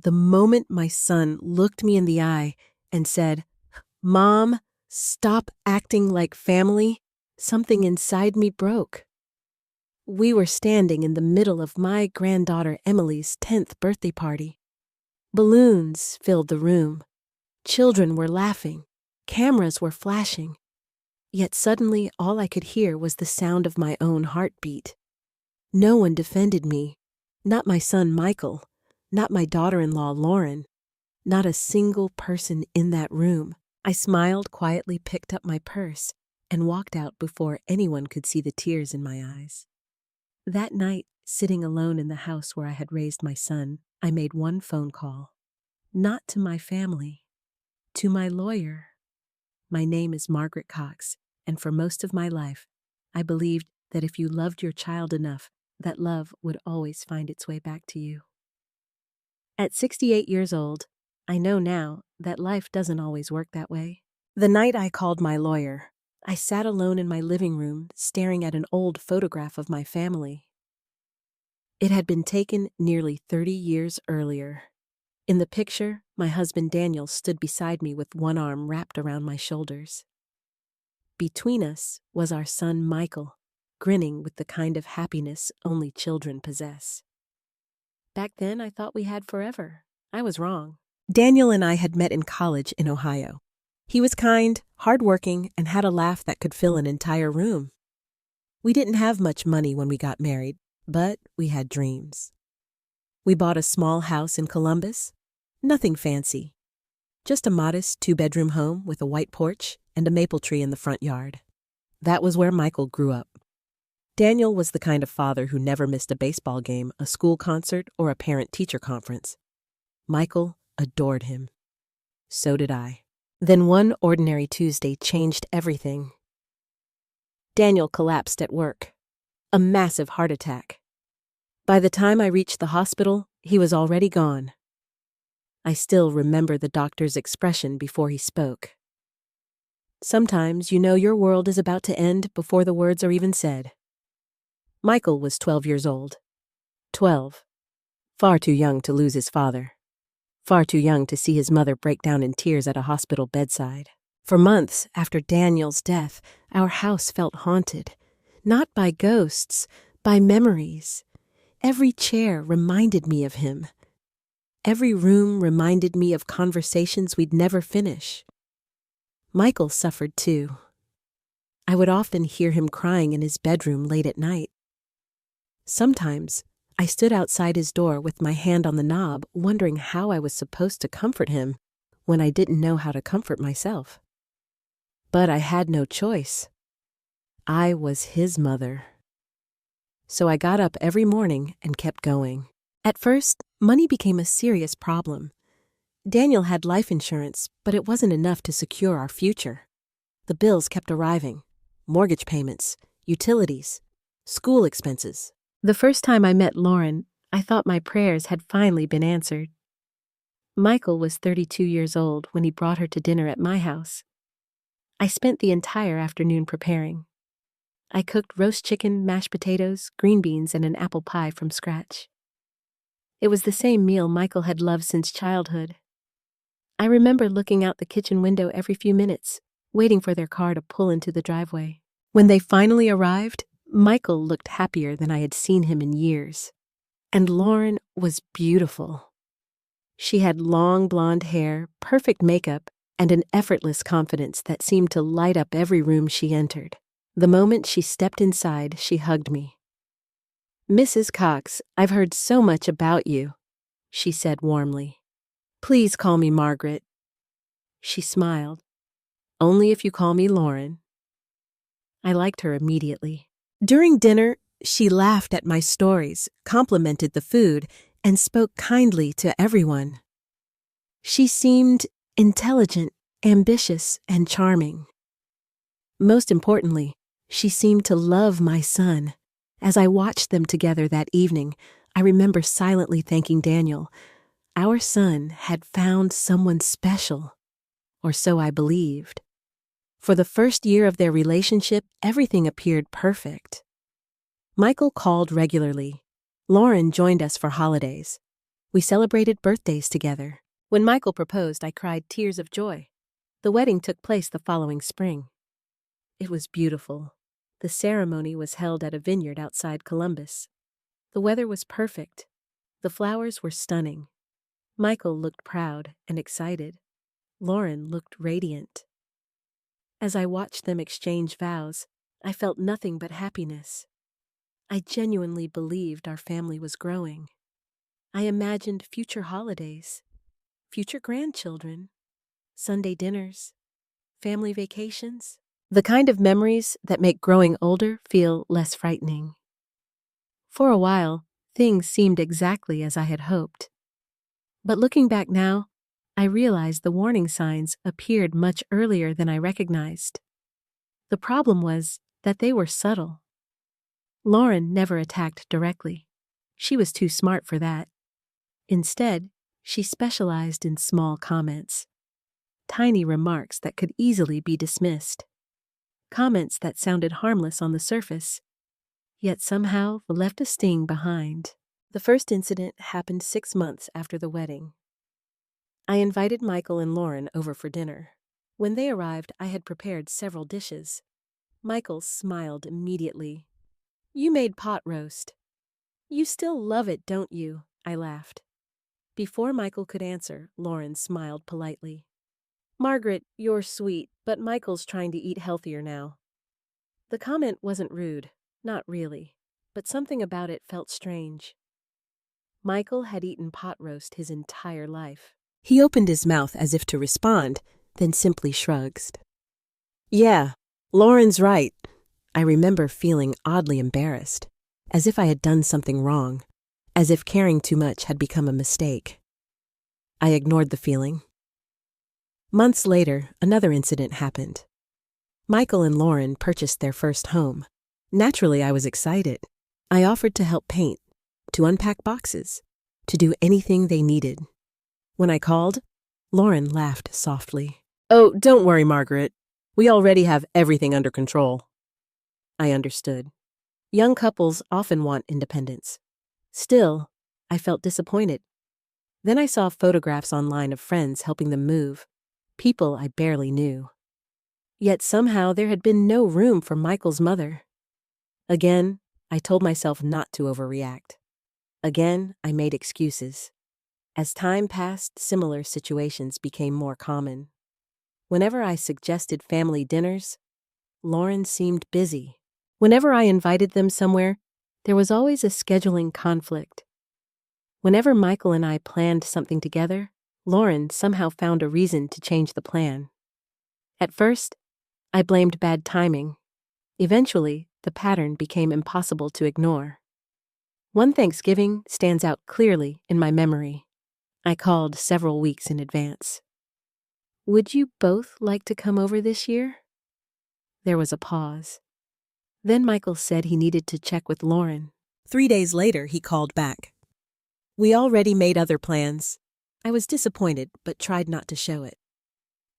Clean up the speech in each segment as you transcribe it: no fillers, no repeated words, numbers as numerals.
the moment my son looked me in the eye and said, "Mom, stop acting like family," something inside me broke. We were standing in the middle of my granddaughter Emily's 10th birthday party. Balloons filled the room. Children were laughing. Cameras were flashing. Yet suddenly all I could hear was the sound of my own heartbeat. No one defended me. Not my son Michael. Not my daughter-in-law Lauren. Not a single person in that room. I smiled, quietly picked up my purse, and walked out before anyone could see the tears in my eyes. That night, sitting alone in the house where I had raised my son, I made one phone call. Not to my family. To my lawyer. My name is Margaret Cox, and for most of my life, I believed that if you loved your child enough, that love would always find its way back to you. At 68 years old, I know now that life doesn't always work that way. The night I called my lawyer, I sat alone in my living room staring at an old photograph of my family. It had been taken nearly 30 years earlier. In the picture, my husband Daniel stood beside me with one arm wrapped around my shoulders. Between us was our son Michael, grinning with the kind of happiness only children possess. Back then, I thought we had forever. I was wrong. Daniel and I had met in college in Ohio. He was kind, hardworking, and had a laugh that could fill an entire room. We didn't have much money when we got married, but we had dreams. We bought a small house in Columbus. Nothing fancy. Just a modest 2-bedroom home with a white porch and a maple tree in the front yard. That was where Michael grew up. Daniel was the kind of father who never missed a baseball game, a school concert, or a parent-teacher conference. Michael adored him. So did I. Then one ordinary Tuesday changed everything. Daniel collapsed at work. A massive heart attack. By the time I reached the hospital, he was already gone. I still remember the doctor's expression before he spoke. Sometimes you know your world is about to end before the words are even said. Michael was 12 years old. 12. Far too young to lose his father. Far too young to see his mother break down in tears at a hospital bedside. For months after Daniel's death, our house felt haunted. Not by ghosts, by memories. Every chair reminded me of him. Every room reminded me of conversations we'd never finish. Michael suffered too. I would often hear him crying in his bedroom late at night. Sometimes, I stood outside his door with my hand on the knob, wondering how I was supposed to comfort him when I didn't know how to comfort myself. But I had no choice. I was his mother. So I got up every morning and kept going. At first, money became a serious problem. Daniel had life insurance, but it wasn't enough to secure our future. The bills kept arriving. Mortgage payments, utilities, school expenses. The first time I met Lauren, I thought my prayers had finally been answered. Michael was 32 years old when he brought her to dinner at my house. I spent the entire afternoon preparing. I cooked roast chicken, mashed potatoes, green beans, and an apple pie from scratch. It was the same meal Michael had loved since childhood. I remember looking out the kitchen window every few minutes, waiting for their car to pull into the driveway. When they finally arrived, Michael looked happier than I had seen him in years. And Lauren was beautiful. She had long blonde hair, perfect makeup, and an effortless confidence that seemed to light up every room she entered. The moment she stepped inside, she hugged me. "Mrs. Cox, I've heard so much about you," she said warmly. "Please call me Margaret." She smiled. "Only if you call me Lauren." I liked her immediately. During dinner, she laughed at my stories, complimented the food, and spoke kindly to everyone. She seemed intelligent, ambitious, and charming. Most importantly, she seemed to love my son. As I watched them together that evening, I remember silently thanking Daniel. Our son had found someone special, or so I believed. For the first year of their relationship, everything appeared perfect. Michael called regularly. Lauren joined us for holidays. We celebrated birthdays together. When Michael proposed, I cried tears of joy. The wedding took place the following spring. It was beautiful. The ceremony was held at a vineyard outside Columbus. The weather was perfect. The flowers were stunning. Michael looked proud and excited. Lauren looked radiant. As I watched them exchange vows, I felt nothing but happiness. I genuinely believed our family was growing. I imagined future holidays, future grandchildren, Sunday dinners, family vacations, the kind of memories that make growing older feel less frightening. For a while, things seemed exactly as I had hoped. But looking back now, I realized the warning signs appeared much earlier than I recognized. The problem was that they were subtle. Lauren never attacked directly. She was too smart for that. Instead, she specialized in small comments. Tiny remarks that could easily be dismissed. Comments that sounded harmless on the surface, yet somehow left a sting behind. The first incident happened 6 months after the wedding. I invited Michael and Lauren over for dinner. When they arrived, I had prepared several dishes. Michael smiled immediately. "You made pot roast. You still love it, don't you?" I laughed. Before Michael could answer, Lauren smiled politely. "Margaret, you're sweet, but Michael's trying to eat healthier now." The comment wasn't rude, not really, but something about it felt strange. Michael had eaten pot roast his entire life. He opened his mouth as if to respond, then simply shrugged. "Yeah, Lauren's right." I remember feeling oddly embarrassed, as if I had done something wrong, as if caring too much had become a mistake. I ignored the feeling. Months later, another incident happened. Michael and Lauren purchased their first home. Naturally, I was excited. I offered to help paint, to unpack boxes, to do anything they needed. When I called, Lauren laughed softly. "Oh, don't worry, Margaret. We already have everything under control." I understood. Young couples often want independence. Still, I felt disappointed. Then I saw photographs online of friends helping them move, people I barely knew. Yet somehow there had been no room for Michael's mother. Again, I told myself not to overreact. Again, I made excuses. As time passed, similar situations became more common. Whenever I suggested family dinners, Lauren seemed busy. Whenever I invited them somewhere, there was always a scheduling conflict. Whenever Michael and I planned something together, Lauren somehow found a reason to change the plan. At first, I blamed bad timing. Eventually, the pattern became impossible to ignore. One Thanksgiving stands out clearly in my memory. I called several weeks in advance. "Would you both like to come over this year?" There was a pause. Then Michael said he needed to check with Lauren. 3 days later, he called back. We already made other plans. I was disappointed, but tried not to show it.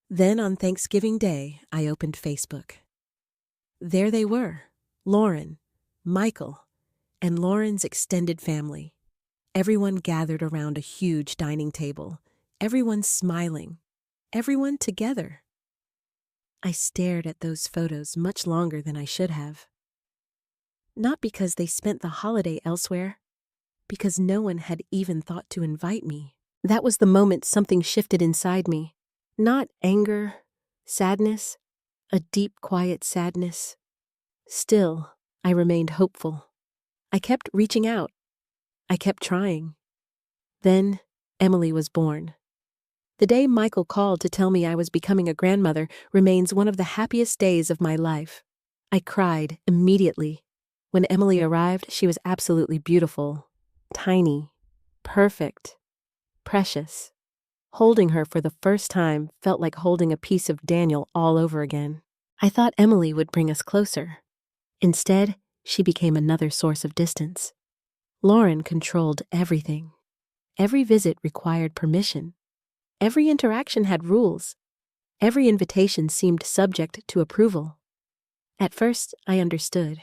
Then on Thanksgiving Day, I opened Facebook. There they were, Lauren, Michael, and Lauren's extended family. Everyone gathered around a huge dining table. Everyone smiling. Everyone together. I stared at those photos much longer than I should have. Not because they spent the holiday elsewhere, because no one had even thought to invite me. That was the moment something shifted inside me. Not anger, sadness, a deep, quiet sadness. Still, I remained hopeful. I kept reaching out. I kept trying. Then, Emily was born. The day Michael called to tell me I was becoming a grandmother remains one of the happiest days of my life. I cried immediately. When Emily arrived, she was absolutely beautiful, tiny, perfect, precious. Holding her for the first time felt like holding a piece of Daniel all over again. I thought Emily would bring us closer. Instead, she became another source of distance. Lauren controlled everything. Every visit required permission. Every interaction had rules. Every invitation seemed subject to approval. At first, I understood.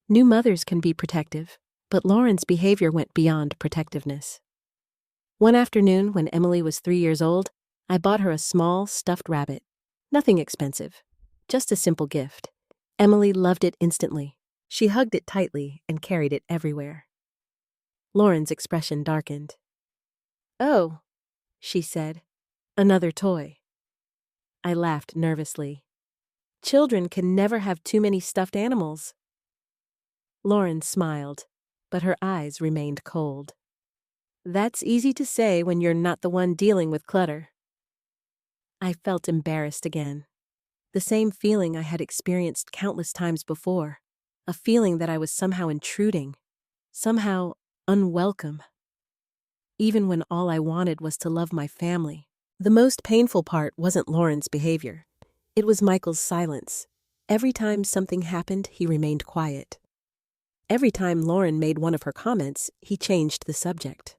New mothers can be protective, but Lauren's behavior went beyond protectiveness. One afternoon, when Emily was 3 years old, I bought her a small, stuffed rabbit. Nothing expensive, just a simple gift. Emily loved it instantly. She hugged it tightly and carried it everywhere. Lauren's expression darkened. "Oh," she said, "another toy." I laughed nervously. "Children can never have too many stuffed animals." Lauren smiled, but her eyes remained cold. "That's easy to say when you're not the one dealing with clutter." I felt embarrassed again. The same feeling I had experienced countless times before. A feeling that I was somehow intruding, somehow unwelcome. Even when all I wanted was to love my family. The most painful part wasn't Lauren's behavior. It was Michael's silence. Every time something happened, he remained quiet. Every time Lauren made one of her comments, he changed the subject.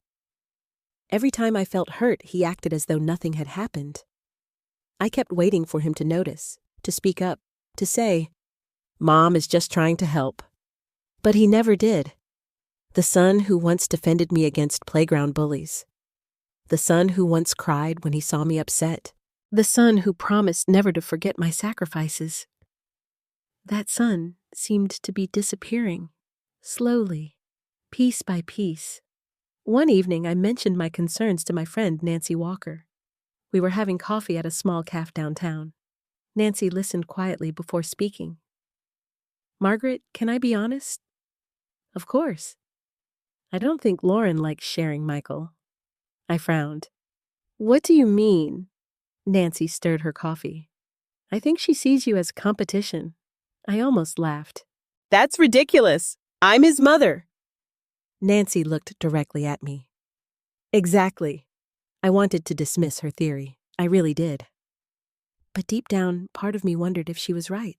Every time I felt hurt, he acted as though nothing had happened. I kept waiting for him to notice, to speak up, to say, "Mom is just trying to help." But he never did. The son who once defended me against playground bullies. The son who once cried when he saw me upset. The son who promised never to forget my sacrifices. That son seemed to be disappearing, slowly, piece by piece. One evening, I mentioned my concerns to my friend Nancy Walker. We were having coffee at a small cafe downtown. Nancy listened quietly before speaking. "Margaret, can I be honest?" "Of course." "I don't think Lauren likes sharing Michael." I frowned. "What do you mean?" Nancy stirred her coffee. "I think she sees you as competition." I almost laughed. "That's ridiculous. I'm his mother." Nancy looked directly at me. Exactly. I wanted to dismiss her theory. I really did. But deep down, part of me wondered if she was right.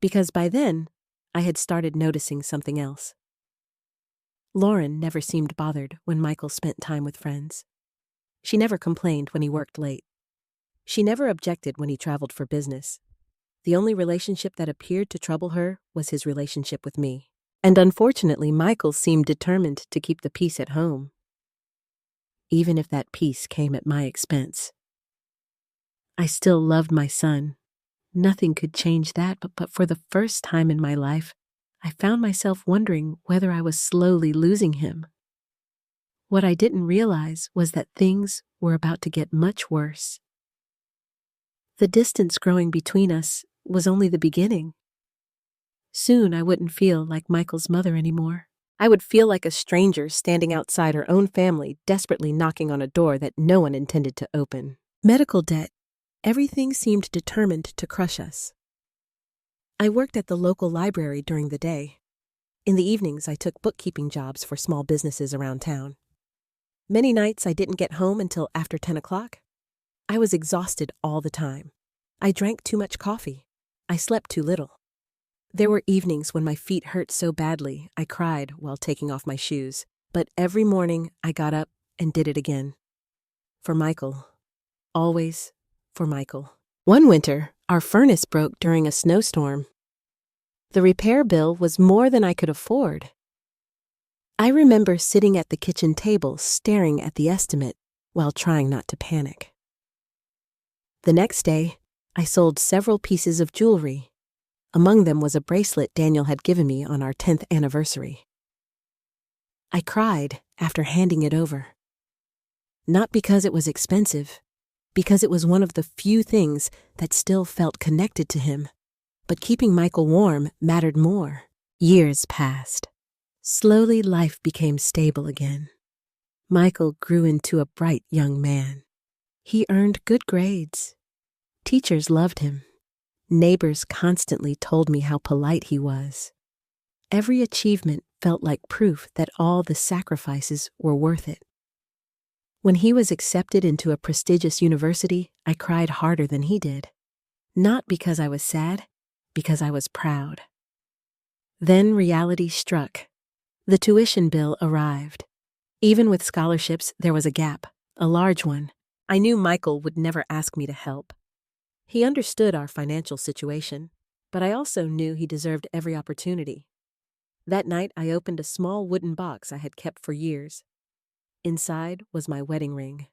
Because by then, I had started noticing something else. Lauren never seemed bothered when Michael spent time with friends. She never complained when he worked late. She never objected when he traveled for business. The only relationship that appeared to trouble her was his relationship with me. And unfortunately, Michael seemed determined to keep the peace at home, even if that peace came at my expense. I still loved my son. Nothing could change that, but for the first time in my life, I found myself wondering whether I was slowly losing him. What I didn't realize was that things were about to get much worse. The distance growing between us was only the beginning. Soon I wouldn't feel like Michael's mother anymore. I would feel like a stranger standing outside her own family, desperately knocking on a door that no one intended to open. Medical debt. Everything seemed determined to crush us. I worked at the local library during the day. In the evenings, I took bookkeeping jobs for small businesses around town. Many nights I didn't get home until after 10 o'clock. I was exhausted all the time. I drank too much coffee. I slept too little. There were evenings when my feet hurt so badly I cried while taking off my shoes. But every morning I got up and did it again. For Michael. Always for Michael. One winter, our furnace broke during a snowstorm. The repair bill was more than I could afford. I remember sitting at the kitchen table staring at the estimate while trying not to panic. The next day, I sold several pieces of jewelry. Among them was a bracelet Daniel had given me on our 10th anniversary. I cried after handing it over. Not because it was expensive, because it was one of the few things that still felt connected to him. But keeping Michael warm mattered more. Years passed. Slowly, life became stable again. Michael grew into a bright young man. He earned good grades. Teachers loved him. Neighbors constantly told me how polite he was. Every achievement felt like proof that all the sacrifices were worth it. When he was accepted into a prestigious university, I cried harder than he did. Not because I was sad, because I was proud. Then reality struck. The tuition bill arrived. Even with scholarships, there was a gap, a large one. I knew Michael would never ask me to help. He understood our financial situation, but I also knew he deserved every opportunity. That night, I opened a small wooden box I had kept for years. Inside was my wedding ring.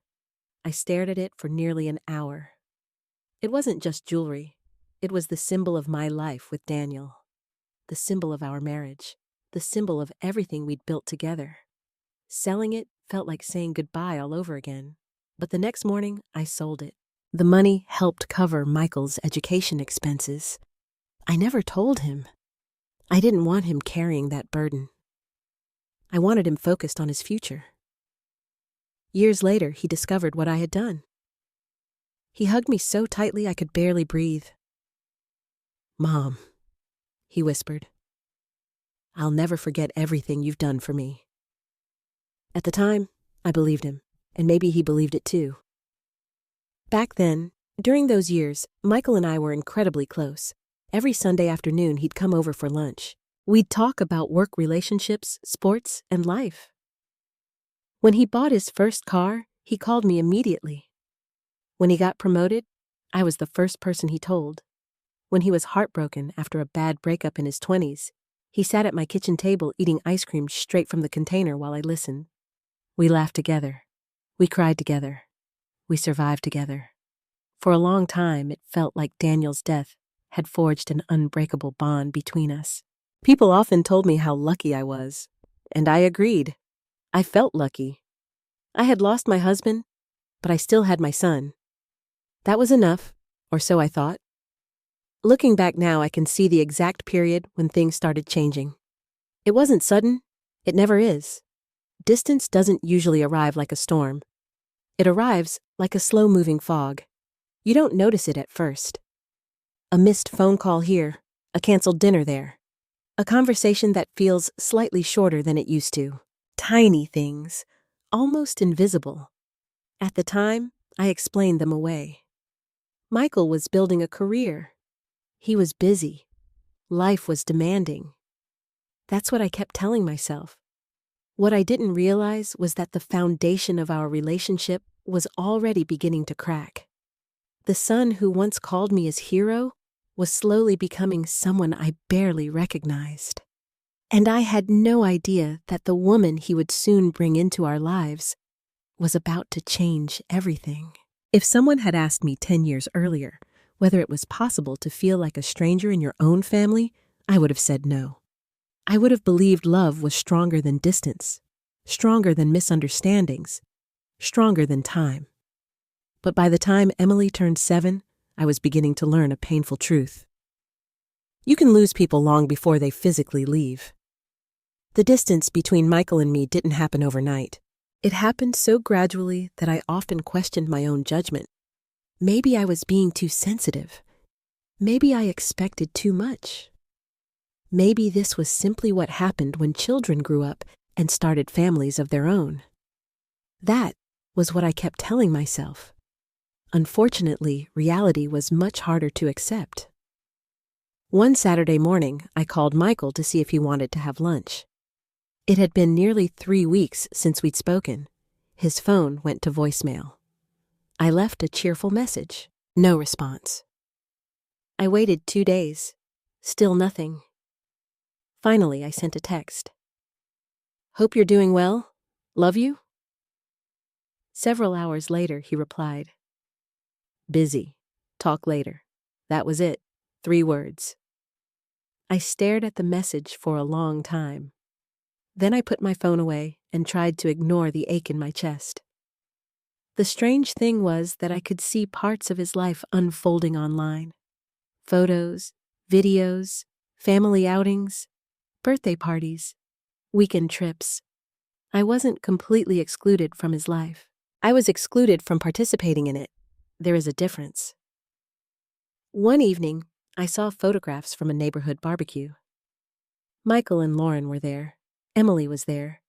I stared at it for nearly an hour. It wasn't just jewelry. It was the symbol of my life with Daniel. The symbol of our marriage. The symbol of everything we'd built together. Selling it felt like saying goodbye all over again. But the next morning, I sold it. The money helped cover Michael's education expenses. I never told him. I didn't want him carrying that burden. I wanted him focused on his future. Years later, he discovered what I had done. He hugged me so tightly I could barely breathe. "Mom," he whispered, "I'll never forget everything you've done for me." At the time, I believed him, and maybe he believed it too. Back then, during those years, Michael and I were incredibly close. Every Sunday afternoon, he'd come over for lunch. We'd talk about work relationships, sports, and life. When he bought his first car, he called me immediately. When he got promoted, I was the first person he told. When he was heartbroken after a bad breakup in his 20s, he sat at my kitchen table eating ice cream straight from the container while I listened. We laughed together. We cried together. We survived together. For a long time, it felt like Daniel's death had forged an unbreakable bond between us. People often told me how lucky I was, and I agreed. I felt lucky. I had lost my husband, but I still had my son. That was enough, or so I thought. Looking back now, I can see the exact period when things started changing. It wasn't sudden. It never is. Distance doesn't usually arrive like a storm. It arrives like a slow-moving fog. You don't notice it at first. A missed phone call here, a canceled dinner there. A conversation that feels slightly shorter than it used to. Tiny things, almost invisible. At the time, I explained them away. Michael was building a career. He was busy. Life was demanding. That's what I kept telling myself. What I didn't realize was that the foundation of our relationship was already beginning to crack. The son who once called me his hero was slowly becoming someone I barely recognized. And I had no idea that the woman he would soon bring into our lives was about to change everything. If someone had asked me 10 years earlier whether it was possible to feel like a stranger in your own family, I would have said no. I would have believed love was stronger than distance, stronger than misunderstandings, stronger than time. But by the time Emily turned 7, I was beginning to learn a painful truth. You can lose people long before they physically leave. The distance between Michael and me didn't happen overnight. It happened so gradually that I often questioned my own judgment. Maybe I was being too sensitive. Maybe I expected too much. Maybe this was simply what happened when children grew up and started families of their own. That was what I kept telling myself. Unfortunately, reality was much harder to accept. One Saturday morning, I called Michael to see if he wanted to have lunch. It had been nearly 3 weeks since we'd spoken. His phone went to voicemail. I left a cheerful message. No response. I waited 2 days. Still nothing. Finally, I sent a text. "Hope you're doing well. Love you." Several hours later, he replied. "Busy. Talk later." That was it. 3 words. I stared at the message for a long time. Then I put my phone away and tried to ignore the ache in my chest. The strange thing was that I could see parts of his life unfolding online. Photos, videos, family outings, birthday parties, weekend trips. I wasn't completely excluded from his life. I was excluded from participating in it. There is a difference. One evening, I saw photographs from a neighborhood barbecue. Michael and Lauren were there. Emily was there.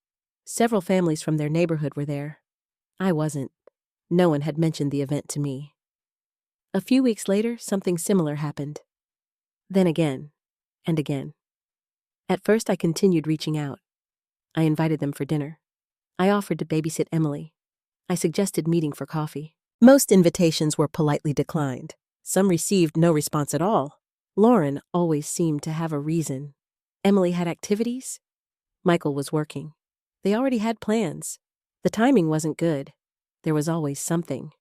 Several families from their neighborhood were there. I wasn't. No one had mentioned the event to me. A few weeks later, something similar happened. Then again, and again. At first, I continued reaching out. I invited them for dinner. I offered to babysit Emily. I suggested meeting for coffee. Most invitations were politely declined. Some received no response at all. Lauren always seemed to have a reason. Emily had activities. Michael was working. They already had plans. The timing wasn't good. There was always something.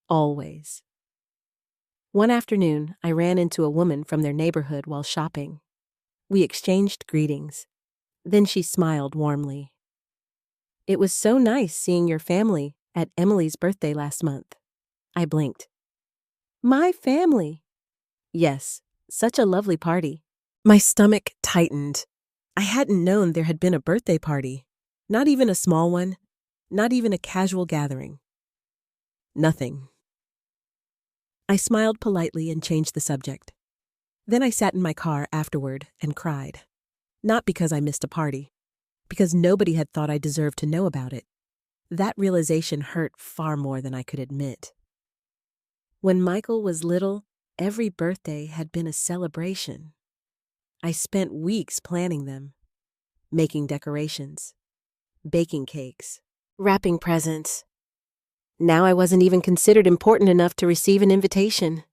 Always. One afternoon, I ran into a woman from their neighborhood while shopping. We exchanged greetings. Then she smiled warmly. "It was so nice seeing your family at Emily's birthday last month." I blinked. "My family?" "Yes, such a lovely party." My stomach tightened. I hadn't known there had been a birthday party. Not even a small one. Not even a casual gathering. Nothing. I smiled politely and changed the subject. Then I sat in my car afterward and cried. Not because I missed a party, because nobody had thought I deserved to know about it. That realization hurt far more than I could admit. When Michael was little, every birthday had been a celebration. I spent weeks planning them, making decorations, baking cakes, wrapping presents. Now I wasn't even considered important enough to receive an invitation.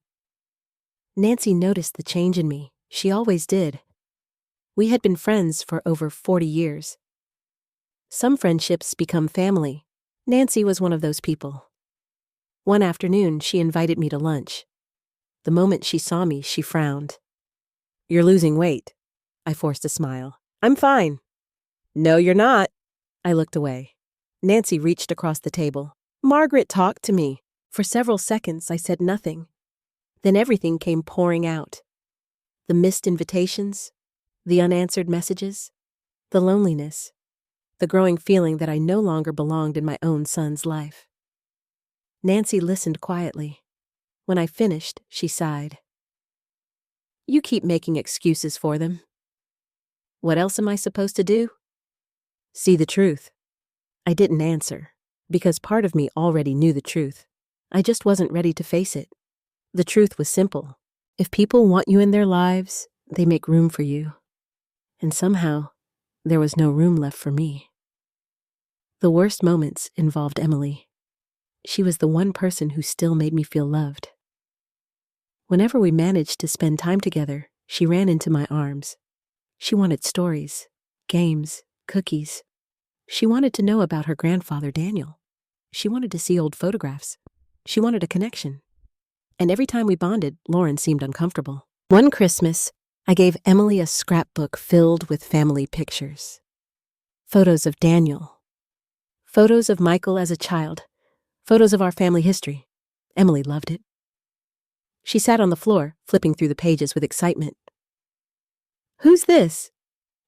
Nancy noticed the change in me. She always did. We had been friends for over 40 years. Some friendships become family. Nancy was one of those people. One afternoon, she invited me to lunch. The moment she saw me, she frowned. "You're losing weight." I forced a smile. "I'm fine." "No, you're not." I looked away. Nancy reached across the table. "Margaret talked to me." For several seconds, I said nothing. Then everything came pouring out. The missed invitations, the unanswered messages, the loneliness, the growing feeling that I no longer belonged in my own son's life. Nancy listened quietly. When I finished, she sighed. "You keep making excuses for them." "What else am I supposed to do?" "See the truth." I didn't answer, because part of me already knew the truth. I just wasn't ready to face it. The truth was simple. If people want you in their lives, they make room for you. And somehow, there was no room left for me. The worst moments involved Emily. She was the one person who still made me feel loved. Whenever we managed to spend time together, she ran into my arms. She wanted stories, games, cookies. She wanted to know about her grandfather, Daniel. She wanted to see old photographs. She wanted a connection. And every time we bonded, Lauren seemed uncomfortable. One Christmas, I gave Emily a scrapbook filled with family pictures. Photos of Daniel. Photos of Michael as a child. Photos of our family history. Emily loved it. She sat on the floor, flipping through the pages with excitement. "Who's this?"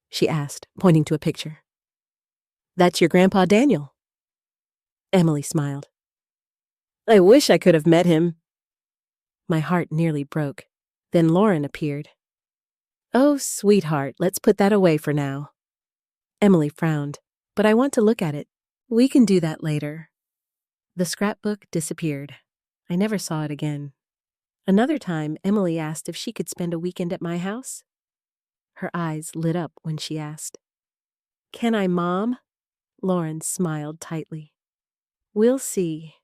she asked, pointing to a picture. "That's your Grandpa Daniel." Emily smiled. "I wish I could have met him." My heart nearly broke. Then Lauren appeared. "Oh, sweetheart, let's put that away for now." Emily frowned. "But I want to look at it." "We can do that later." The scrapbook disappeared. I never saw it again. Another time, Emily asked if she could spend a weekend at my house. Her eyes lit up when she asked. "Can I, Mom?" Lauren smiled tightly. "We'll see."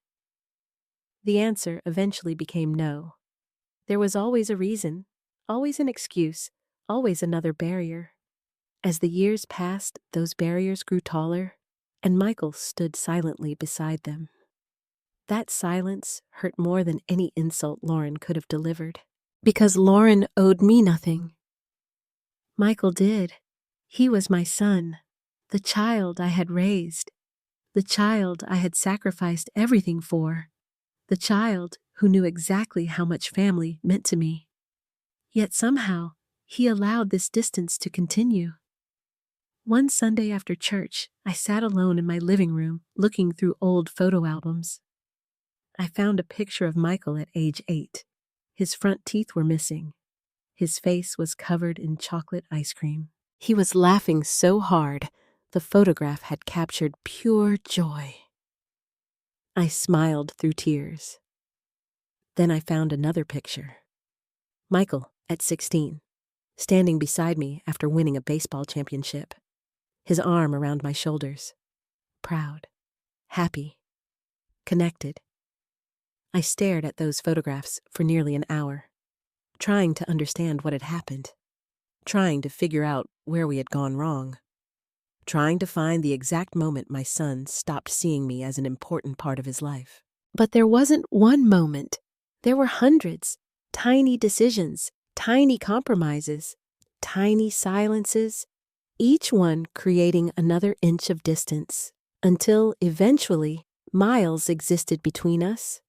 The answer eventually became no. There was always a reason, always an excuse, always another barrier. As the years passed, those barriers grew taller, and Michael stood silently beside them. That silence hurt more than any insult Lauren could have delivered, because Lauren owed me nothing. Michael did. He was my son, the child I had raised, the child I had sacrificed everything for, the child who knew exactly how much family meant to me. Yet somehow, he allowed this distance to continue. One Sunday after church, I sat alone in my living room looking through old photo albums. I found a picture of Michael at age 8. His front teeth were missing. His face was covered in chocolate ice cream. He was laughing so hard, the photograph had captured pure joy. I smiled through tears. Then I found another picture. Michael, at 16, standing beside me after winning a baseball championship, his arm around my shoulders, proud, happy, connected. I stared at those photographs for nearly an hour, trying to understand what had happened, trying to figure out where we had gone wrong. trying to find the exact moment my son stopped seeing me as an important part of his life. But there wasn't one moment. There were hundreds. Tiny decisions, tiny compromises, tiny silences, each one creating another inch of distance, until eventually miles existed between us.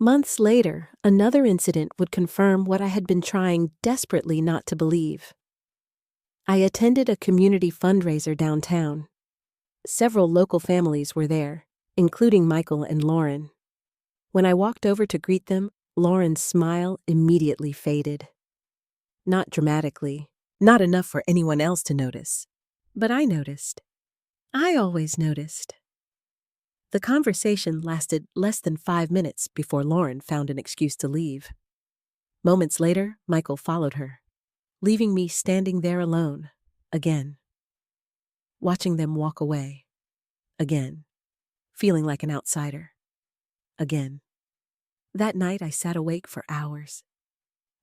Months later, another incident would confirm what I had been trying desperately not to believe. I attended a community fundraiser downtown. Several local families were there, including Michael and Lauren. When I walked over to greet them, Lauren's smile immediately faded. Not dramatically, not enough for anyone else to notice. But I noticed. I always noticed. The conversation lasted less than 5 minutes before Lauren found an excuse to leave. Moments later, Michael followed her, leaving me standing there alone, again. Watching them walk away, again. Feeling like an outsider, again. That night I sat awake for hours,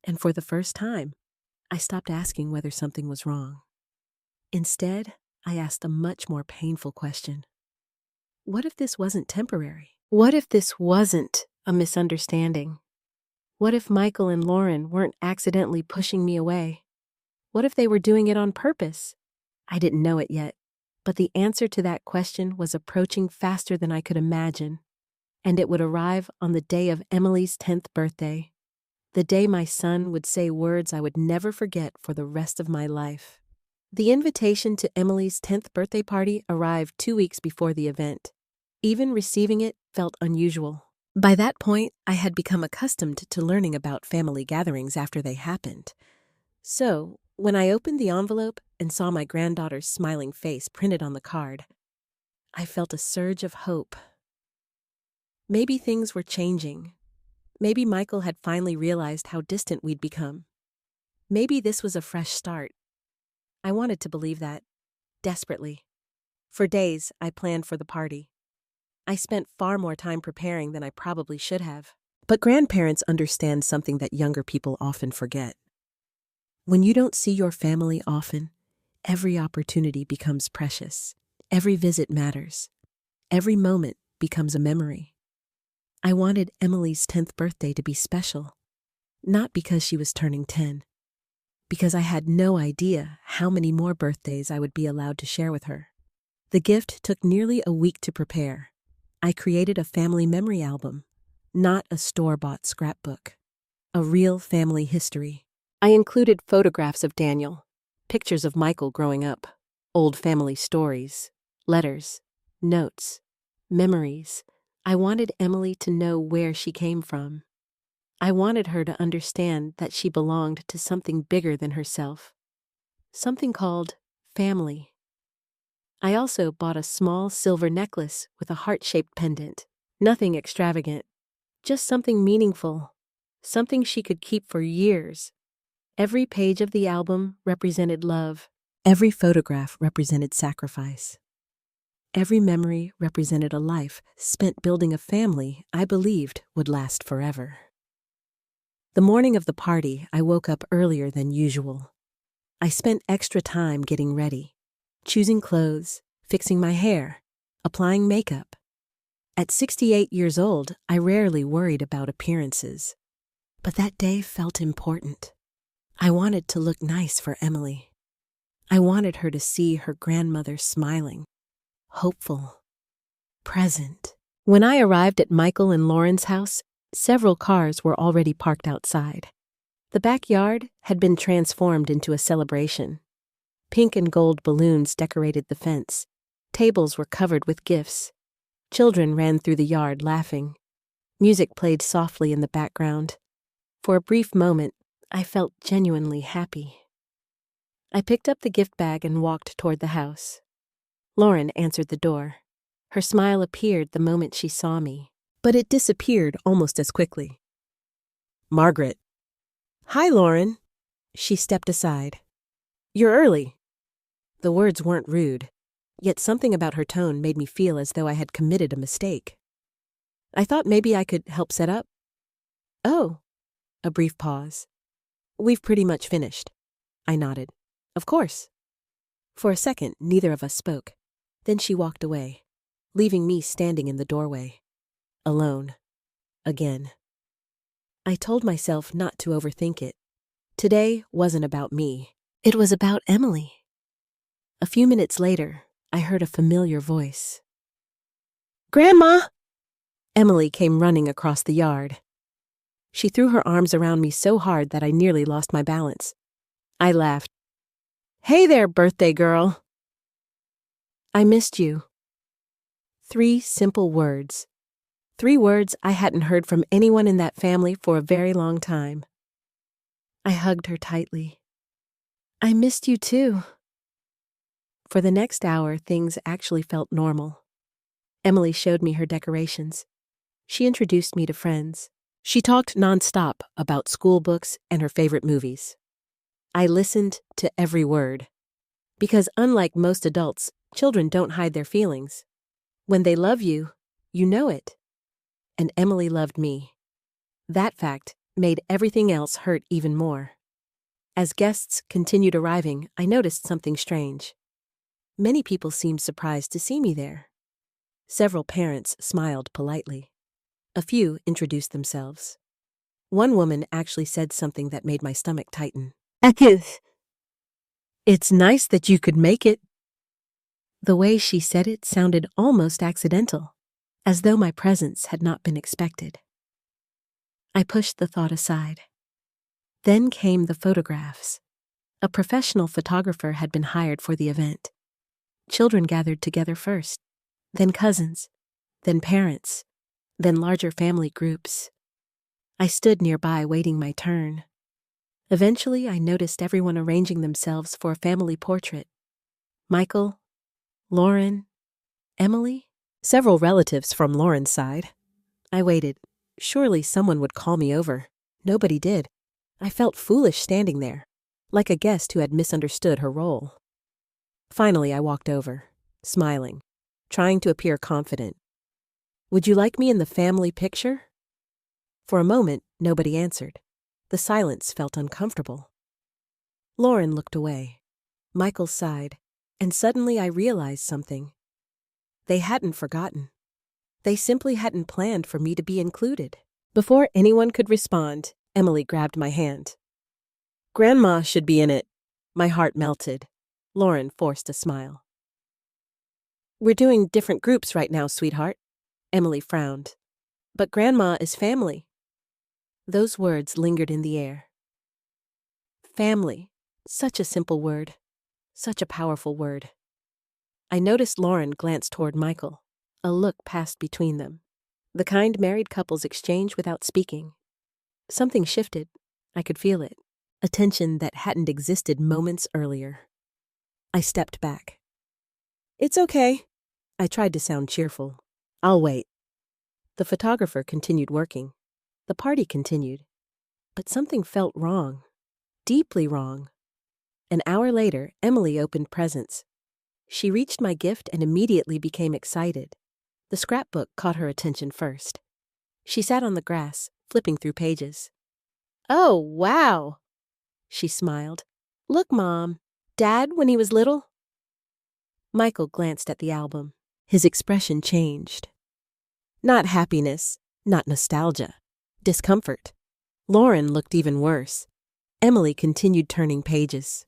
and for the first time, I stopped asking whether something was wrong. Instead, I asked a much more painful question. What if this wasn't temporary? What if this wasn't a misunderstanding? What if Michael and Lauren weren't accidentally pushing me away? What if they were doing it on purpose? I didn't know it yet, but the answer to that question was approaching faster than I could imagine, and it would arrive on the day of Emily's 10th birthday, the day my son would say words I would never forget for the rest of my life. The invitation to Emily's 10th birthday party arrived 2 weeks before the event. Even receiving it felt unusual. By that point, I had become accustomed to learning about family gatherings after they happened. So, when I opened the envelope and saw my granddaughter's smiling face printed on the card, I felt a surge of hope. Maybe things were changing. Maybe Michael had finally realized how distant we'd become. Maybe this was a fresh start. I wanted to believe that, desperately. For days, I planned for the party. I spent far more time preparing than I probably should have. But grandparents understand something that younger people often forget. When you don't see your family often, every opportunity becomes precious. Every visit matters. Every moment becomes a memory. I wanted Emily's 10th birthday to be special, not because she was turning 10, because I had no idea how many more birthdays I would be allowed to share with her. The gift took nearly a week to prepare. I created a family memory album, not a store-bought scrapbook, a real family history. I included photographs of Daniel, pictures of Michael growing up, old family stories, letters, notes, memories. I wanted Emily to know where she came from. I wanted her to understand that she belonged to something bigger than herself, something called family. I also bought a small silver necklace with a heart-shaped pendant. Nothing extravagant, just something meaningful, something she could keep for years. Every page of the album represented love. Every photograph represented sacrifice. Every memory represented a life spent building a family I believed would last forever. The morning of the party, I woke up earlier than usual. I spent extra time getting ready, choosing clothes, fixing my hair, applying makeup. At 68 years old, I rarely worried about appearances. But that day felt important. I wanted to look nice for Emily. I wanted her to see her grandmother smiling, hopeful, present. When I arrived at Michael and Lauren's house, several cars were already parked outside. The backyard had been transformed into a celebration. Pink and gold balloons decorated the fence. Tables were covered with gifts. Children ran through the yard laughing. Music played softly in the background. For a brief moment, I felt genuinely happy. I picked up the gift bag and walked toward the house. Lauren answered the door. Her smile appeared the moment she saw me, but it disappeared almost as quickly. "Margaret." "Hi, Lauren." She stepped aside. "You're early." The words weren't rude, yet something about her tone made me feel as though I had committed a mistake. "I thought maybe I could help set up." "Oh." A brief pause. "We've pretty much finished." I nodded. "Of course." For a second, neither of us spoke. Then she walked away, leaving me standing in the doorway. Alone. Again. I told myself not to overthink it. Today wasn't about me. It was about Emily. A few minutes later, I heard a familiar voice. "Grandma!" Emily came running across the yard. She threw her arms around me so hard that I nearly lost my balance. I laughed. "Hey there, birthday girl." "I missed you." 3 simple words. 3 words I hadn't heard from anyone in that family for a very long time. I hugged her tightly. "I missed you too." For the next hour, things actually felt normal. Emily showed me her decorations. She introduced me to friends. She talked nonstop about school books and her favorite movies. I listened to every word. Because unlike most adults, children don't hide their feelings. When they love you, you know it. And Emily loved me. That fact made everything else hurt even more. As guests continued arriving, I noticed something strange. Many people seemed surprised to see me there. Several parents smiled politely. A few introduced themselves. One woman actually said something that made my stomach tighten. "Ekith, it's nice that you could make it." The way she said it sounded almost accidental, as though my presence had not been expected. I pushed the thought aside. Then came the photographs. A professional photographer had been hired for the event. Children gathered together first, then cousins, then parents, then larger family groups. I stood nearby waiting my turn. Eventually, I noticed everyone arranging themselves for a family portrait. Michael, Lauren, Emily, several relatives from Lauren's side. I waited. Surely someone would call me over. Nobody did. I felt foolish standing there, like a guest who had misunderstood her role. Finally, I walked over, smiling, trying to appear confident. "Would you like me in the family picture?" For a moment, nobody answered. The silence felt uncomfortable. Lauren looked away. Michael sighed, and suddenly I realized something. They hadn't forgotten. They simply hadn't planned for me to be included. Before anyone could respond, Emily grabbed my hand. "Grandma should be in it." My heart melted. Lauren forced a smile. "We're doing different groups right now, sweetheart." Emily frowned. "But Grandma is family." Those words lingered in the air. Family. Such a simple word. Such a powerful word. I noticed Lauren glance toward Michael. A look passed between them. The kind married couples exchange without speaking. Something shifted. I could feel it. A tension that hadn't existed moments earlier. I stepped back. "It's okay." I tried to sound cheerful. "I'll wait." The photographer continued working. The party continued. But something felt wrong. Deeply wrong. An hour later, Emily opened presents. She reached my gift and immediately became excited. The scrapbook caught her attention first. She sat on the grass, flipping through pages. "Oh, wow!" She smiled. "Look, Mom. Dad when he was little?" Michael glanced at the album. His expression changed. Not happiness, not nostalgia. Discomfort. Lauren looked even worse. Emily continued turning pages.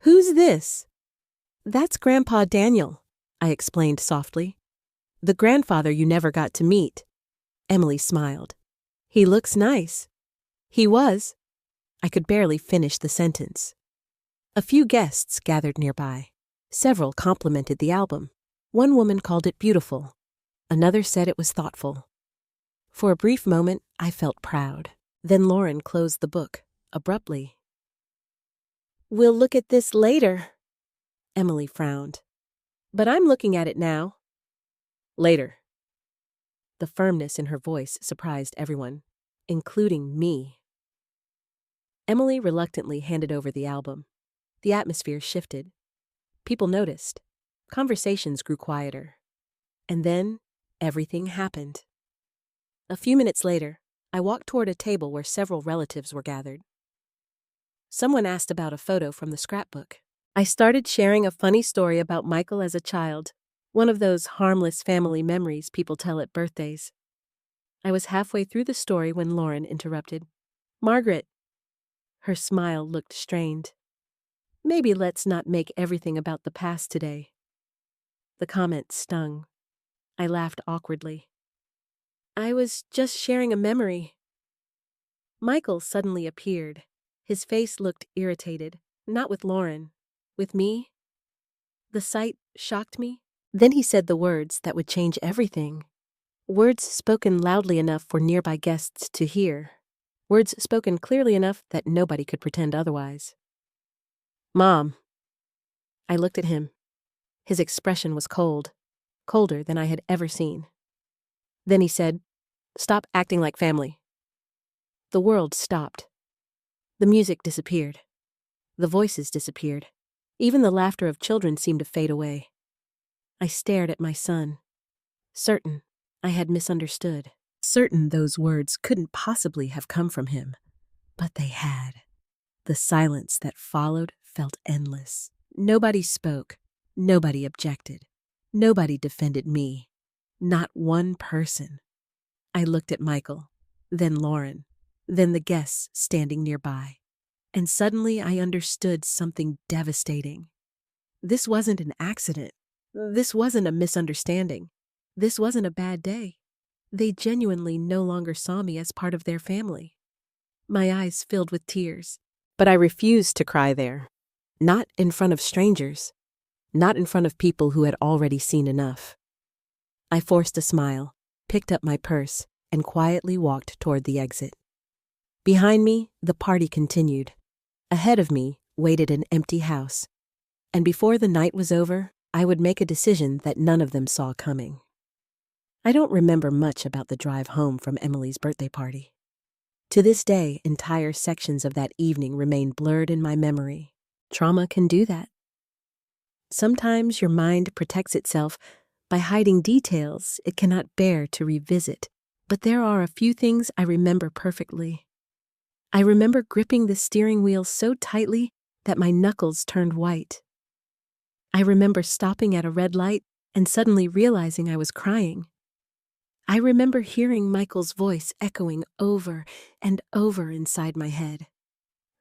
"Who's this?" "That's Grandpa Daniel," I explained softly. "The grandfather you never got to meet." Emily smiled. "He looks nice." "He was." I could barely finish the sentence. A few guests gathered nearby. Several complimented the album. One woman called it beautiful. Another said it was thoughtful. For a brief moment, I felt proud. Then Lauren closed the book, abruptly. "We'll look at this later." Emily frowned. "But I'm looking at it now." "Later." The firmness in her voice surprised everyone, including me. Emily reluctantly handed over the album. The atmosphere shifted. People noticed. Conversations grew quieter. And then, everything happened. A few minutes later, I walked toward a table where several relatives were gathered. Someone asked about a photo from the scrapbook. I started sharing a funny story about Michael as a child, one of those harmless family memories people tell at birthdays. I was halfway through the story when Lauren interrupted. "Margaret." Her smile looked strained. "Maybe let's not make everything about the past today." The comment stung. I laughed awkwardly. "I was just sharing a memory." Michael suddenly appeared. His face looked irritated, not with Lauren, with me. The sight shocked me. Then he said the words that would change everything. Words spoken loudly enough for nearby guests to hear. Words spoken clearly enough that nobody could pretend otherwise. "Mom." I looked at him. His expression was cold, colder than I had ever seen. Then he said, "Stop acting like family." The world stopped. The music disappeared. The voices disappeared. Even the laughter of children seemed to fade away. I stared at my son, certain I had misunderstood, certain those words couldn't possibly have come from him. But they had. The silence that followed felt endless. Nobody spoke. Nobody objected. Nobody defended me. Not one person. I looked at Michael, then Lauren, then the guests standing nearby. And suddenly I understood something devastating. This wasn't an accident. This wasn't a misunderstanding. This wasn't a bad day. They genuinely no longer saw me as part of their family. My eyes filled with tears, but I refused to cry there. Not in front of strangers. Not in front of people who had already seen enough. I forced a smile, picked up my purse, and quietly walked toward the exit. Behind me, the party continued. Ahead of me waited an empty house. And before the night was over, I would make a decision that none of them saw coming. I don't remember much about the drive home from Emily's birthday party. To this day, entire sections of that evening remain blurred in my memory. Trauma can do that. Sometimes your mind protects itself by hiding details it cannot bear to revisit, but there are a few things I remember perfectly. I remember gripping the steering wheel so tightly that my knuckles turned white. I remember stopping at a red light and suddenly realizing I was crying. I remember hearing Michael's voice echoing over and over inside my head.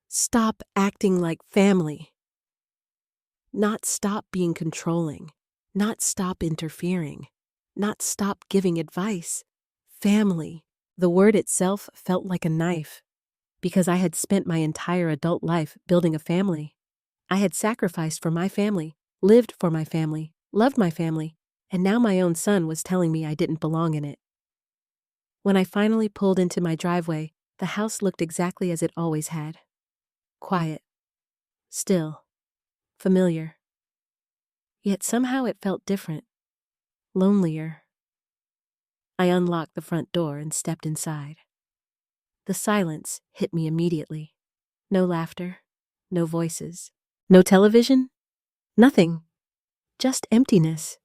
"Stop acting like family." Not stop being controlling, not stop interfering, not stop giving advice. Family. The word itself felt like a knife, because I had spent my entire adult life building a family. I had sacrificed for my family, lived for my family, loved my family, and now my own son was telling me I didn't belong in it. When I finally pulled into my driveway, the house looked exactly as it always had. Quiet. Still. Familiar. Yet somehow it felt different. Lonelier. I unlocked the front door and stepped inside. The silence hit me immediately. No laughter. No voices. No television. Nothing. Just emptiness.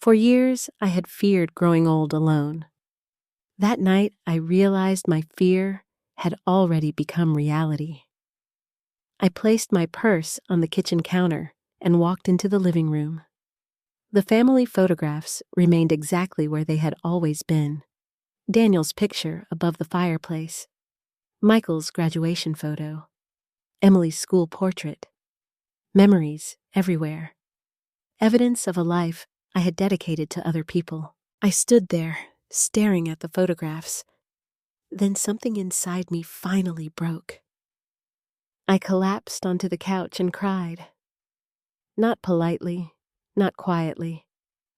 For years, I had feared growing old alone. That night, I realized my fear had already become reality. I placed my purse on the kitchen counter and walked into the living room. The family photographs remained exactly where they had always been. Daniel's picture above the fireplace. Michael's graduation photo. Emily's school portrait. Memories everywhere. Evidence of a life I had dedicated to other people. I stood there, staring at the photographs. Then something inside me finally broke. I collapsed onto the couch and cried. Not politely, not quietly.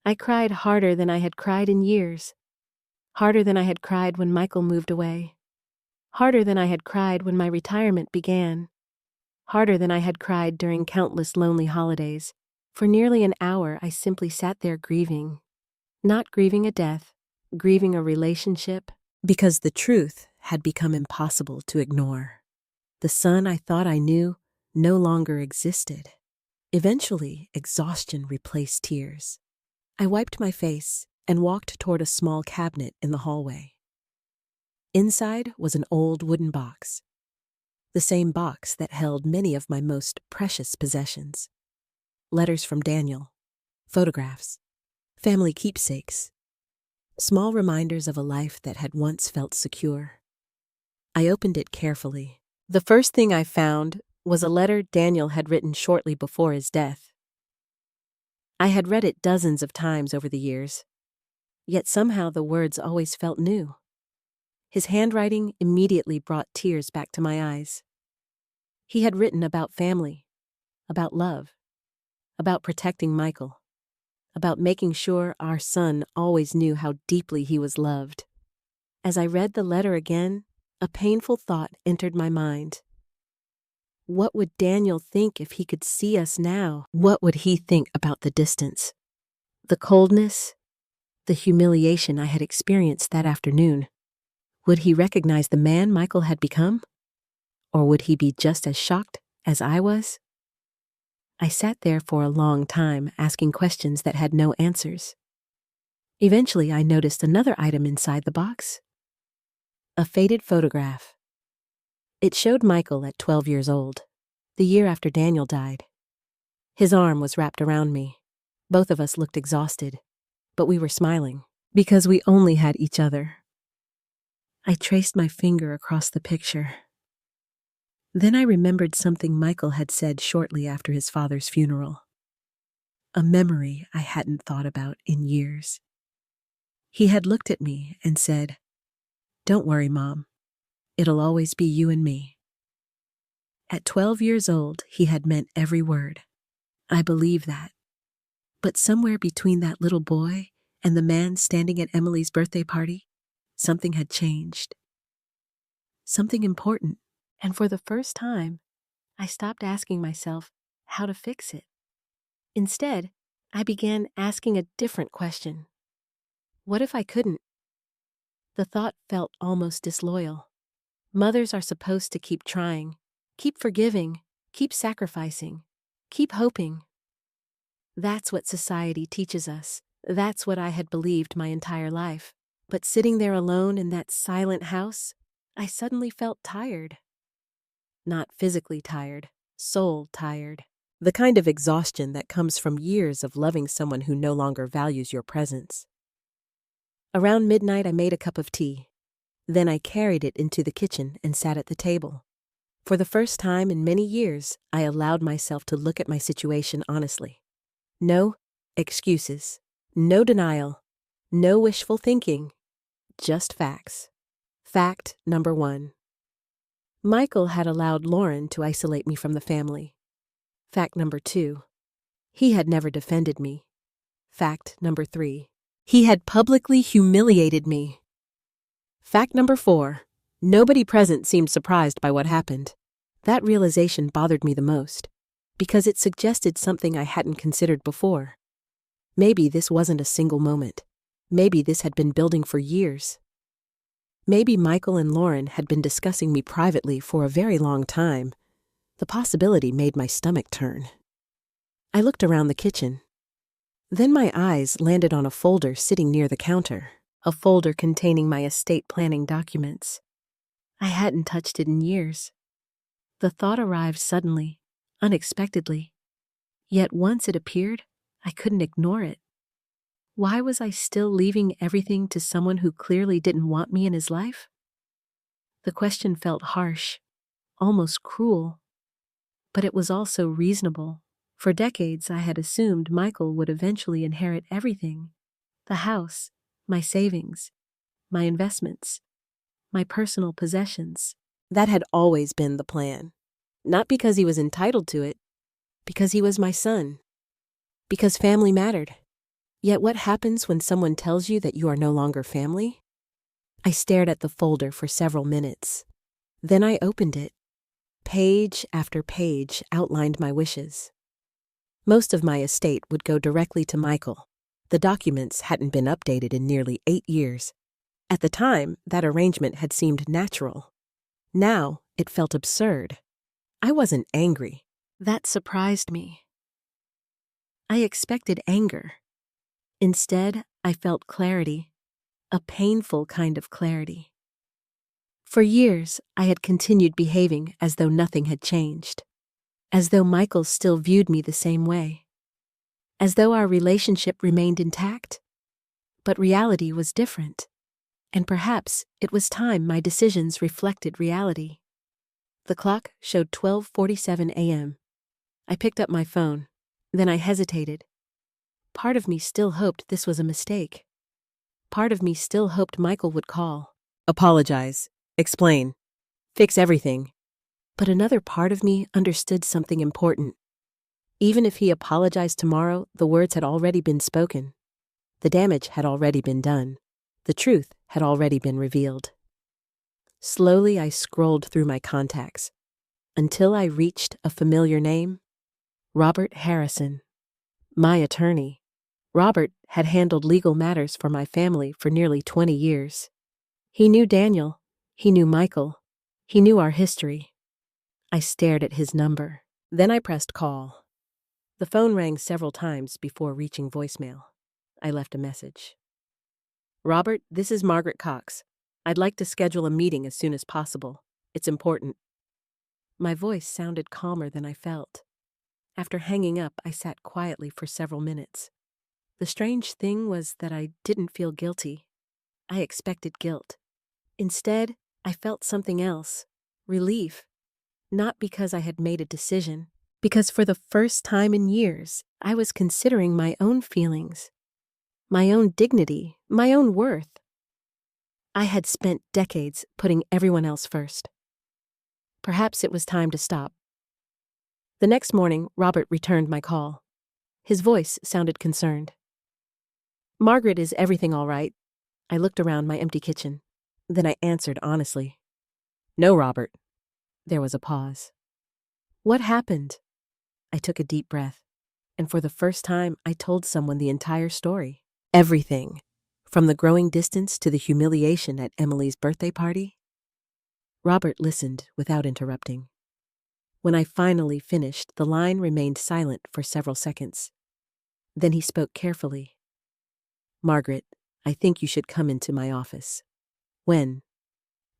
I cried harder than I had cried in years. Harder than I had cried when Michael moved away. Harder than I had cried when my retirement began. Harder than I had cried during countless lonely holidays. For nearly an hour, I simply sat there grieving. Not grieving a death, grieving a relationship, because the truth had become impossible to ignore. The son I thought I knew no longer existed. Eventually, exhaustion replaced tears. I wiped my face and walked toward a small cabinet in the hallway. Inside was an old wooden box. the same box that held many of my most precious possessions. Letters from Daniel, photographs, family keepsakes, small reminders of a life that had once felt secure. I opened it carefully. The first thing I found was a letter Daniel had written shortly before his death. I had read it dozens of times over the years, yet somehow the words always felt new. His handwriting immediately brought tears back to my eyes. He had written about family, about love, about protecting Michael, about making sure our son always knew how deeply he was loved. As I read the letter again, a painful thought entered my mind. What would Daniel think if he could see us now? What would he think about the distance, the coldness, the humiliation I had experienced that afternoon? Would he recognize the man Michael had become? Or would he be just as shocked as I was? I sat there for a long time, asking questions that had no answers. Eventually, I noticed another item inside the box. A faded photograph. It showed Michael at 12 years old, the year after Daniel died. His arm was wrapped around me. Both of us looked exhausted, but we were smiling because we only had each other. I traced my finger across the picture. Then I remembered something Michael had said shortly after his father's funeral. A memory I hadn't thought about in years. He had looked at me and said, "Don't worry, Mom. It'll always be you and me." At 12 years old, he had meant every word. I believe that. But somewhere between that little boy and the man standing at Emily's birthday party, something had changed. Something important. And for the first time, I stopped asking myself how to fix it. Instead, I began asking a different question. What if I couldn't? The thought felt almost disloyal. Mothers are supposed to keep trying, keep forgiving, keep sacrificing, keep hoping. That's what society teaches us. That's what I had believed my entire life. But sitting there alone in that silent house, I suddenly felt tired. Not physically tired, soul tired. The kind of exhaustion that comes from years of loving someone who no longer values your presence. Around midnight, I made a cup of tea. Then I carried it into the kitchen and sat at the table. For the first time in many years, I allowed myself to look at my situation honestly. No excuses, no denial, no wishful thinking, just facts. Fact number 1. Michael had allowed Lauren to isolate me from the family. Fact number 2. He had never defended me. Fact number 3. He had publicly humiliated me. Fact number 4. Nobody present seemed surprised by what happened. That realization bothered me the most, because it suggested something I hadn't considered before. Maybe this wasn't a single moment. Maybe this had been building for years. Maybe Michael and Lauren had been discussing me privately for a very long time. The possibility made my stomach turn. I looked around the kitchen. Then my eyes landed on a folder sitting near the counter, a folder containing my estate planning documents. I hadn't touched it in years. The thought arrived suddenly, unexpectedly. Yet once it appeared, I couldn't ignore it. Why was I still leaving everything to someone who clearly didn't want me in his life? The question felt harsh, almost cruel. But it was also reasonable. For decades, I had assumed Michael would eventually inherit everything: the house, my savings, my investments, my personal possessions. That had always been the plan. Not because he was entitled to it, because he was my son. Because family mattered. Yet what happens when someone tells you that you are no longer family? I stared at the folder for several minutes. Then I opened it. Page after page outlined my wishes. Most of my estate would go directly to Michael. The documents hadn't been updated in nearly 8 years. At the time, that arrangement had seemed natural. Now, it felt absurd. I wasn't angry. That surprised me. I expected anger. Instead, I felt clarity, a painful kind of clarity. For years, I had continued behaving as though nothing had changed, as though Michael still viewed me the same way, as though our relationship remained intact. But reality was different, and perhaps it was time my decisions reflected reality. The clock showed 12:47 a.m. I picked up my phone. Then I hesitated. Part of me still hoped this was a mistake. Part of me still hoped Michael would call. Apologize. Explain. Fix everything. But another part of me understood something important. Even if he apologized tomorrow, the words had already been spoken. The damage had already been done. The truth had already been revealed. Slowly I scrolled through my contacts until I reached a familiar name. Robert Harrison. My attorney. Robert had handled legal matters for my family for nearly 20 years. He knew Daniel. He knew Michael. He knew our history. I stared at his number. Then I pressed call. The phone rang several times before reaching voicemail. I left a message. Robert, this is Margaret Cox. I'd like to schedule a meeting as soon as possible. It's important. My voice sounded calmer than I felt. After hanging up, I sat quietly for several minutes. The strange thing was that I didn't feel guilty. I expected guilt. Instead, I felt something else. Relief. Not because I had made a decision, because for the first time in years, I was considering my own feelings, my own dignity, my own worth. I had spent decades putting everyone else first. Perhaps it was time to stop. The next morning, Robert returned my call. His voice sounded concerned. Margaret, is everything all right? I looked around my empty kitchen. Then I answered honestly. No, Robert. There was a pause. What happened? I took a deep breath, and for the first time, I told someone the entire story. Everything, from the growing distance to the humiliation at Emily's birthday party. Robert listened without interrupting. When I finally finished, the line remained silent for several seconds. Then he spoke carefully. Margaret, I think you should come into my office. When?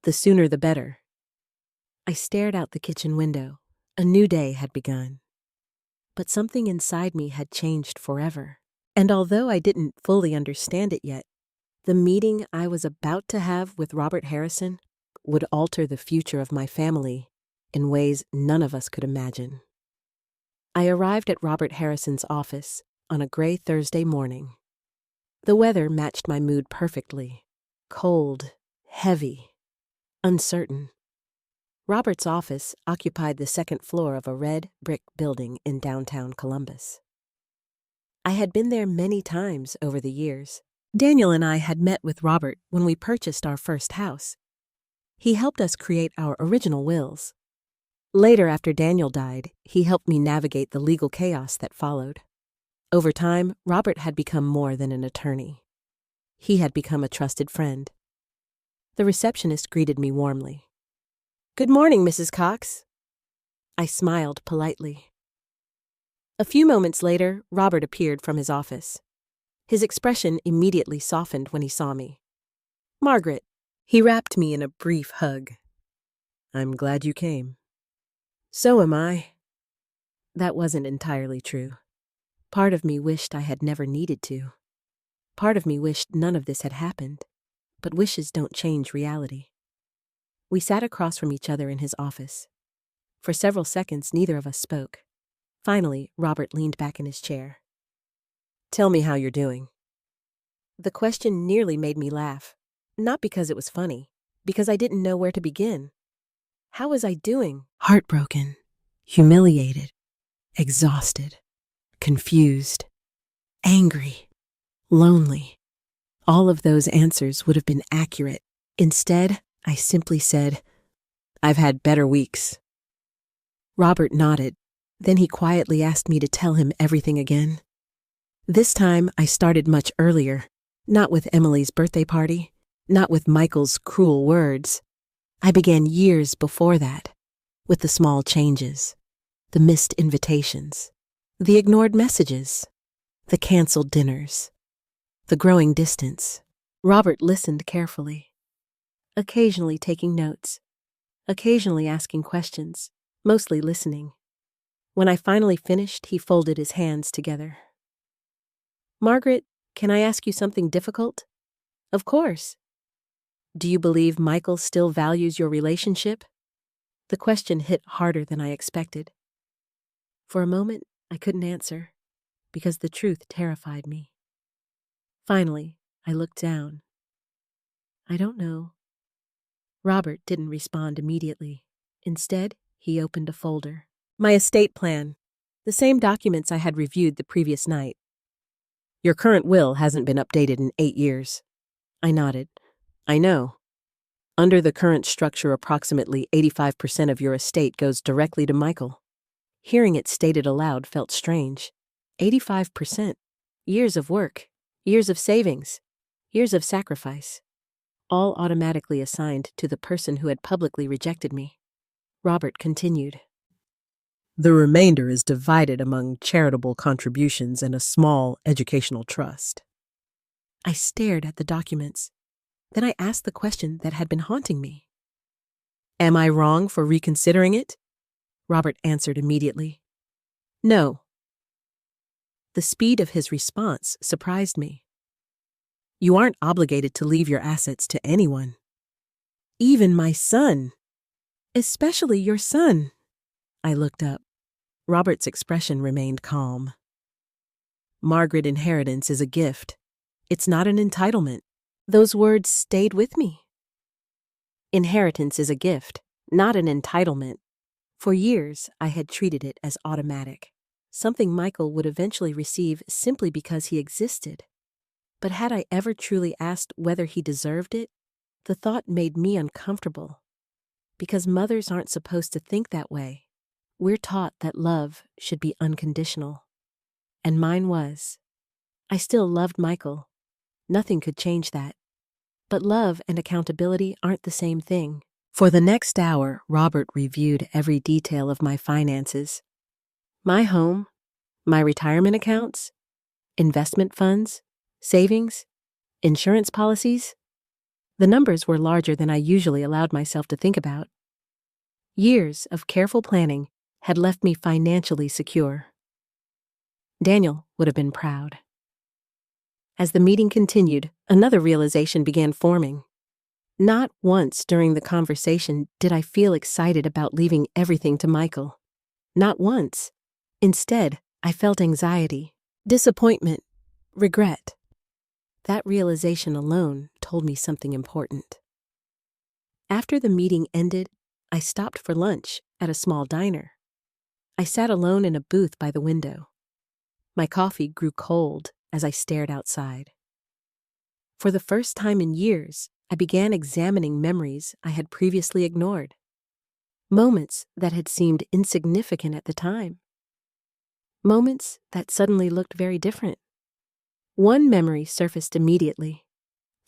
The sooner the better. I stared out the kitchen window. A new day had begun. But something inside me had changed forever. And although I didn't fully understand it yet, the meeting I was about to have with Robert Harrison would alter the future of my family in ways none of us could imagine. I arrived at Robert Harrison's office on a gray Thursday morning. The weather matched my mood perfectly. Cold, heavy, uncertain. Robert's office occupied the second floor of a red brick building in downtown Columbus. I had been there many times over the years. Daniel and I had met with Robert when we purchased our first house. He helped us create our original wills. Later, after Daniel died, he helped me navigate the legal chaos that followed. Over time, Robert had become more than an attorney. He had become a trusted friend. The receptionist greeted me warmly. Good morning, Mrs. Cox. I smiled politely. A few moments later, Robert appeared from his office. His expression immediately softened when he saw me. Margaret, he wrapped me in a brief hug. I'm glad you came. So am I. That wasn't entirely true. Part of me wished I had never needed to. Part of me wished none of this had happened. But wishes don't change reality. We sat across from each other in his office. For several seconds, neither of us spoke. Finally, Robert leaned back in his chair. Tell me how you're doing. The question nearly made me laugh. Not because it was funny, because I didn't know where to begin. How was I doing? Heartbroken, humiliated, exhausted, confused, angry, lonely. All of those answers would have been accurate. Instead, I simply said, I've had better weeks. Robert nodded. Then he quietly asked me to tell him everything again. This time, I started much earlier, not with Emily's birthday party, not with Michael's cruel words. I began years before that, with the small changes, the missed invitations, the ignored messages, the canceled dinners, the growing distance. Robert listened carefully. occasionally taking notes, occasionally asking questions, mostly listening. When I finally finished, he folded his hands together. "Margaret, can I ask you something difficult?" "Of course." "Do you believe Michael still values your relationship?" The question hit harder than I expected. For a moment, I couldn't answer, because the truth terrified me. Finally, I looked down. "I don't know." Robert didn't respond immediately. Instead, he opened a folder. My estate plan. The same documents I had reviewed the previous night. "Your current will hasn't been updated in 8 years. I nodded. "I know. Under the current structure, approximately 85% of your estate goes directly to Michael." Hearing it stated aloud felt strange. 85%. Years of work, years of savings, years of sacrifice, all automatically assigned to the person who had publicly rejected me. Robert continued. "The remainder is divided among charitable contributions and a small educational trust." I stared at the documents. Then I asked the question that had been haunting me. "Am I wrong for reconsidering it?" Robert answered immediately. "No." The speed of his response surprised me. "You aren't obligated to leave your assets to anyone. Even my son. Especially your son." I looked up. Robert's expression remained calm. "Margaret, inheritance is a gift. It's not an entitlement." Those words stayed with me. Inheritance is a gift, not an entitlement. For years, I had treated it as automatic, something Michael would eventually receive simply because he existed. But had I ever truly asked whether he deserved it, the thought made me uncomfortable. Because mothers aren't supposed to think that way. We're taught that love should be unconditional. And mine was. I still loved Michael. Nothing could change that. But love and accountability aren't the same thing. For the next hour, Robert reviewed every detail of my finances. My home, my retirement accounts, investment funds, savings, insurance policies. The numbers were larger than I usually allowed myself to think about. Years of careful planning had left me financially secure. Daniel would have been proud. As the meeting continued, another realization began forming. Not once during the conversation did I feel excited about leaving everything to Michael. Not once. Instead, I felt anxiety, disappointment, regret. That realization alone told me something important. After the meeting ended, I stopped for lunch at a small diner. I sat alone in a booth by the window. My coffee grew cold as I stared outside. For the first time in years, I began examining memories I had previously ignored. Moments that had seemed insignificant at the time. Moments that suddenly looked very different. One memory surfaced immediately.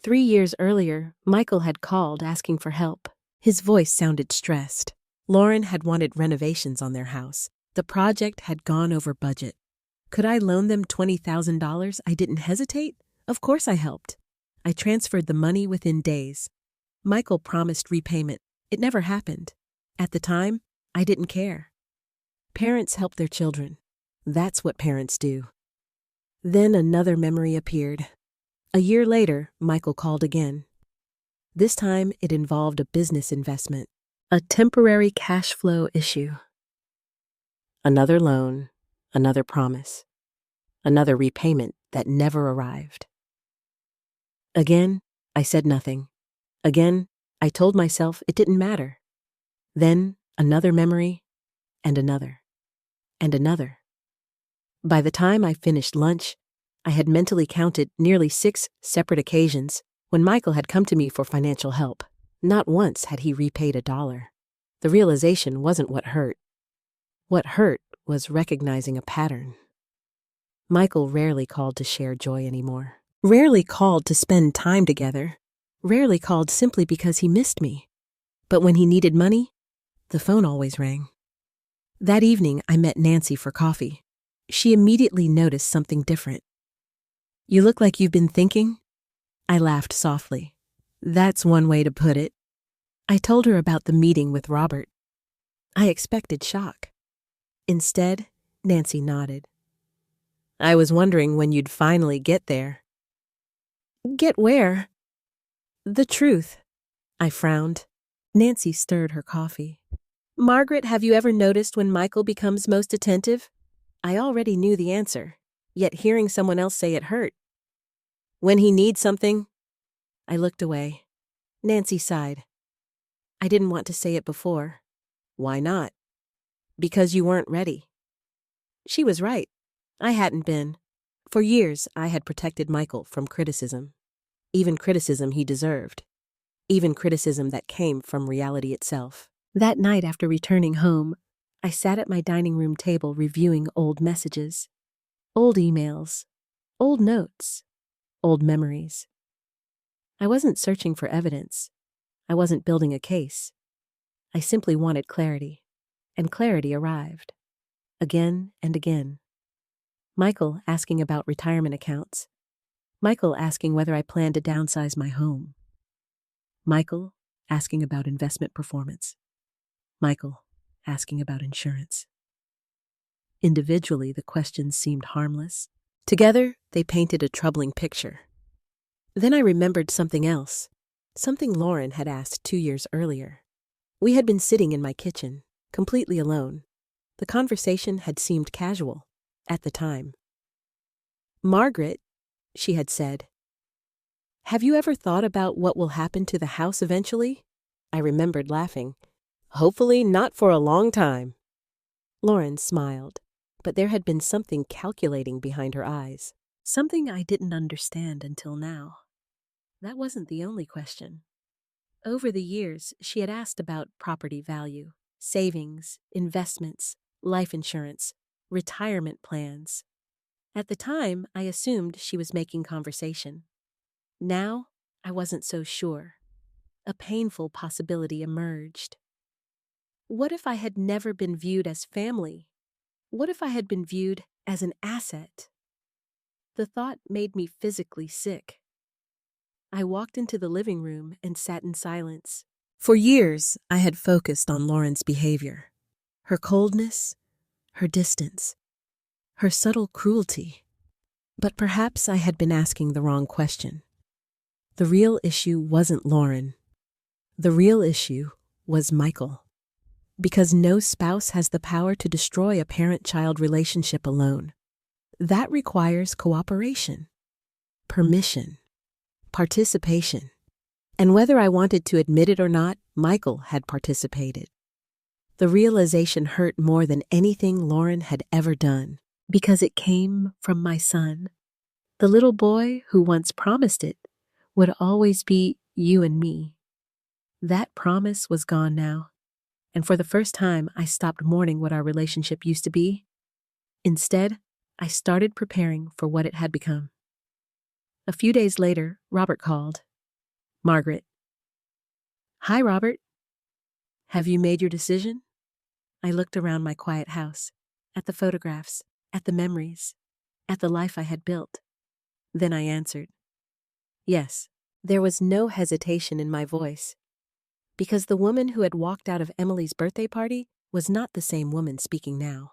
3 years earlier, Michael had called asking for help. His voice sounded stressed. Lauren had wanted renovations on their house. The project had gone over budget. Could I loan them $20,000? I didn't hesitate. Of course I helped. I transferred the money within days. Michael promised repayment. It never happened. At the time, I didn't care. Parents help their children. That's what parents do. Then another memory appeared. A year later, Michael called again. This time, it involved a business investment, a temporary cash flow issue. Another loan, another promise, another repayment that never arrived. Again, I said nothing. Again, I told myself it didn't matter. Then another memory, and another, and another. By the time I finished lunch, I had mentally counted nearly 6 separate occasions when Michael had come to me for financial help. Not once had he repaid $1. The realization wasn't what hurt. What hurt was recognizing a pattern. Michael rarely called to share joy anymore. Rarely called to spend time together. Rarely called simply because he missed me. But when he needed money, the phone always rang. That evening, I met Nancy for coffee. She immediately noticed something different. "You look like you've been thinking?" I laughed softly. "That's one way to put it." I told her about the meeting with Robert. I expected shock. Instead, Nancy nodded. I was wondering when you'd finally get there. Get where? The truth. I frowned. Nancy stirred her coffee. Margaret, have you ever noticed when Michael becomes most attentive? I already knew the answer, yet hearing someone else say it hurt. When he needs something. I looked away. Nancy sighed. I didn't want to say it before. Why not? Because you weren't ready. She was right. I hadn't been. For years, I had protected Michael from criticism. Even criticism he deserved. Even criticism that came from reality itself. That night after returning home, I sat at my dining room table reviewing old messages, old emails, old notes, old memories. I wasn't searching for evidence. I wasn't building a case. I simply wanted clarity, and clarity arrived. Again and again. Michael asking about retirement accounts. Michael asking whether I planned to downsize my home. Michael asking about investment performance. Michael asking about insurance. Individually, the questions seemed harmless. Together, they painted a troubling picture. Then I remembered something else, something Lauren had asked 2 years earlier. We had been sitting in my kitchen, completely alone. The conversation had seemed casual, at the time. Margaret, she had said, have you ever thought about what will happen to the house eventually? I remembered laughing. Hopefully not for a long time. Lauren smiled, but there had been something calculating behind her eyes. Something I didn't understand until now. That wasn't the only question. Over the years, she had asked about property value, savings, investments, life insurance, retirement plans. At the time, I assumed she was making conversation. Now, I wasn't so sure. A painful possibility emerged. What if I had never been viewed as family? What if I had been viewed as an asset? The thought made me physically sick. I walked into the living room and sat in silence. For years, I had focused on Lauren's behavior. Her coldness, her distance, her subtle cruelty. But perhaps I had been asking the wrong question. The real issue wasn't Lauren. The real issue was Michael. Because no spouse has the power to destroy a parent-child relationship alone. That requires cooperation, permission, participation. And whether I wanted to admit it or not, Michael had participated. The realization hurt more than anything Lauren had ever done, because it came from my son. The little boy who once promised it would always be you and me. That promise was gone now. And for the first time, I stopped mourning what our relationship used to be. Instead, I started preparing for what it had become. A few days later, Robert called. Margaret. Hi, Robert. Have you made your decision? I looked around my quiet house, at the photographs, at the memories, at the life I had built. Then I answered. Yes, there was no hesitation in my voice. Because the woman who had walked out of Emily's birthday party was not the same woman speaking now,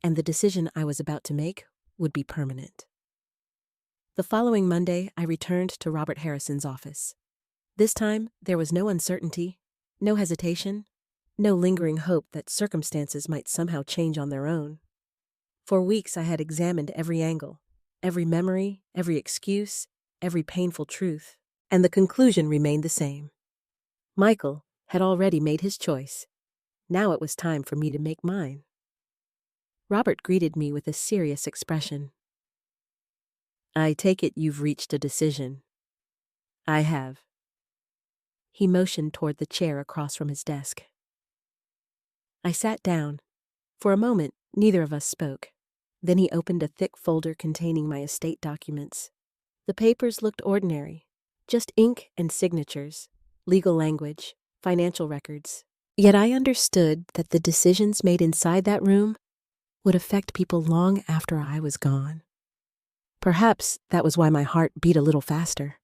and the decision I was about to make would be permanent. The following Monday, I returned to Robert Harrison's office. This time, there was no uncertainty, no hesitation, no lingering hope that circumstances might somehow change on their own. For weeks, I had examined every angle, every memory, every excuse, every painful truth, and the conclusion remained the same. Michael had already made his choice. Now it was time for me to make mine. Robert greeted me with a serious expression. I take it you've reached a decision. I have. He motioned toward the chair across from his desk. I sat down. For a moment, neither of us spoke. Then he opened a thick folder containing my estate documents. The papers looked ordinary, just ink and signatures. Legal language, financial records. Yet I understood that the decisions made inside that room would affect people long after I was gone. Perhaps that was why my heart beat a little faster.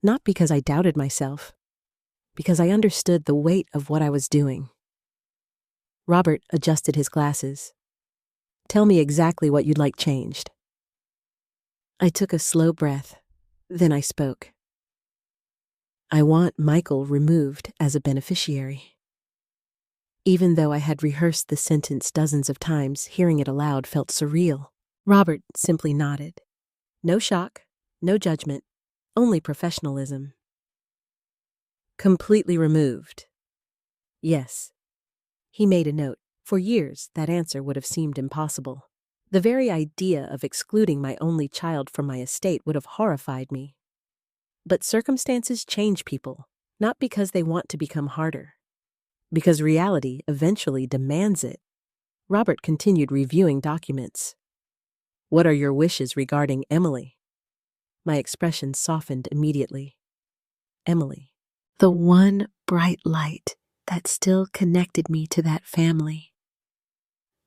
Not because I doubted myself, because I understood the weight of what I was doing. Robert adjusted his glasses. Tell me exactly what you'd like changed. I took a slow breath. Then I spoke. I want Michael removed as a beneficiary. Even though I had rehearsed the sentence dozens of times, hearing it aloud felt surreal. Robert simply nodded. No shock, no judgment, only professionalism. Completely removed. Yes. He made a note. For years, that answer would have seemed impossible. The very idea of excluding my only child from my estate would have horrified me. But circumstances change people, not because they want to become harder, because reality eventually demands it. Robert continued reviewing documents. What are your wishes regarding Emily? My expression softened immediately. Emily. The one bright light that still connected me to that family.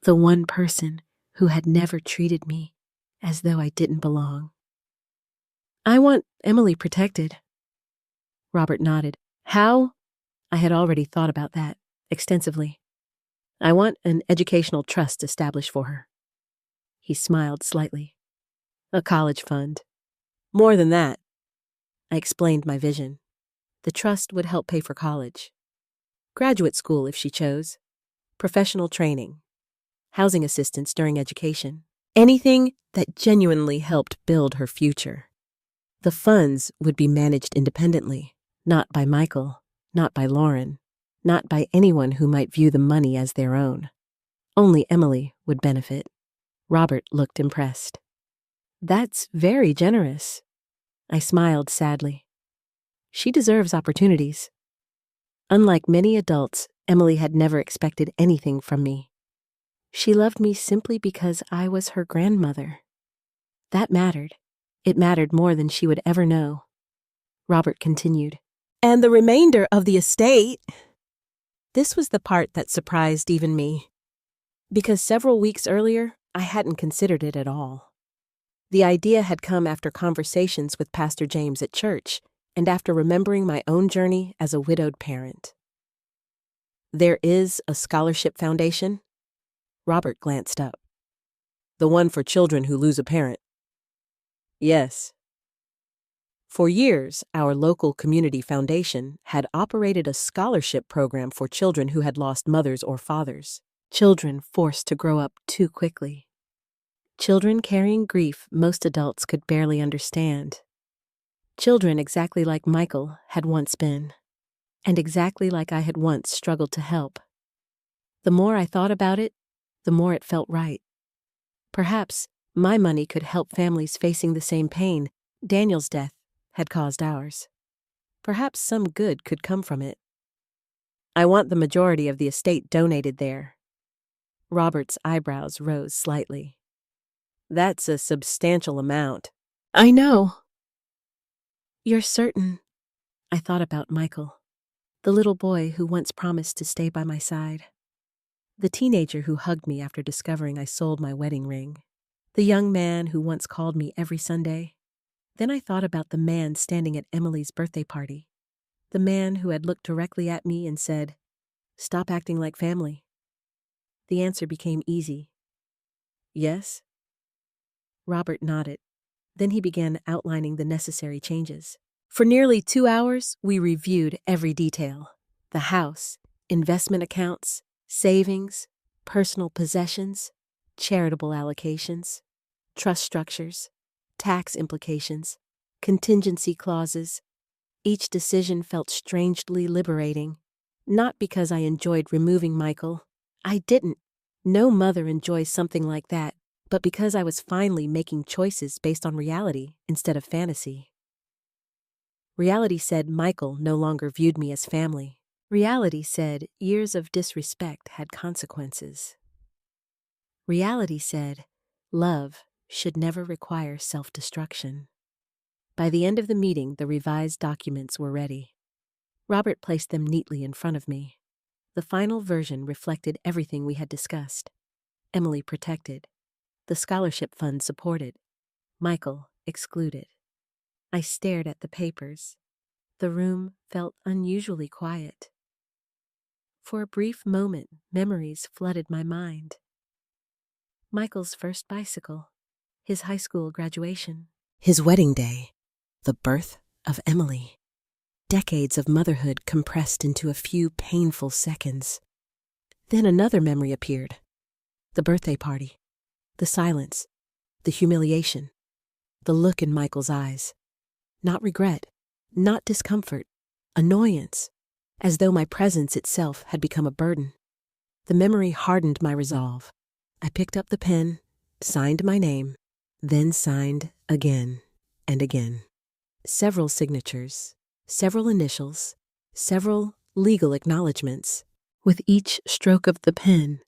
The one person who had never treated me as though I didn't belong. I want Emily protected. Robert nodded. How? I had already thought about that extensively. I want an educational trust established for her. He smiled slightly. A college fund. More than that. I explained my vision. The trust would help pay for college. Graduate school if she chose. Professional training. Housing assistance during education. Anything that genuinely helped build her future. The funds would be managed independently, not by Michael, not by Lauren, not by anyone who might view the money as their own. Only Emily would benefit. Robert looked impressed. That's very generous. I smiled sadly. She deserves opportunities. Unlike many adults, Emily had never expected anything from me. She loved me simply because I was her grandmother. That mattered. It mattered more than she would ever know. Robert continued. And the remainder of the estate. This was the part that surprised even me, because several weeks earlier, I hadn't considered it at all. The idea had come after conversations with Pastor James at church and after remembering my own journey as a widowed parent. There is a scholarship foundation? Robert glanced up. The one for children who lose a parent. Yes. For years, our local community foundation had operated a scholarship program for children who had lost mothers or fathers, children forced to grow up too quickly. Children carrying grief most adults could barely understand. Children exactly like Michael had once been, and exactly like I had once struggled to help. The more I thought about it, the more it felt right. Perhaps my money could help families facing the same pain Daniel's death had caused ours. Perhaps some good could come from it. I want the majority of the estate donated there. Robert's eyebrows rose slightly. That's a substantial amount. I know. You're certain? I thought about Michael, the little boy who once promised to stay by my side. The teenager who hugged me after discovering I sold my wedding ring. The young man who once called me every Sunday. Then I thought about the man standing at Emily's birthday party. The man who had looked directly at me and said, "Stop acting like family." The answer became easy. Yes? Robert nodded. Then he began outlining the necessary changes. For nearly 2 hours, we reviewed every detail. The house, investment accounts, savings, personal possessions, charitable allocations, trust structures, tax implications, contingency clauses. Each decision felt strangely liberating. Not because I enjoyed removing Michael. I didn't. No mother enjoys something like that, but because I was finally making choices based on reality instead of fantasy. Reality said Michael no longer viewed me as family. Reality said years of disrespect had consequences. Reality said love should never require self-destruction. By the end of the meeting, the revised documents were ready. Robert placed them neatly in front of me. The final version reflected everything we had discussed. Emily protected. The scholarship fund supported. Michael excluded. I stared at the papers. The room felt unusually quiet. For a brief moment, memories flooded my mind. Michael's first bicycle, his high school graduation, his wedding day, the birth of Emily. Decades of motherhood compressed into a few painful seconds. Then another memory appeared. The birthday party, the silence, the humiliation, the look in Michael's eyes. Not regret, not discomfort, annoyance, as though my presence itself had become a burden. The memory hardened my resolve. I picked up the pen, signed my name, then signed again and again. Several signatures, several initials, several legal acknowledgments. With each stroke of the pen,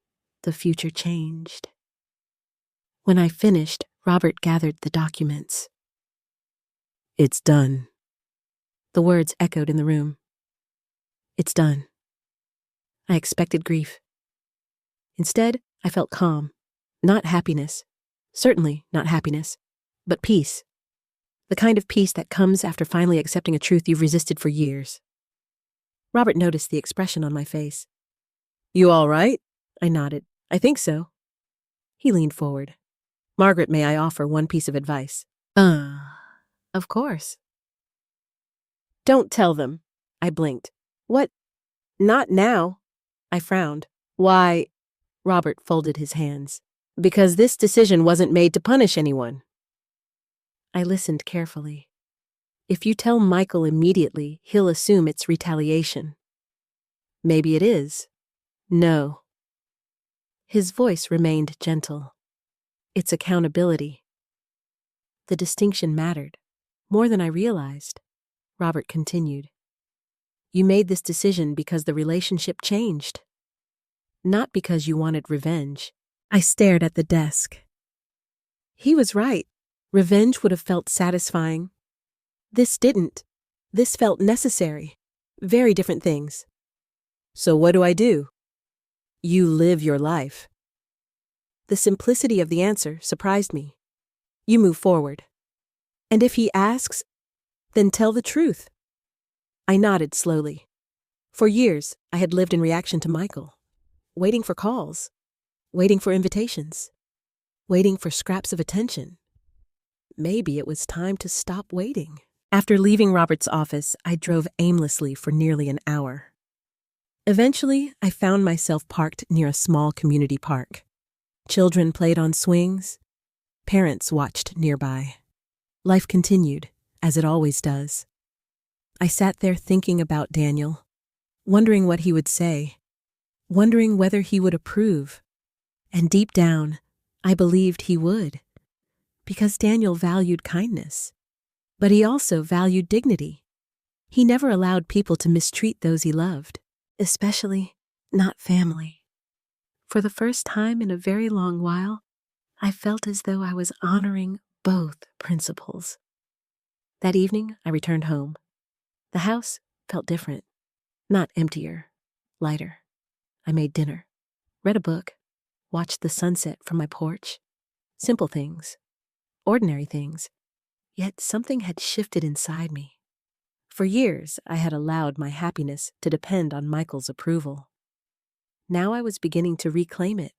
the future changed. When I finished, Robert gathered the documents. "It's done." The words echoed in the room. It's done. I expected grief. Instead, I felt calm. Not happiness. Certainly not happiness. But peace. The kind of peace that comes after finally accepting a truth you've resisted for years. Robert noticed the expression on my face. "You all right?" I nodded. "I think so." He leaned forward. "Margaret, may I offer one piece of advice?" Of course." "Don't tell them." I blinked. "What? Not now." I frowned. "Why?" Robert folded his hands. "Because this decision wasn't made to punish anyone." I listened carefully. "If you tell Michael immediately, he'll assume it's retaliation." "Maybe it is." "No." His voice remained gentle. "It's accountability." The distinction mattered, more than I realized. Robert continued. "You made this decision because the relationship changed. Not because you wanted revenge." I stared at the desk. He was right. Revenge would have felt satisfying. This didn't. This felt necessary. Very different things. "So what do I do?" "You live your life." The simplicity of the answer surprised me. "You move forward. And if he asks, then tell the truth." I nodded slowly. For years, I had lived in reaction to Michael, waiting for calls, waiting for invitations, waiting for scraps of attention. Maybe it was time to stop waiting. After leaving Robert's office, I drove aimlessly for nearly an hour. Eventually, I found myself parked near a small community park. Children played on swings. Parents watched nearby. Life continued, as it always does. I sat there thinking about Daniel, wondering what he would say, wondering whether he would approve. And deep down, I believed he would, because Daniel valued kindness. But he also valued dignity. He never allowed people to mistreat those he loved, especially not family. For the first time in a very long while, I felt as though I was honoring both principles. That evening, I returned home. The house felt different, not emptier, lighter. I made dinner, read a book, watched the sunset from my porch. Simple things, ordinary things, yet something had shifted inside me. For years, I had allowed my happiness to depend on Michael's approval. Now I was beginning to reclaim it.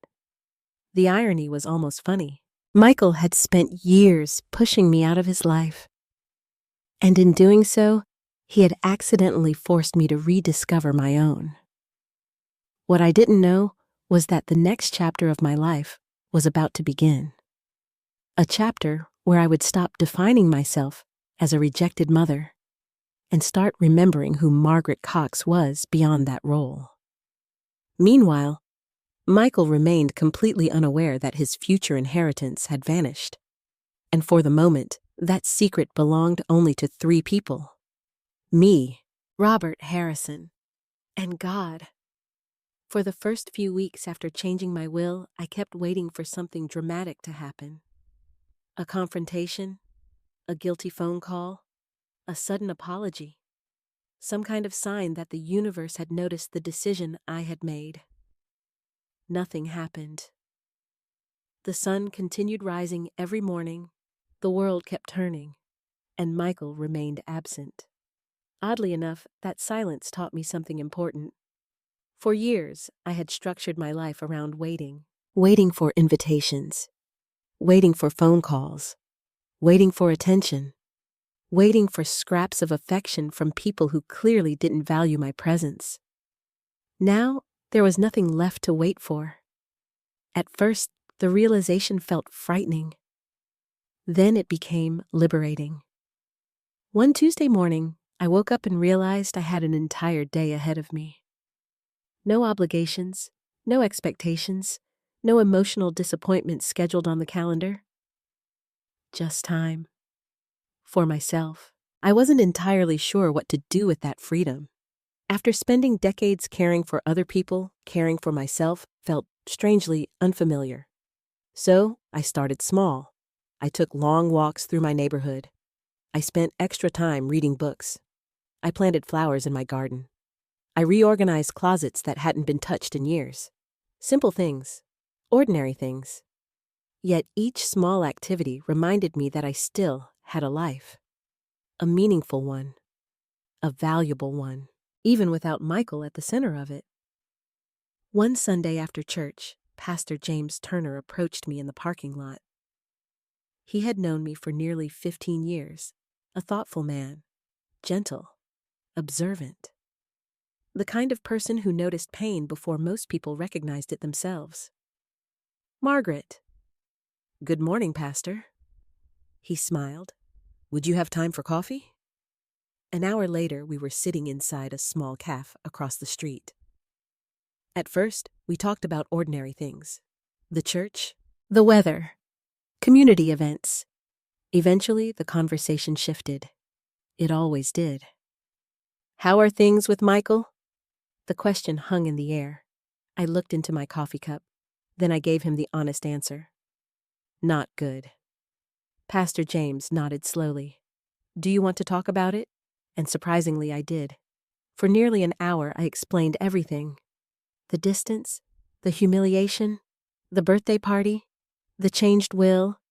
The irony was almost funny. Michael had spent years pushing me out of his life. And in doing so, he had accidentally forced me to rediscover my own. What I didn't know was that the next chapter of my life was about to begin. A chapter where I would stop defining myself as a rejected mother and start remembering who Margaret Cox was beyond that role. Meanwhile, Michael remained completely unaware that his future inheritance had vanished. And for the moment, that secret belonged only to 3 people. Me, Robert Harrison, and God. For the first few weeks after changing my will, I kept waiting for something dramatic to happen. A confrontation, a guilty phone call, a sudden apology. Some kind of sign that the universe had noticed the decision I had made. Nothing happened. The sun continued rising every morning, the world kept turning, and Michael remained absent. Oddly enough, that silence taught me something important. For years, I had structured my life around waiting. Waiting for invitations. Waiting for phone calls. Waiting for attention. Waiting for scraps of affection from people who clearly didn't value my presence. Now, there was nothing left to wait for. At first, the realization felt frightening. Then it became liberating. One Tuesday morning, I woke up and realized I had an entire day ahead of me. No obligations, no expectations, no emotional disappointments scheduled on the calendar. Just time. For myself. I wasn't entirely sure what to do with that freedom. After spending decades caring for other people, caring for myself felt strangely unfamiliar. So, I started small. I took long walks through my neighborhood. I spent extra time reading books. I planted flowers in my garden. I reorganized closets that hadn't been touched in years. Simple things. Ordinary things. Yet each small activity reminded me that I still had a life. A meaningful one. A valuable one. Even without Michael at the center of it. One Sunday after church, Pastor James Turner approached me in the parking lot. He had known me for nearly 15 years, a thoughtful man, gentle, observant. The kind of person who noticed pain before most people recognized it themselves. "Margaret." "Good morning, Pastor." He smiled. "Would you have time for coffee?" An hour later, we were sitting inside a small cafe across the street. At first, we talked about ordinary things. The church, the weather, community events. Eventually, the conversation shifted. It always did. "How are things with Michael?" The question hung in the air. I looked into my coffee cup. Then I gave him the honest answer. "Not good." Pastor James nodded slowly. "Do you want to talk about it?" And surprisingly, I did. For nearly an hour, I explained everything. The distance, the humiliation, the birthday party, the changed will,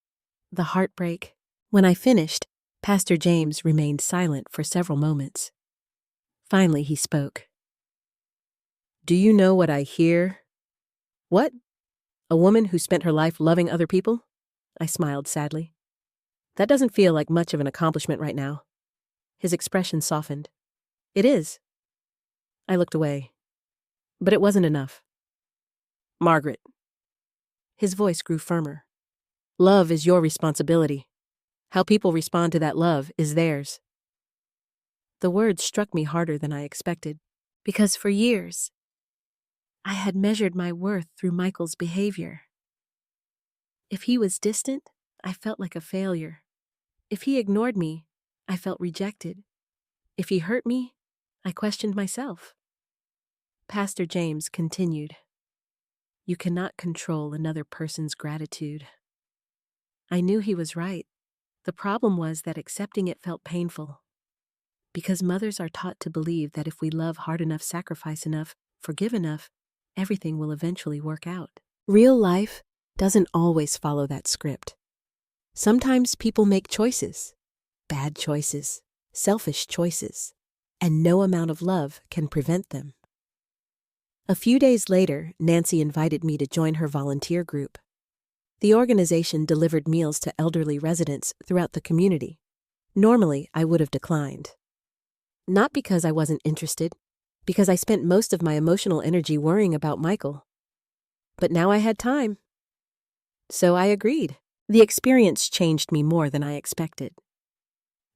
the heartbreak. When I finished, Pastor James remained silent for several moments. Finally, he spoke. "Do you know what I hear?" "What? A woman who spent her life loving other people?" I smiled sadly. "That doesn't feel like much of an accomplishment right now." His expression softened. "It is." I looked away. But it wasn't enough. "Margaret." His voice grew firmer. "Love is your responsibility. How people respond to that love is theirs." The words struck me harder than I expected, because for years, I had measured my worth through Michael's behavior. If he was distant, I felt like a failure. If he ignored me, I felt rejected. If he hurt me, I questioned myself. Pastor James continued, "You cannot control another person's gratitude." I knew he was right. The problem was that accepting it felt painful. Because mothers are taught to believe that if we love hard enough, sacrifice enough, forgive enough, everything will eventually work out. Real life doesn't always follow that script. Sometimes people make choices, bad choices, selfish choices, and no amount of love can prevent them. A few days later, Nancy invited me to join her volunteer group. The organization delivered meals to elderly residents throughout the community. Normally, I would have declined. Not because I wasn't interested, because I spent most of my emotional energy worrying about Michael. But now I had time. So I agreed. The experience changed me more than I expected.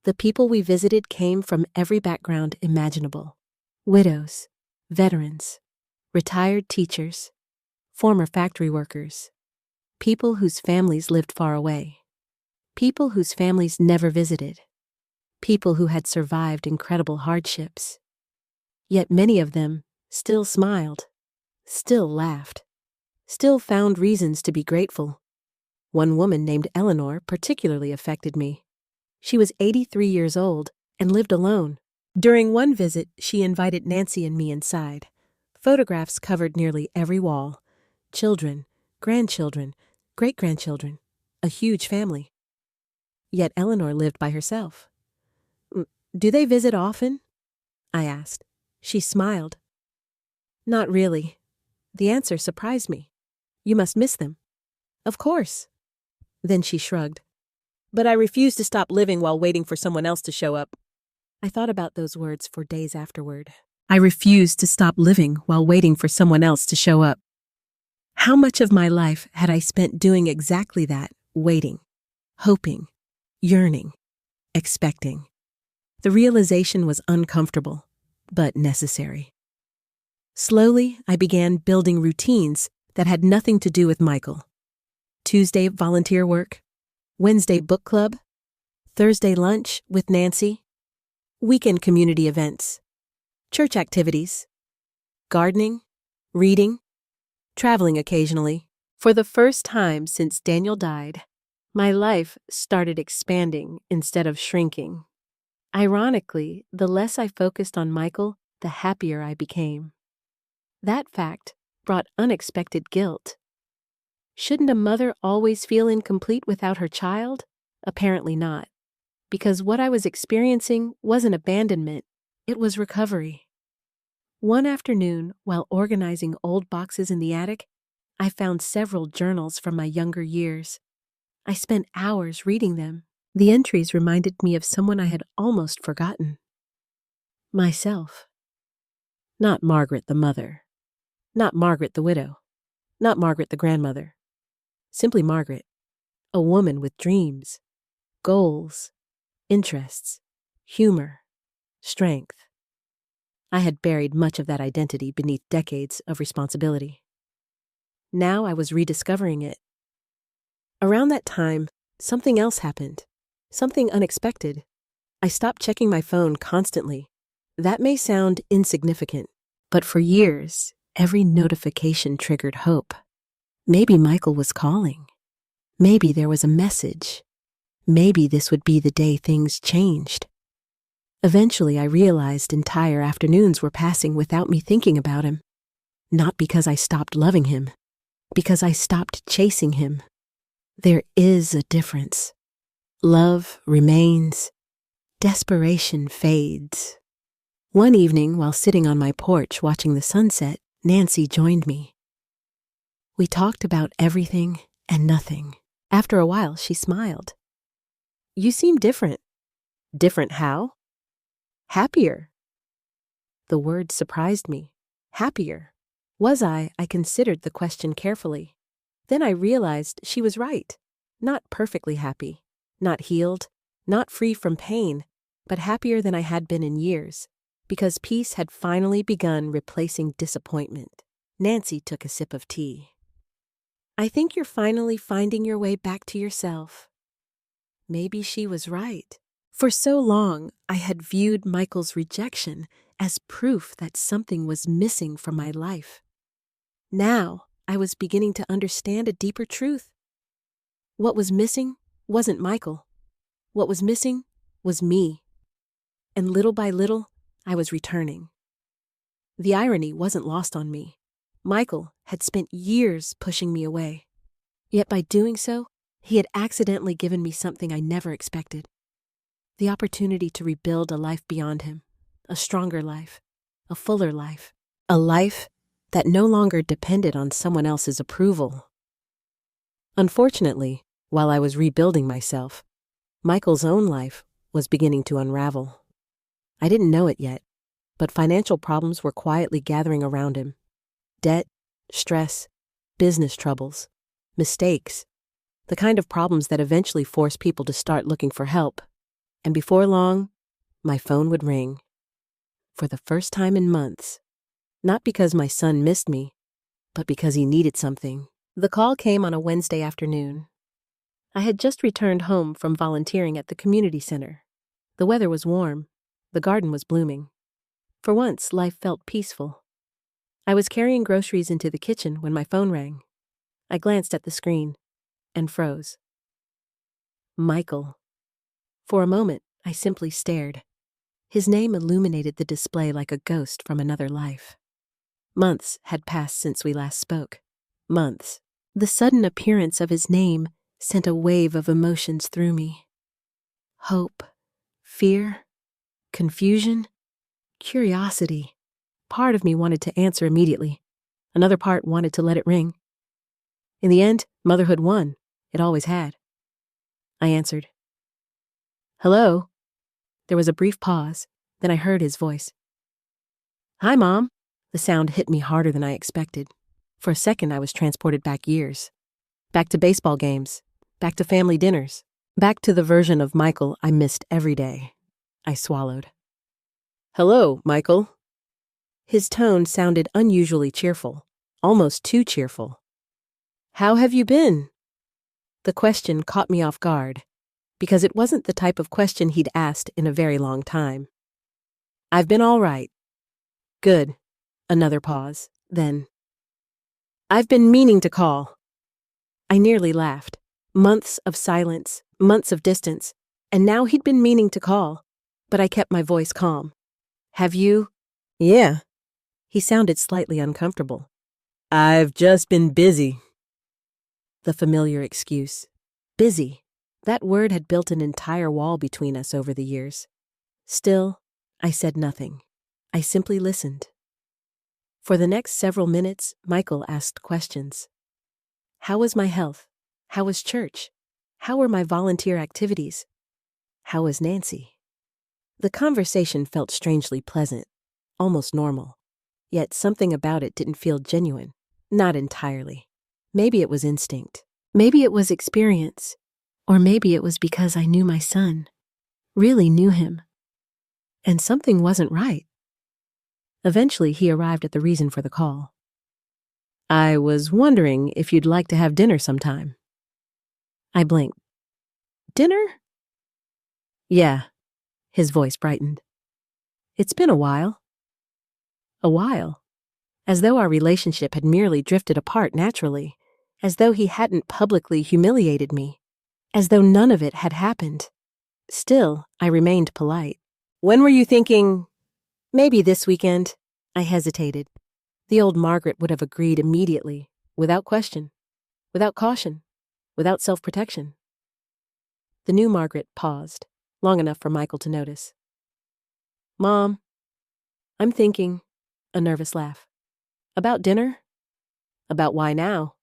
The people we visited came from every background imaginable. Widows, veterans, retired teachers, former factory workers, people whose families lived far away, people whose families never visited, people who had survived incredible hardships. Yet many of them still smiled, still laughed, still found reasons to be grateful. One woman named Eleanor particularly affected me. She was 83 years old and lived alone. During one visit, she invited Nancy and me inside. Photographs covered nearly every wall. Children, grandchildren, great-grandchildren, a huge family. Yet Eleanor lived by herself. "Do they visit often?" I asked. She smiled. Not really. The answer surprised me. You must miss them. Of course. Then she shrugged. But I refuse to stop living while waiting for someone else to show up. I thought about those words for days afterward. I refused to stop living while waiting for someone else to show up. How much of my life had I spent doing exactly that, waiting, hoping, yearning, expecting? The realization was uncomfortable, but necessary. Slowly, I began building routines that had nothing to do with Michael. Tuesday volunteer work, Wednesday book club, Thursday lunch with Nancy, weekend community events, church activities, gardening, reading, traveling occasionally. For the first time since Daniel died, my life started expanding instead of shrinking. Ironically, the less I focused on Michael, the happier I became. That fact brought unexpected guilt. Shouldn't a mother always feel incomplete without her child? Apparently not, because what I was experiencing wasn't abandonment, it was recovery. One afternoon, while organizing old boxes in the attic, I found several journals from my younger years. I spent hours reading them. The entries reminded me of someone I had almost forgotten. Myself. Not Margaret the mother. Not Margaret the widow. Not Margaret the grandmother. Simply Margaret, a woman with dreams, goals, interests, humor, strength. I had buried much of that identity beneath decades of responsibility. Now I was rediscovering it. Around that time, something else happened, something unexpected. I stopped checking my phone constantly. That may sound insignificant, but for years, every notification triggered hope. Maybe Michael was calling. Maybe there was a message. Maybe this would be the day things changed. Eventually, I realized entire afternoons were passing without me thinking about him. Not because I stopped loving him, because I stopped chasing him. There is a difference. Love remains. Desperation fades. One evening, while sitting on my porch watching the sunset, Nancy joined me. We talked about everything and nothing. After a while, she smiled. You seem different. Different how? Happier. The word surprised me. Happier. Was I considered the question carefully. Then I realized she was right. Not perfectly happy, not healed, not free from pain, but happier than I had been in years, because peace had finally begun replacing disappointment. Nancy took a sip of tea. I think you're finally finding your way back to yourself. Maybe she was right. For so long, I had viewed Michael's rejection as proof that something was missing from my life. Now, I was beginning to understand a deeper truth. What was missing wasn't Michael. What was missing was me. And little by little, I was returning. The irony wasn't lost on me. Michael had spent years pushing me away. Yet by doing so, he had accidentally given me something I never expected. The opportunity to rebuild a life beyond him, a stronger life, a fuller life, a life that no longer depended on someone else's approval. Unfortunately, while I was rebuilding myself, Michael's own life was beginning to unravel. I didn't know it yet, but financial problems were quietly gathering around him. Debt, stress, business troubles, mistakes, the kind of problems that eventually force people to start looking for help. And before long, my phone would ring. For the first time in months. Not because my son missed me, but because he needed something. The call came on a Wednesday afternoon. I had just returned home from volunteering at the community center. The weather was warm. The garden was blooming. For once, life felt peaceful. I was carrying groceries into the kitchen when my phone rang. I glanced at the screen and froze. Michael. For a moment, I simply stared. His name illuminated the display like a ghost from another life. Months had passed since we last spoke. Months. The sudden appearance of his name sent a wave of emotions through me. Hope, fear, confusion, Curiosity. Part of me wanted to answer immediately. Another part wanted to let it ring. In the end, motherhood won. It always had. I answered. Hello? There was a brief pause. Then I heard his voice. Hi, Mom. The sound hit me harder than I expected. For a second, I was transported back years. Back to baseball games. Back to family dinners. Back to the version of Michael I missed every day. I swallowed. Hello, Michael. His tone sounded unusually cheerful, almost too cheerful. How have you been? The question caught me off guard, because it wasn't the type of question he'd asked in a very long time. I've been all right. Good. Another pause. Then, I've been meaning to call. I nearly laughed. Months of silence, months of distance, and now he'd been meaning to call, but I kept my voice calm. Have you? Yeah. He sounded slightly uncomfortable. I've just been busy. The familiar excuse. Busy. That word had built an entire wall between us over the years. Still, I said nothing. I simply listened. For the next several minutes, Michael asked questions. How was my health? How was church? How were my volunteer activities? How was Nancy? The conversation felt strangely pleasant, almost normal. Yet something about it didn't feel genuine. Not entirely. Maybe it was instinct. Maybe it was experience. Or maybe it was because I knew my son. Really knew him. And something wasn't right. Eventually, he arrived at the reason for the call. I was wondering if you'd like to have dinner sometime. I blinked. Dinner? Yeah. His voice brightened. It's been a while. A while. As though our relationship had merely drifted apart naturally. As though he hadn't publicly humiliated me. As though none of it had happened. Still, I remained polite. When were you thinking? Maybe this weekend. I hesitated. The old Margaret would have agreed immediately, without question, without caution, without self-protection. The new Margaret paused, long enough for Michael to notice. Mom, I'm thinking, a nervous laugh. About dinner? About why now?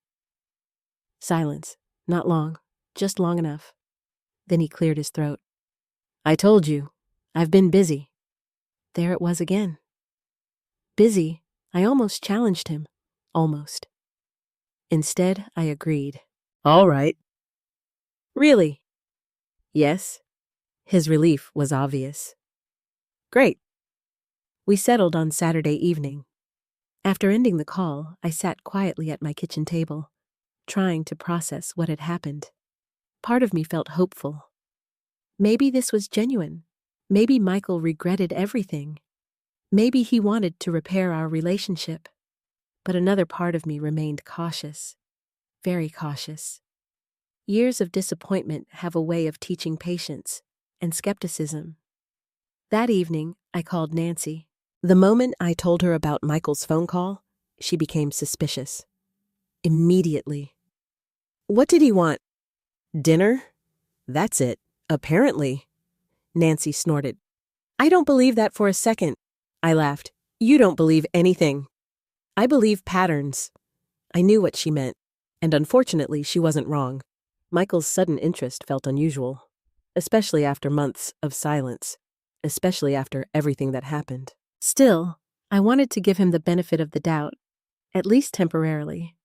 Silence, not long, just long enough. Then he cleared his throat. I told you, I've been busy. There it was again. Busy, I almost challenged him. Almost. Instead, I agreed. All right. Really? Yes. His relief was obvious. Great. We settled on Saturday evening. After ending the call, I sat quietly at my kitchen table, trying to process what had happened. Part of me felt hopeful. Maybe this was genuine. Maybe Michael regretted everything. Maybe he wanted to repair our relationship. But another part of me remained cautious. Very cautious. Years of disappointment have a way of teaching patience and skepticism. That evening, I called Nancy. The moment I told her about Michael's phone call, she became suspicious. Immediately. What did he want? Dinner? That's it. Apparently. Nancy snorted. I don't believe that for a second. I laughed. You don't believe anything. I believe patterns. I knew what she meant, and unfortunately she wasn't wrong. Michael's sudden interest felt unusual, especially after months of silence, especially after everything that happened. Still, I wanted to give him the benefit of the doubt, at least temporarily.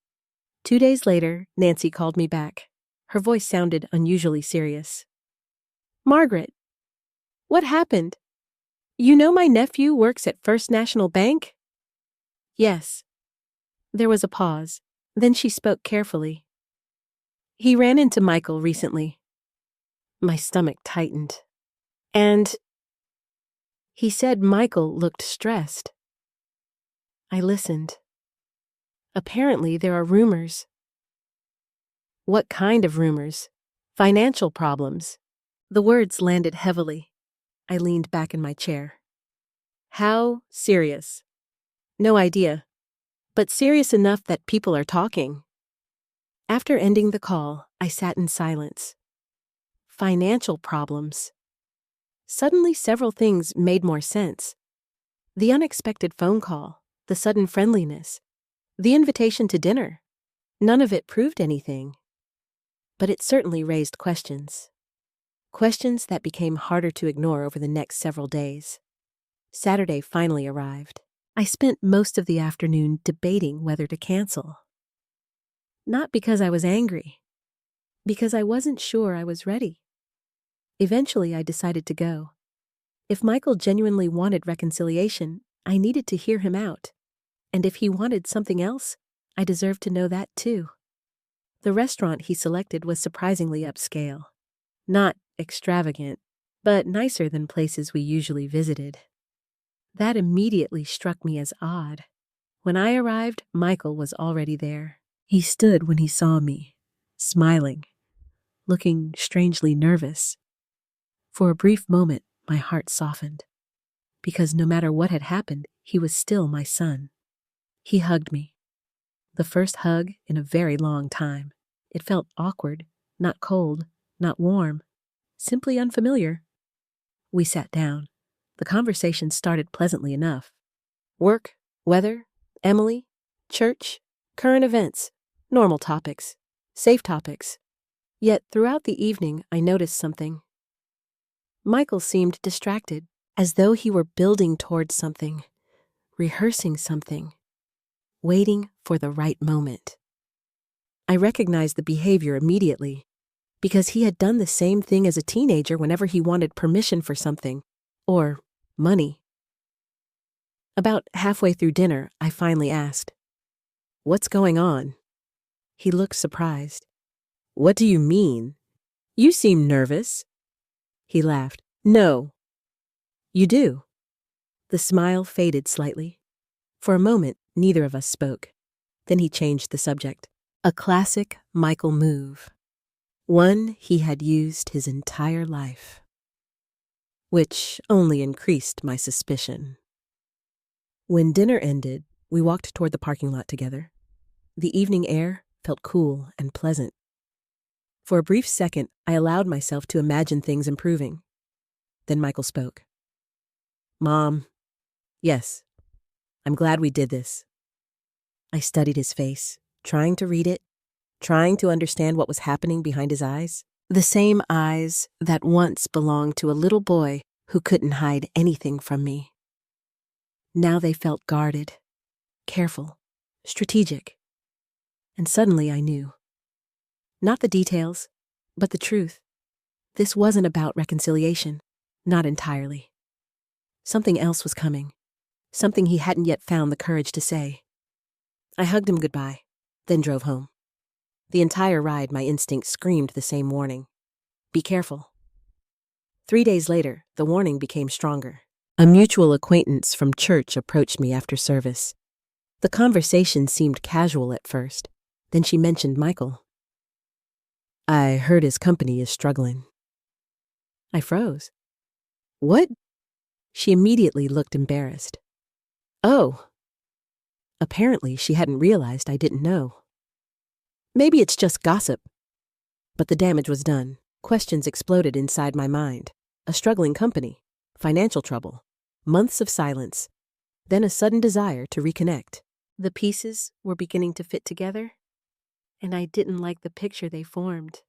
2 days later, Nancy called me back. Her voice sounded unusually serious. Margaret, what happened? You know my nephew works at First National Bank? Yes. There was a pause. Then she spoke carefully. He ran into Michael recently. My stomach tightened. And he said Michael looked stressed. I listened. Apparently there are rumors. What kind of rumors? Financial problems. The words landed heavily. I leaned back in my chair. How serious? No idea, but serious enough that people are talking. After ending the call, I sat in silence. Financial problems. Suddenly several things made more sense. The unexpected phone call, the sudden friendliness, the invitation to dinner. None of it proved anything, but it certainly raised questions. Questions that became harder to ignore over the next several days. Saturday finally arrived. I spent most of the afternoon debating whether to cancel. Not because I was angry, because I wasn't sure I was ready. Eventually, I decided to go. If Michael genuinely wanted reconciliation, I needed to hear him out. And if he wanted something else, I deserved to know that too. The restaurant he selected was surprisingly upscale. Not extravagant, but nicer than places we usually visited. That immediately struck me as odd. When I arrived, Michael was already there. He stood when he saw me, smiling, looking strangely nervous. For a brief moment, my heart softened, because no matter what had happened, he was still my son. He hugged me. The first hug in a very long time. It felt awkward, not cold, not warm, simply unfamiliar. We sat down. The conversation started pleasantly enough. Work, weather, Emily, church, current events, normal topics, safe topics. Yet throughout the evening, I noticed something. Michael seemed distracted, as though he were building towards something, rehearsing something, waiting for the right moment. I recognized the behavior immediately, because he had done the same thing as a teenager whenever he wanted permission for something, or money. About halfway through dinner, I finally asked, "What's going on?" He looked surprised. "What do you mean? You seem nervous." He laughed. "No. You do." The smile faded slightly. For a moment, neither of us spoke. Then he changed the subject. A classic Michael move. One he had used his entire life. Which only increased my suspicion. When dinner ended, we walked toward the parking lot together. The evening air felt cool and pleasant. For a brief second, I allowed myself to imagine things improving. Then Michael spoke. "Mom, yes, I'm glad we did this." I studied his face, trying to read it, trying to understand what was happening behind his eyes. The same eyes that once belonged to a little boy who couldn't hide anything from me. Now they felt guarded, careful, strategic. And suddenly I knew. Not the details, but the truth. This wasn't about reconciliation, not entirely. Something else was coming, something he hadn't yet found the courage to say. I hugged him goodbye, then drove home. The entire ride, my instinct screamed the same warning. Be careful. 3 days later, the warning became stronger. A mutual acquaintance from church approached me after service. The conversation seemed casual at first. Then she mentioned Michael. "I heard his company is struggling." I froze. "What?" She immediately looked embarrassed. "Oh." Apparently, she hadn't realized I didn't know. Maybe it's just gossip. But the damage was done. Questions exploded inside my mind. A struggling company, financial trouble, months of silence, then a sudden desire to reconnect. The pieces were beginning to fit together, and I didn't like the picture they formed.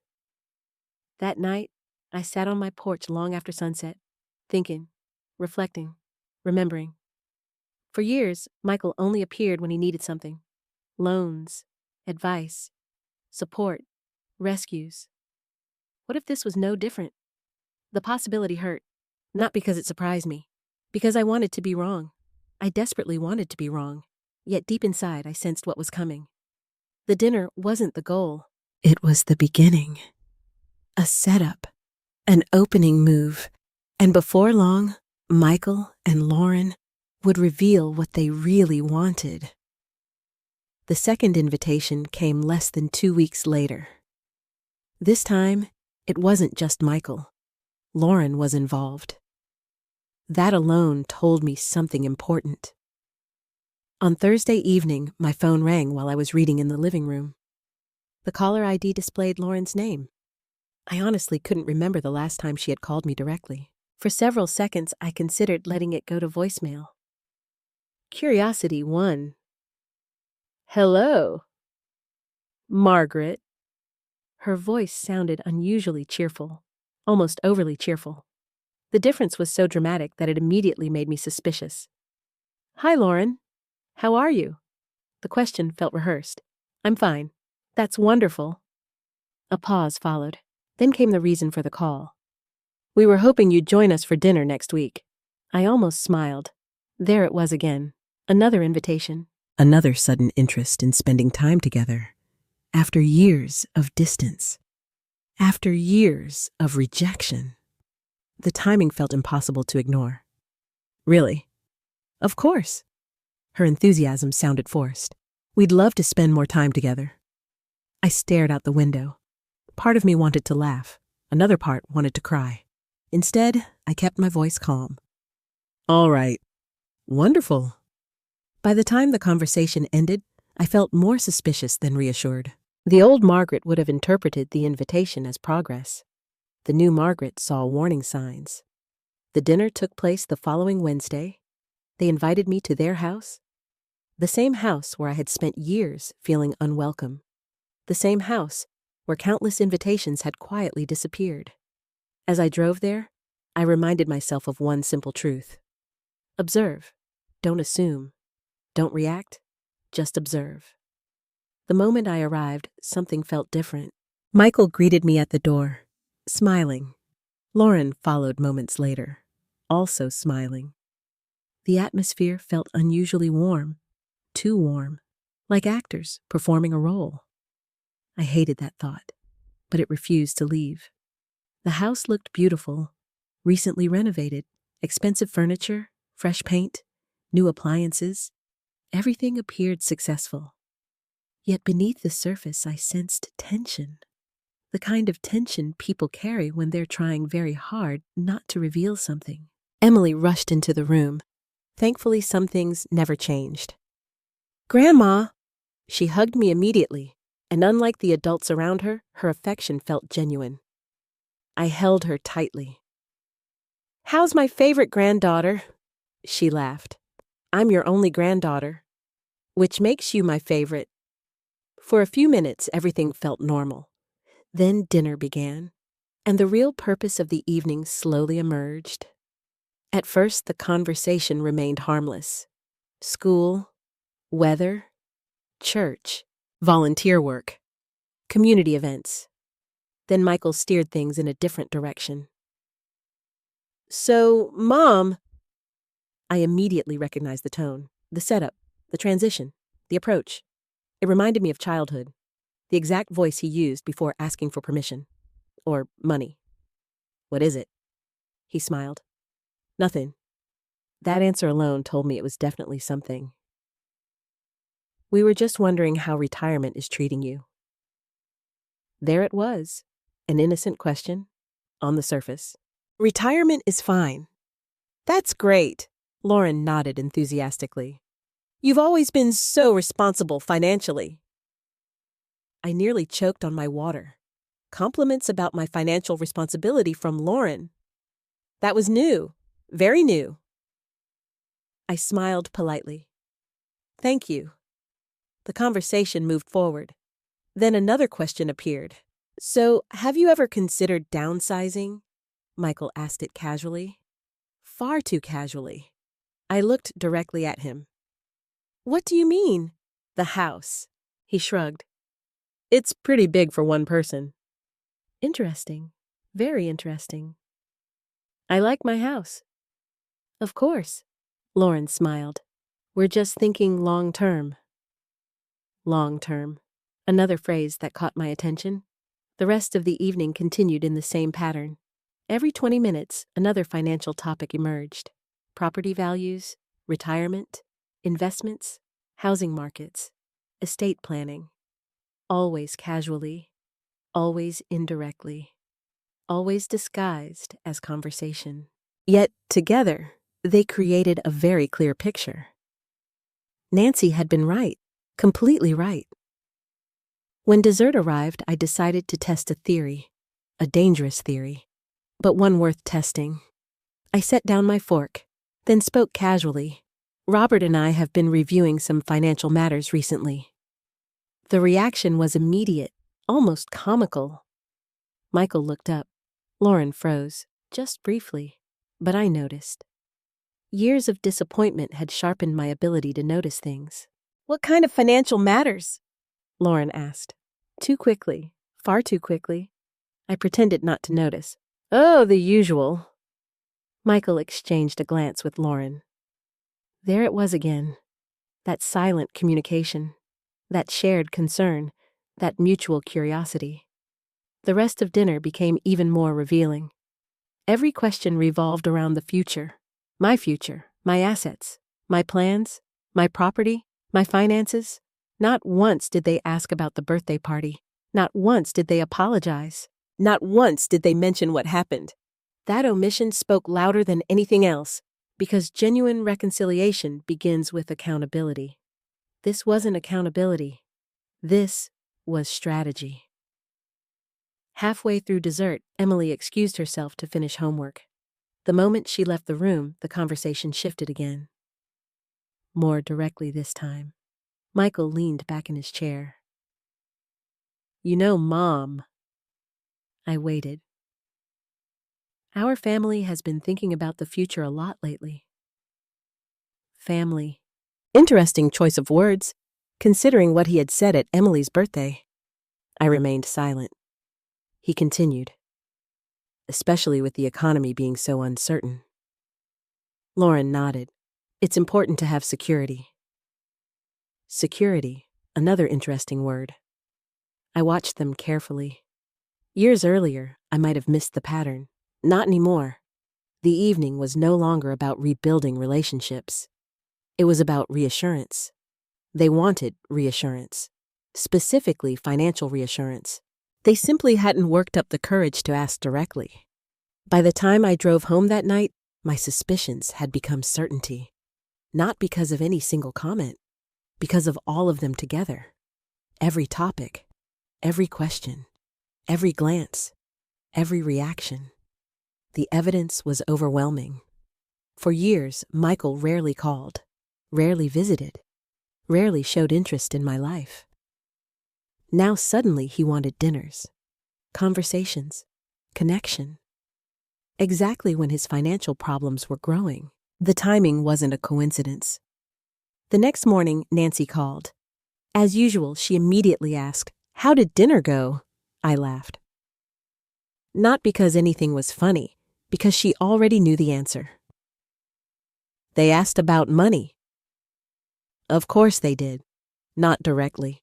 That night, I sat on my porch long after sunset, thinking, reflecting, remembering. For years, Michael only appeared when he needed something. Loans, advice, support, rescues. What if this was no different? The possibility hurt, not because it surprised me, because I wanted to be wrong. I desperately wanted to be wrong, yet deep inside I sensed what was coming. The dinner wasn't the goal. It was the beginning. A setup, an opening move, and before long, Michael and Lauren would reveal what they really wanted. The second invitation came less than 2 weeks later. This time, it wasn't just Michael. Lauren was involved. That alone told me something important. On Thursday evening, my phone rang while I was reading in the living room. The caller ID displayed Lauren's name. I honestly couldn't remember the last time she had called me directly. For several seconds, I considered letting it go to voicemail. Curiosity won. "Hello, Margaret." Her voice sounded unusually cheerful, almost overly cheerful. The difference was so dramatic that it immediately made me suspicious. "Hi, Lauren. How are you?" The question felt rehearsed. "I'm fine." "That's wonderful." A pause followed. Then came the reason for the call. "We were hoping you'd join us for dinner next week." I almost smiled. There it was again. Another invitation. Another sudden interest in spending time together. After years of distance. After years of rejection. The timing felt impossible to ignore. "Really?" "Of course." Her enthusiasm sounded forced. "We'd love to spend more time together." I stared out the window. Part of me wanted to laugh. Another part wanted to cry. Instead, I kept my voice calm. "All right. Wonderful." By the time the conversation ended, I felt more suspicious than reassured. The old Margaret would have interpreted the invitation as progress. The new Margaret saw warning signs. The dinner took place the following Wednesday. They invited me to their house. The same house where I had spent years feeling unwelcome. The same house where countless invitations had quietly disappeared. As I drove there, I reminded myself of one simple truth. Observe. Don't assume. Don't react. Just observe. The moment I arrived, something felt different. Michael greeted me at the door, smiling. Lauren followed moments later, also smiling. The atmosphere felt unusually warm, too warm, like actors performing a role. I hated that thought, but it refused to leave. The house looked beautiful, recently renovated, expensive furniture, fresh paint, new appliances. Everything appeared successful. Yet beneath the surface I sensed tension. The kind of tension people carry when they're trying very hard not to reveal something. Emily rushed into the room. Thankfully, some things never changed. "Grandma!" She hugged me immediately, and unlike the adults around her, her affection felt genuine. I held her tightly. "How's my favorite granddaughter?" She laughed. "I'm your only granddaughter, which makes you my favorite." For a few minutes, everything felt normal. Then dinner began, and the real purpose of the evening slowly emerged. At first, the conversation remained harmless. School, weather, church, volunteer work, community events. Then Michael steered things in a different direction. "So, Mom," I immediately recognized the tone, the setup, the transition, the approach. It reminded me of childhood, the exact voice he used before asking for permission. Or money. "What is it?" He smiled. "Nothing." That answer alone told me it was definitely something. "We were just wondering how retirement is treating you." There it was, an innocent question, on the surface. "Retirement is fine." "That's great." Lauren nodded enthusiastically. "You've always been so responsible financially." I nearly choked on my water. Compliments about my financial responsibility from Lauren. That was new, very new. I smiled politely. "Thank you." The conversation moved forward. Then another question appeared. "So, have you ever considered downsizing?" Michael asked it casually. Far too casually. I looked directly at him. "What do you mean?" "The house." He shrugged. "It's pretty big for one person." "Interesting. Very interesting." "I like my house." "Of course." Lauren smiled. "We're just thinking long term." Long term. Another phrase that caught my attention. The rest of the evening continued in the same pattern. Every 20 minutes, another financial topic emerged. Property values, retirement, investments, housing markets, estate planning. Always casually, always indirectly, always disguised as conversation. Yet, together, they created a very clear picture. Nancy had been right, completely right. When dessert arrived, I decided to test a theory, a dangerous theory, but one worth testing. I set down my fork, then spoke casually. Robert and I have been reviewing some financial matters recently. The reaction was immediate, almost comical. Michael looked up. Lauren froze, just briefly, but I noticed. Years of disappointment had sharpened my ability to notice things. "What kind of financial matters?" Lauren asked. Too quickly, far too quickly. I pretended not to notice. "Oh, the usual." Michael exchanged a glance with Lauren. There it was again. That silent communication. That shared concern. That mutual curiosity. The rest of dinner became even more revealing. Every question revolved around the future. My future, my assets, my plans, my property, my finances. Not once did they ask about the birthday party. Not once did they apologize. Not once did they mention what happened. That omission spoke louder than anything else, because genuine reconciliation begins with accountability. This wasn't accountability. This was strategy. Halfway through dessert, Emily excused herself to finish homework. The moment she left the room, the conversation shifted again. More directly this time. Michael leaned back in his chair. "You know, Mom." I waited. "Our family has been thinking about the future a lot lately." Family. Interesting choice of words, considering what he had said at Emily's birthday. I remained silent. He continued. "Especially with the economy being so uncertain." Lauren nodded. "It's important to have security." Security, another interesting word. I watched them carefully. Years earlier, I might have missed the pattern. Not anymore. The evening was no longer about rebuilding relationships. It was about reassurance. They wanted reassurance, specifically financial reassurance. They simply hadn't worked up the courage to ask directly. By the time I drove home that night, my suspicions had become certainty. Not because of any single comment, because of all of them together. Every topic, every question, every glance, every reaction. The evidence was overwhelming. For years, Michael rarely called, rarely visited, rarely showed interest in my life. Now suddenly he wanted dinners, conversations, connection. Exactly when his financial problems were growing. The timing wasn't a coincidence. The next morning, Nancy called. As usual, she immediately asked, "How did dinner go?" I laughed. Not because anything was funny, because she already knew the answer. "They asked about money." Of course they did. Not directly.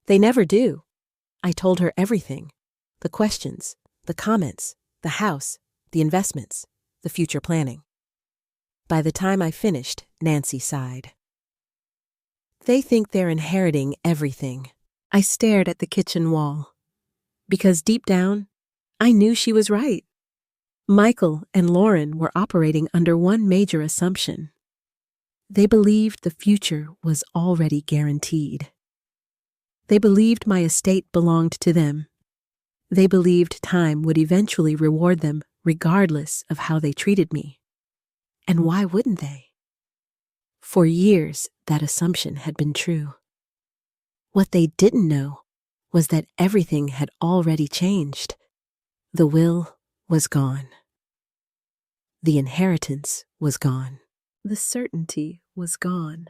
They never do. I told her everything. The questions, the comments, the house, the investments, the future planning. By the time I finished, Nancy sighed. "They think they're inheriting everything." I stared at the kitchen wall. Because deep down, I knew she was right. Michael and Lauren were operating under one major assumption. They believed the future was already guaranteed. They believed my estate belonged to them. They believed time would eventually reward them regardless of how they treated me. And why wouldn't they? For years, that assumption had been true. What they didn't know was that everything had already changed. The will was gone. The inheritance was gone. The certainty was gone.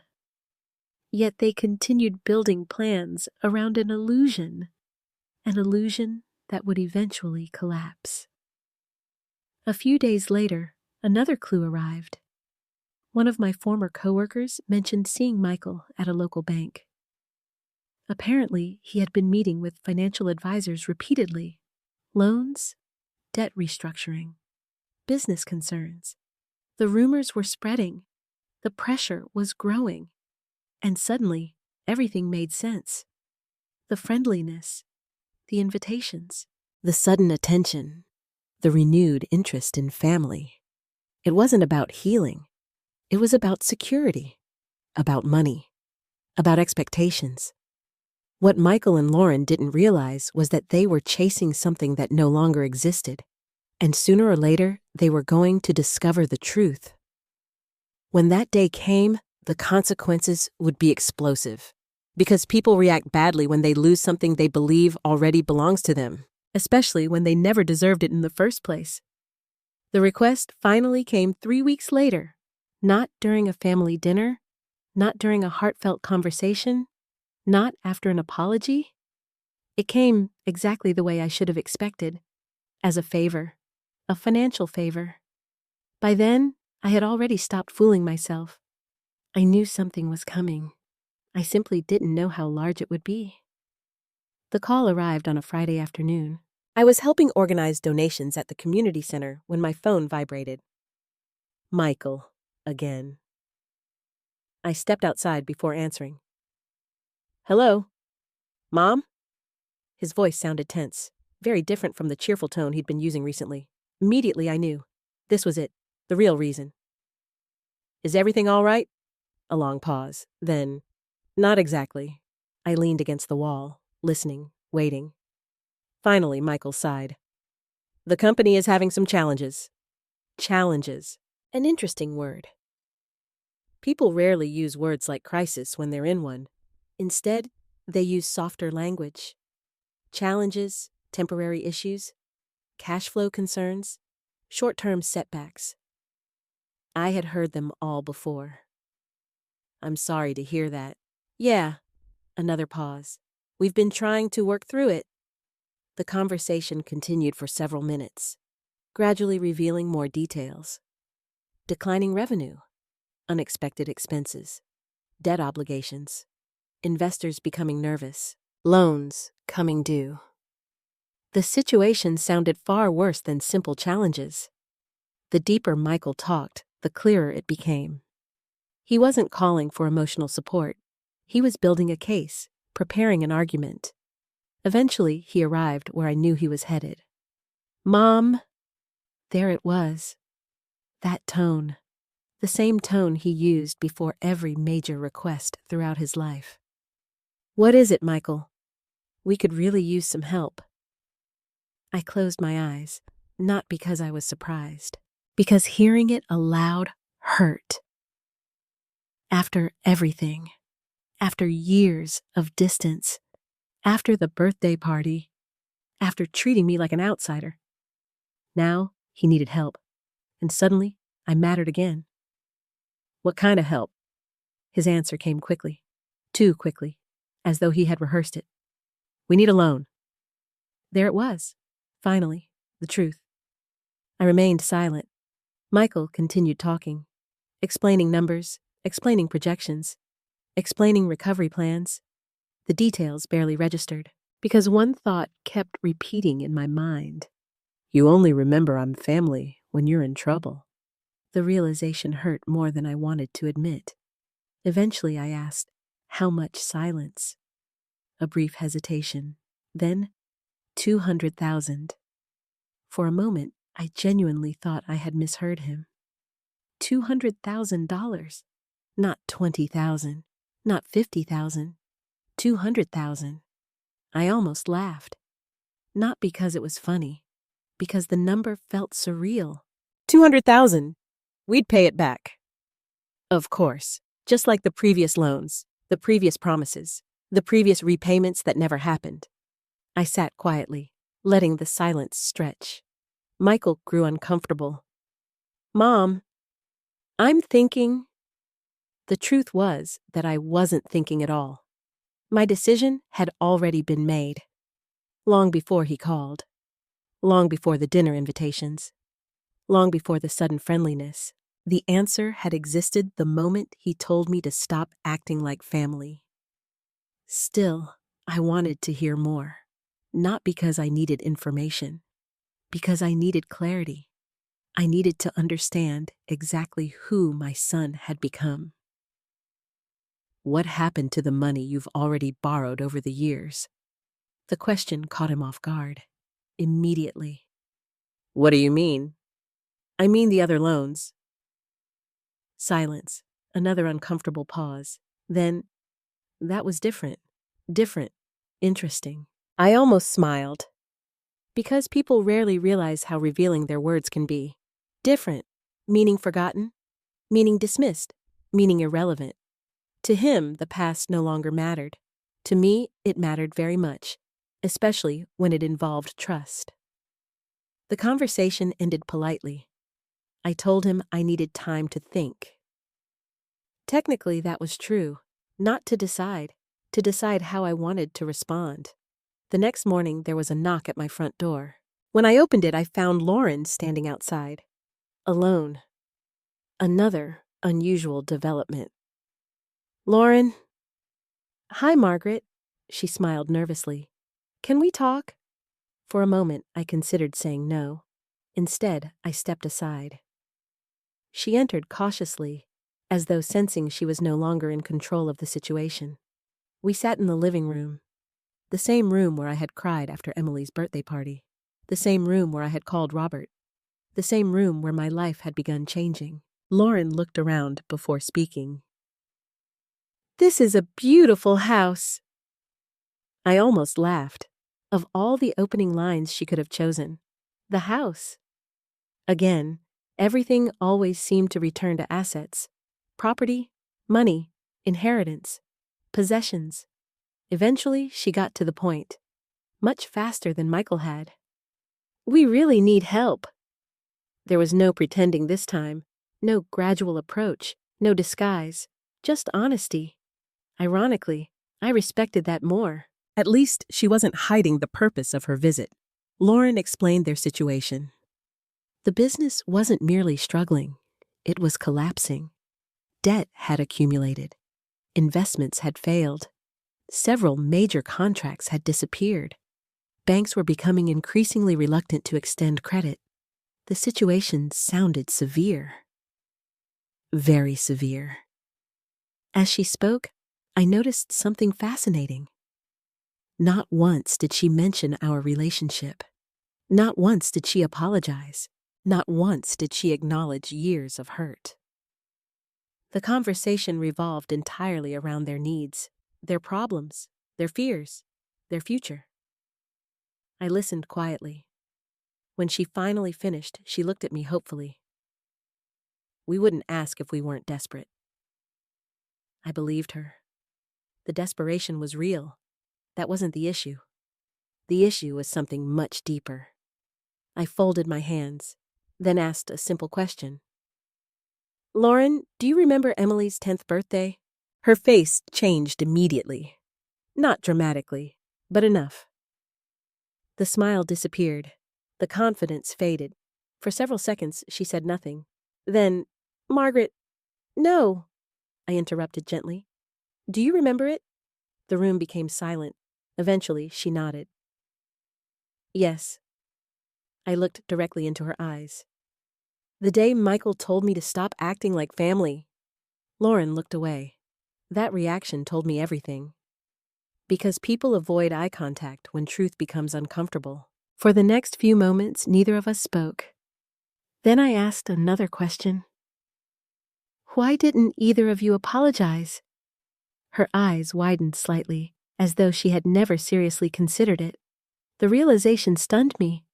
Yet they continued building plans around an illusion that would eventually collapse. A few days later, another clue arrived. One of my former coworkers mentioned seeing Michael at a local bank. Apparently, he had been meeting with financial advisors repeatedly. Loans, debt restructuring, business concerns. The rumors were spreading. The pressure was growing. And suddenly, everything made sense. The friendliness, the invitations, the sudden attention, the renewed interest in family. It wasn't about healing. It was about security, about money, about expectations. What Michael and Lauren didn't realize was that they were chasing something that no longer existed, and sooner or later, they were going to discover the truth. When that day came, the consequences would be explosive. Because people react badly when they lose something they believe already belongs to them, especially when they never deserved it in the first place. The request finally came 3 weeks later, not during a family dinner, not during a heartfelt conversation, not after an apology. It came exactly the way I should have expected, as a favor, a financial favor. By then, I had already stopped fooling myself. I knew something was coming. I simply didn't know how large it would be. The call arrived on a Friday afternoon. I was helping organize donations at the community center when my phone vibrated. Michael, again. I stepped outside before answering. Hello? Mom? His voice sounded tense, very different from the cheerful tone he'd been using recently. Immediately I knew. This was it, the real reason. Is everything all right? A long pause. Then, not exactly. I leaned against the wall, listening, waiting. Finally, Michael sighed. The company is having some challenges. Challenges. An interesting word. People rarely use words like crisis when they're in one. Instead, they use softer language. Challenges, temporary issues, cash flow concerns, short-term setbacks. I had heard them all before. I'm sorry to hear that. Yeah. Another pause. We've been trying to work through it. The conversation continued for several minutes, gradually revealing more details. Declining revenue, unexpected expenses, debt obligations, investors becoming nervous, loans coming due. The situation sounded far worse than simple challenges. The deeper Michael talked, the clearer it became. He wasn't calling for emotional support. He was building a case, preparing an argument. Eventually, he arrived where I knew he was headed. Mom! There it was. That tone. The same tone he used before every major request throughout his life. What is it, Michael? We could really use some help. I closed my eyes, not because I was surprised, because hearing it aloud hurt. After everything, after years of distance, after the birthday party, after treating me like an outsider. Now he needed help, and suddenly I mattered again. What kind of help? His answer came quickly, too quickly, as though he had rehearsed it. We need a loan. There it was, finally, the truth. I remained silent. Michael continued talking, explaining numbers, explaining projections, explaining recovery plans. The details barely registered, because one thought kept repeating in my mind. You only remember I'm family when you're in trouble. The realization hurt more than I wanted to admit. Eventually I asked, how much silence? A brief hesitation. Then, 200,000. For a moment, I genuinely thought I had misheard him. $200,000. Not 20,000. Not 50,000. 200,000. I almost laughed. Not because it was funny, because the number felt surreal. 200,000. We'd pay it back. Of course, just like the previous loans, the previous promises, the previous repayments that never happened. I sat quietly, letting the silence stretch. Michael grew uncomfortable. Mom, I'm thinking. The truth was that I wasn't thinking at all. My decision had already been made. Long before he called. Long before the dinner invitations. Long before the sudden friendliness. The answer had existed the moment he told me to stop acting like family. Still, I wanted to hear more. Not because I needed information. Because I needed clarity. I needed to understand exactly who my son had become. What happened to the money you've already borrowed over the years? The question caught him off guard. Immediately. What do you mean? I mean the other loans. Silence. Another uncomfortable pause. Then, that was different. Different. Interesting. I almost smiled. Because people rarely realize how revealing their words can be. Different. Meaning forgotten. Meaning dismissed. meaning irrelevant. To him, the past no longer mattered. To me, it mattered very much, especially when it involved trust. The conversation ended politely. I told him I needed time to think. Technically, that was true. Not to decide how I wanted to respond. The next morning, there was a knock at my front door. When I opened it, I found Lauren standing outside, alone. Another unusual development. "Lauren." "Hi, Margaret." She smiled nervously. "Can we talk?" For a moment, I considered saying no. Instead, I stepped aside. She entered cautiously, as though sensing she was no longer in control of the situation. We sat in the living room, the same room where I had cried after Emily's birthday party, the same room where I had called Robert, the same room where my life had begun changing. Lauren looked around before speaking. "This is a beautiful house." I almost laughed. Of all the opening lines she could have chosen, the house. Again, everything always seemed to return to assets. Property, money, inheritance, possessions. Eventually, she got to the point. Much faster than Michael had. "We really need help." There was no pretending this time, no gradual approach, no disguise, just honesty. Ironically, I respected that more. At least she wasn't hiding the purpose of her visit. Lauren explained their situation. The business wasn't merely struggling, it was collapsing. Debt had accumulated. Investments had failed. Several major contracts had disappeared. Banks were becoming increasingly reluctant to extend credit. The situation sounded severe. Very severe. As she spoke, I noticed something fascinating. Not once did she mention our relationship. Not once did she apologize. Not once did she acknowledge years of hurt. The conversation revolved entirely around their needs, their problems, their fears, their future. I listened quietly. When she finally finished, she looked at me hopefully. "We wouldn't ask if we weren't desperate." I believed her. The desperation was real. That wasn't the issue. The issue was something much deeper. I folded my hands, then asked a simple question. "Lauren, do you remember Emily's 10th birthday?" Her face changed immediately. Not dramatically, but enough. The smile disappeared. The confidence faded. For several seconds, she said nothing. Then, "Margaret." "No," I interrupted gently. "Do you remember it?" The room became silent. Eventually, she nodded. "Yes." I looked directly into her eyes. "The day Michael told me to stop acting like family." Lauren looked away. That reaction told me everything. Because people avoid eye contact when truth becomes uncomfortable. For the next few moments, neither of us spoke. Then I asked another question. "Why didn't either of you apologize?" Her eyes widened slightly, as though she had never seriously considered it. The realization stunned me.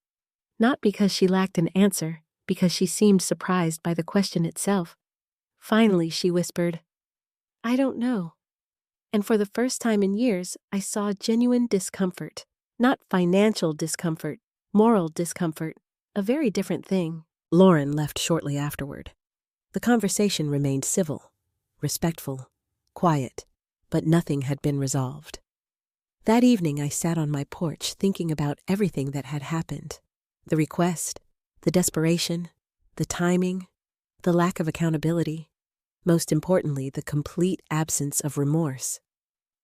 Not because she lacked an answer, because she seemed surprised by the question itself. Finally, she whispered, "I don't know." And for the first time in years, I saw genuine discomfort. Not financial discomfort, moral discomfort, a very different thing. Lauren left shortly afterward. The conversation remained civil, respectful, quiet, but nothing had been resolved. That evening, I sat on my porch thinking about everything that had happened. The request, the desperation, the timing, the lack of accountability. Most importantly, the complete absence of remorse.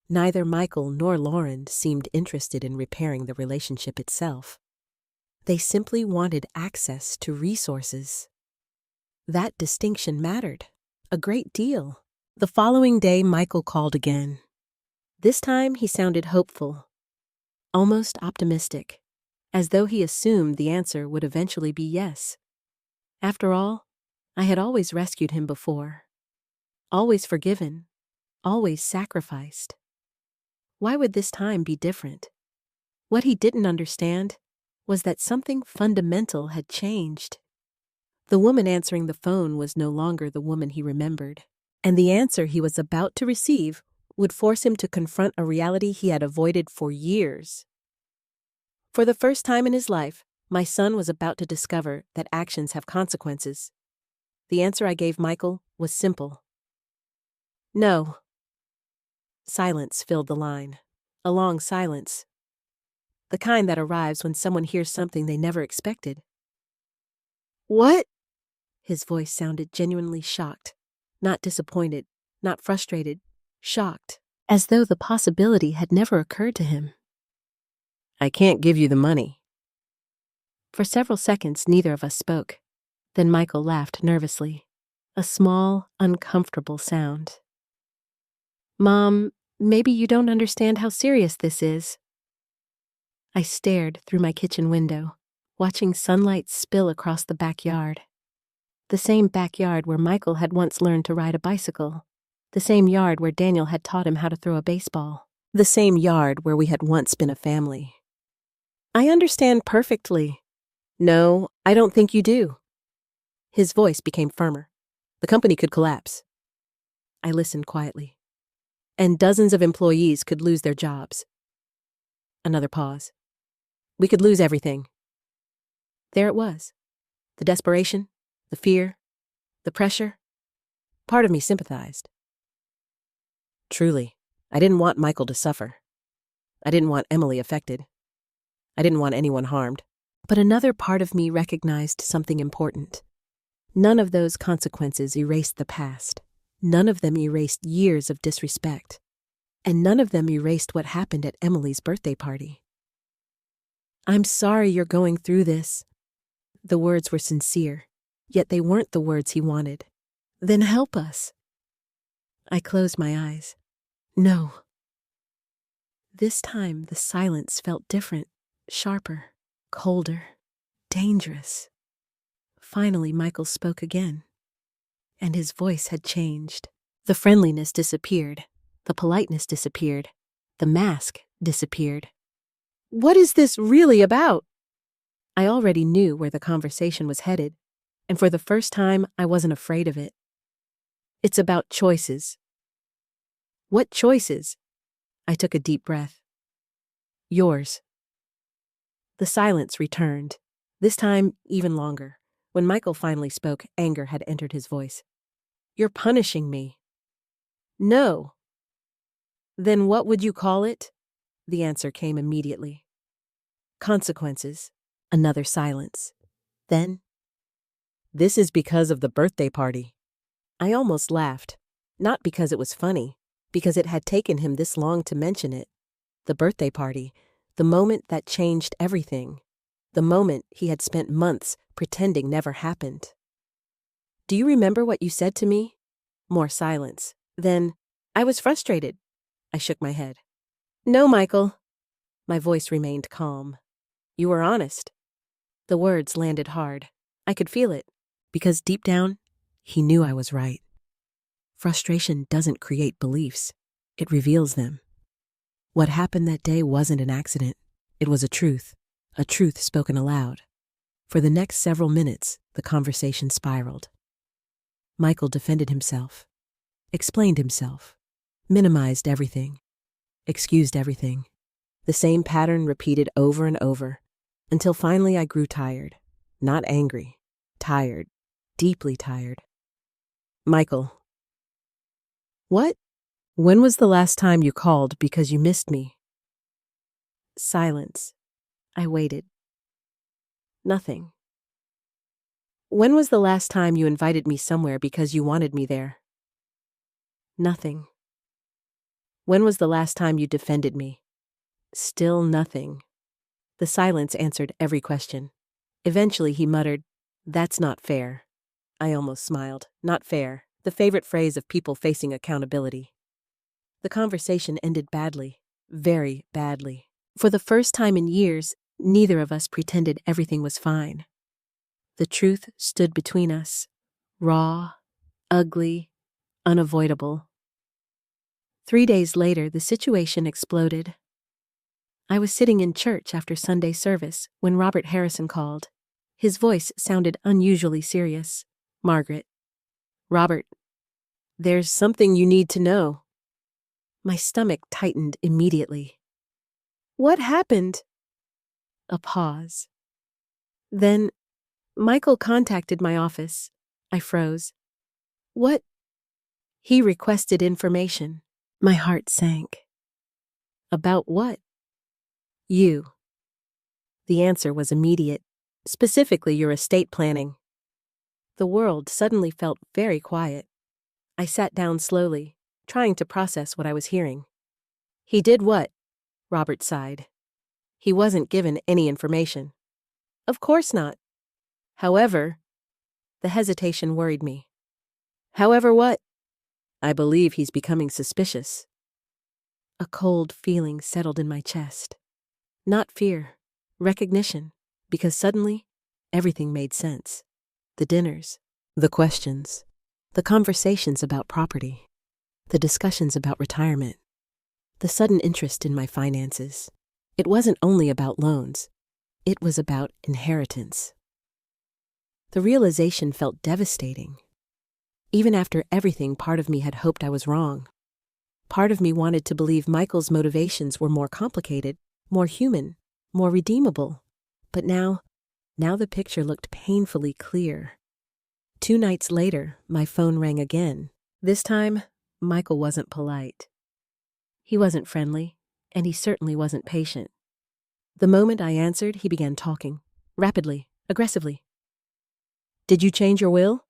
Neither Michael nor Lauren seemed interested in repairing the relationship itself. They simply wanted access to resources. That distinction mattered a great deal. The following day, Michael called again. This time, he sounded hopeful, almost optimistic, as though he assumed the answer would eventually be yes. After all, I had always rescued him before. Always forgiven, always sacrificed. Why would this time be different? What he didn't understand was that something fundamental had changed. The woman answering the phone was no longer the woman he remembered. And the answer he was about to receive would force him to confront a reality he had avoided for years. For the first time in his life, my son was about to discover that actions have consequences. The answer I gave Michael was simple. No. Silence filled the line. A long silence. The kind that arrives when someone hears something they never expected. What? His voice sounded genuinely shocked. Not disappointed, not frustrated, shocked, as though the possibility had never occurred to him. I can't give you the money. For several seconds, neither of us spoke. Then Michael laughed nervously, a small, uncomfortable sound. Mom, maybe you don't understand how serious this is. I stared through my kitchen window, watching sunlight spill across the backyard. The same backyard where Michael had once learned to ride a bicycle. The same yard where Daniel had taught him how to throw a baseball. The same yard where we had once been a family. I understand perfectly. No, I don't think you do. His voice became firmer. The company could collapse. I listened quietly. And dozens of employees could lose their jobs. Another pause. We could lose everything. There it was. The desperation, the fear, the pressure. Part of me sympathized. Truly, I didn't want Michael to suffer. I didn't want Emily affected. I didn't want anyone harmed. But another part of me recognized something important. None of those consequences erased the past. None of them erased years of disrespect. And none of them erased what happened at Emily's birthday party. I'm sorry you're going through this. The words were sincere, yet they weren't the words he wanted. Then help us. I closed my eyes. No. This time the silence felt different, sharper, colder, dangerous. Finally, Michael spoke again. And his voice had changed. The friendliness disappeared. The politeness disappeared. The mask disappeared. What is this really about? I already knew where the conversation was headed, and for the first time, I wasn't afraid of it. It's about choices. What choices? I took a deep breath. Yours. The silence returned, this time even longer. When Michael finally spoke, anger had entered his voice. You're punishing me. No. Then what would you call it? The answer came immediately. Consequences. Another silence. Then, this is because of the birthday party. I almost laughed, not because it was funny, because it had taken him this long to mention it. The birthday party, the moment that changed everything, the moment he had spent months pretending never happened. Do you remember what you said to me? More silence. Then, I was frustrated. I shook my head. No, Michael. My voice remained calm. You were honest. The words landed hard. I could feel it, because deep down, he knew I was right. Frustration doesn't create beliefs. It reveals them. What happened that day wasn't an accident. It was a truth spoken aloud. For the next several minutes, the conversation spiraled. Michael defended himself, explained himself, minimized everything, excused everything. The same pattern repeated over and over, until finally I grew tired. Not angry, tired, deeply tired. Michael. What? When was the last time you called because you missed me? Silence. I waited. Nothing. When was the last time you invited me somewhere because you wanted me there? Nothing. When was the last time you defended me? Still nothing. The silence answered every question. Eventually he muttered, "That's not fair." I almost smiled. Not fair, the favorite phrase of people facing accountability. The conversation ended badly, very badly. For the first time in years, neither of us pretended everything was fine. The truth stood between us, raw, ugly, unavoidable. 3 days later, the situation exploded. I was sitting in church after Sunday service when Robert Harrison called. His voice sounded unusually serious. Margaret. Robert. There's something you need to know. My stomach tightened immediately. What happened? A pause. Then, Michael contacted my office. I froze. What? He requested information. My heart sank. About what? You. The answer was immediate, specifically your estate planning. The world suddenly felt very quiet. I sat down slowly, trying to process what I was hearing. He did what? Robert sighed. He wasn't given any information. Of course not. However, the hesitation worried me. However what? I believe he's becoming suspicious. A cold feeling settled in my chest. Not fear, recognition, because suddenly, everything made sense. The dinners, the questions, the conversations about property, the discussions about retirement, the sudden interest in my finances. It wasn't only about loans. It was about inheritance. The realization felt devastating. Even after everything, part of me had hoped I was wrong. Part of me wanted to believe Michael's motivations were more complicated, more human, more redeemable. But now the picture looked painfully clear. 2 nights later, my phone rang again. This time, Michael wasn't polite. He wasn't friendly, and he certainly wasn't patient. The moment I answered, he began talking, rapidly, aggressively. Did you change your will?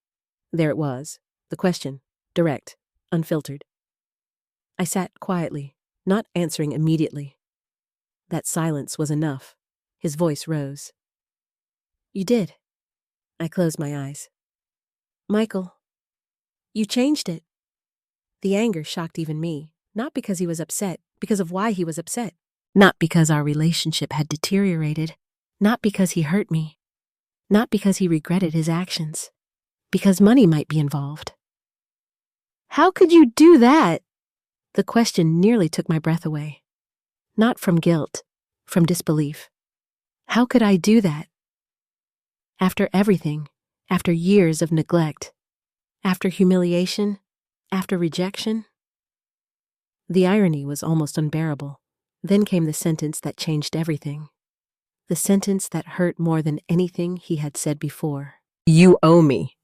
There it was, the question, direct, unfiltered. I sat quietly, not answering immediately. That silence was enough. His voice rose. You did. I closed my eyes. Michael, you changed it. The anger shocked even me, not because he was upset, because of why he was upset. Not because our relationship had deteriorated, not because he hurt me, not because he regretted his actions, because money might be involved. How could you do that? The question nearly took my breath away. Not from guilt, from disbelief. How could I do that? After everything, after years of neglect, after humiliation, after rejection? The irony was almost unbearable. Then came the sentence that changed everything. The sentence that hurt more than anything he had said before. You owe me.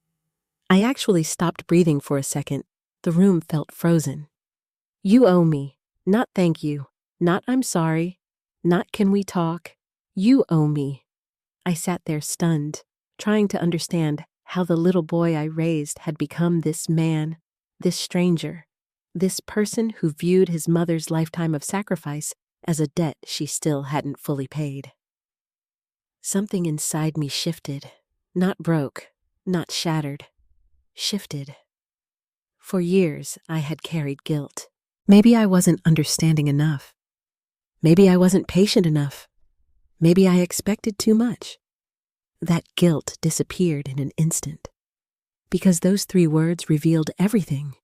I actually stopped breathing for a second. The room felt frozen. You owe me. Not thank you. Not I'm sorry. Not can we talk. You owe me. I sat there stunned, trying to understand how the little boy I raised had become this man, this stranger, this person who viewed his mother's lifetime of sacrifice as a debt she still hadn't fully paid. Something inside me shifted, not broke, not shattered, shifted. For years, I had carried guilt. Maybe I wasn't understanding enough. Maybe I wasn't patient enough. Maybe I expected too much. That guilt disappeared in an instant, because those 3 words revealed everything.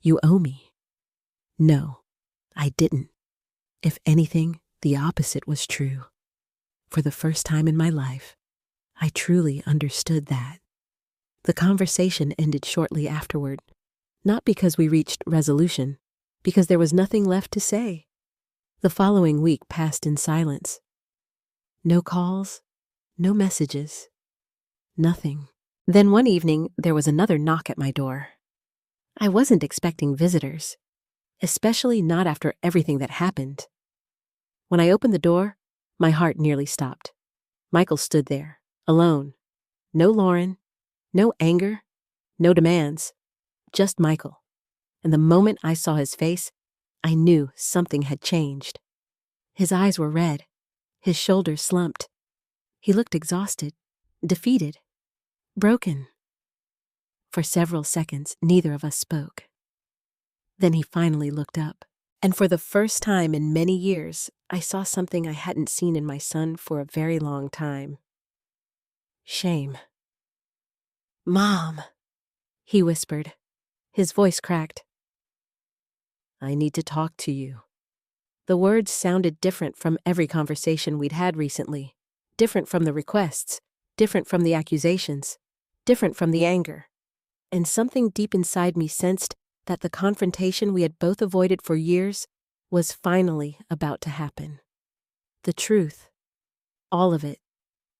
You owe me. No, I didn't. If anything, the opposite was true. For the first time in my life, I truly understood that. The conversation ended shortly afterward, not because we reached resolution, because there was nothing left to say. The following week passed in silence. No calls, no messages, nothing. Then one evening, there was another knock at my door. I wasn't expecting visitors, especially not after everything that happened. When I opened the door, my heart nearly stopped. Michael stood there, alone. No Lauren, no anger, no demands, just Michael. And the moment I saw his face, I knew something had changed. His eyes were red, his shoulders slumped. He looked exhausted, defeated, broken. For several seconds, neither of us spoke. Then he finally looked up, and for the first time in many years, I saw something I hadn't seen in my son for a very long time. Shame. Mom, he whispered. His voice cracked. I need to talk to you. The words sounded different from every conversation we'd had recently, different from the requests, different from the accusations, different from the anger. and something deep inside me sensed that the confrontation we had both avoided for years was finally about to happen. The truth. All of it.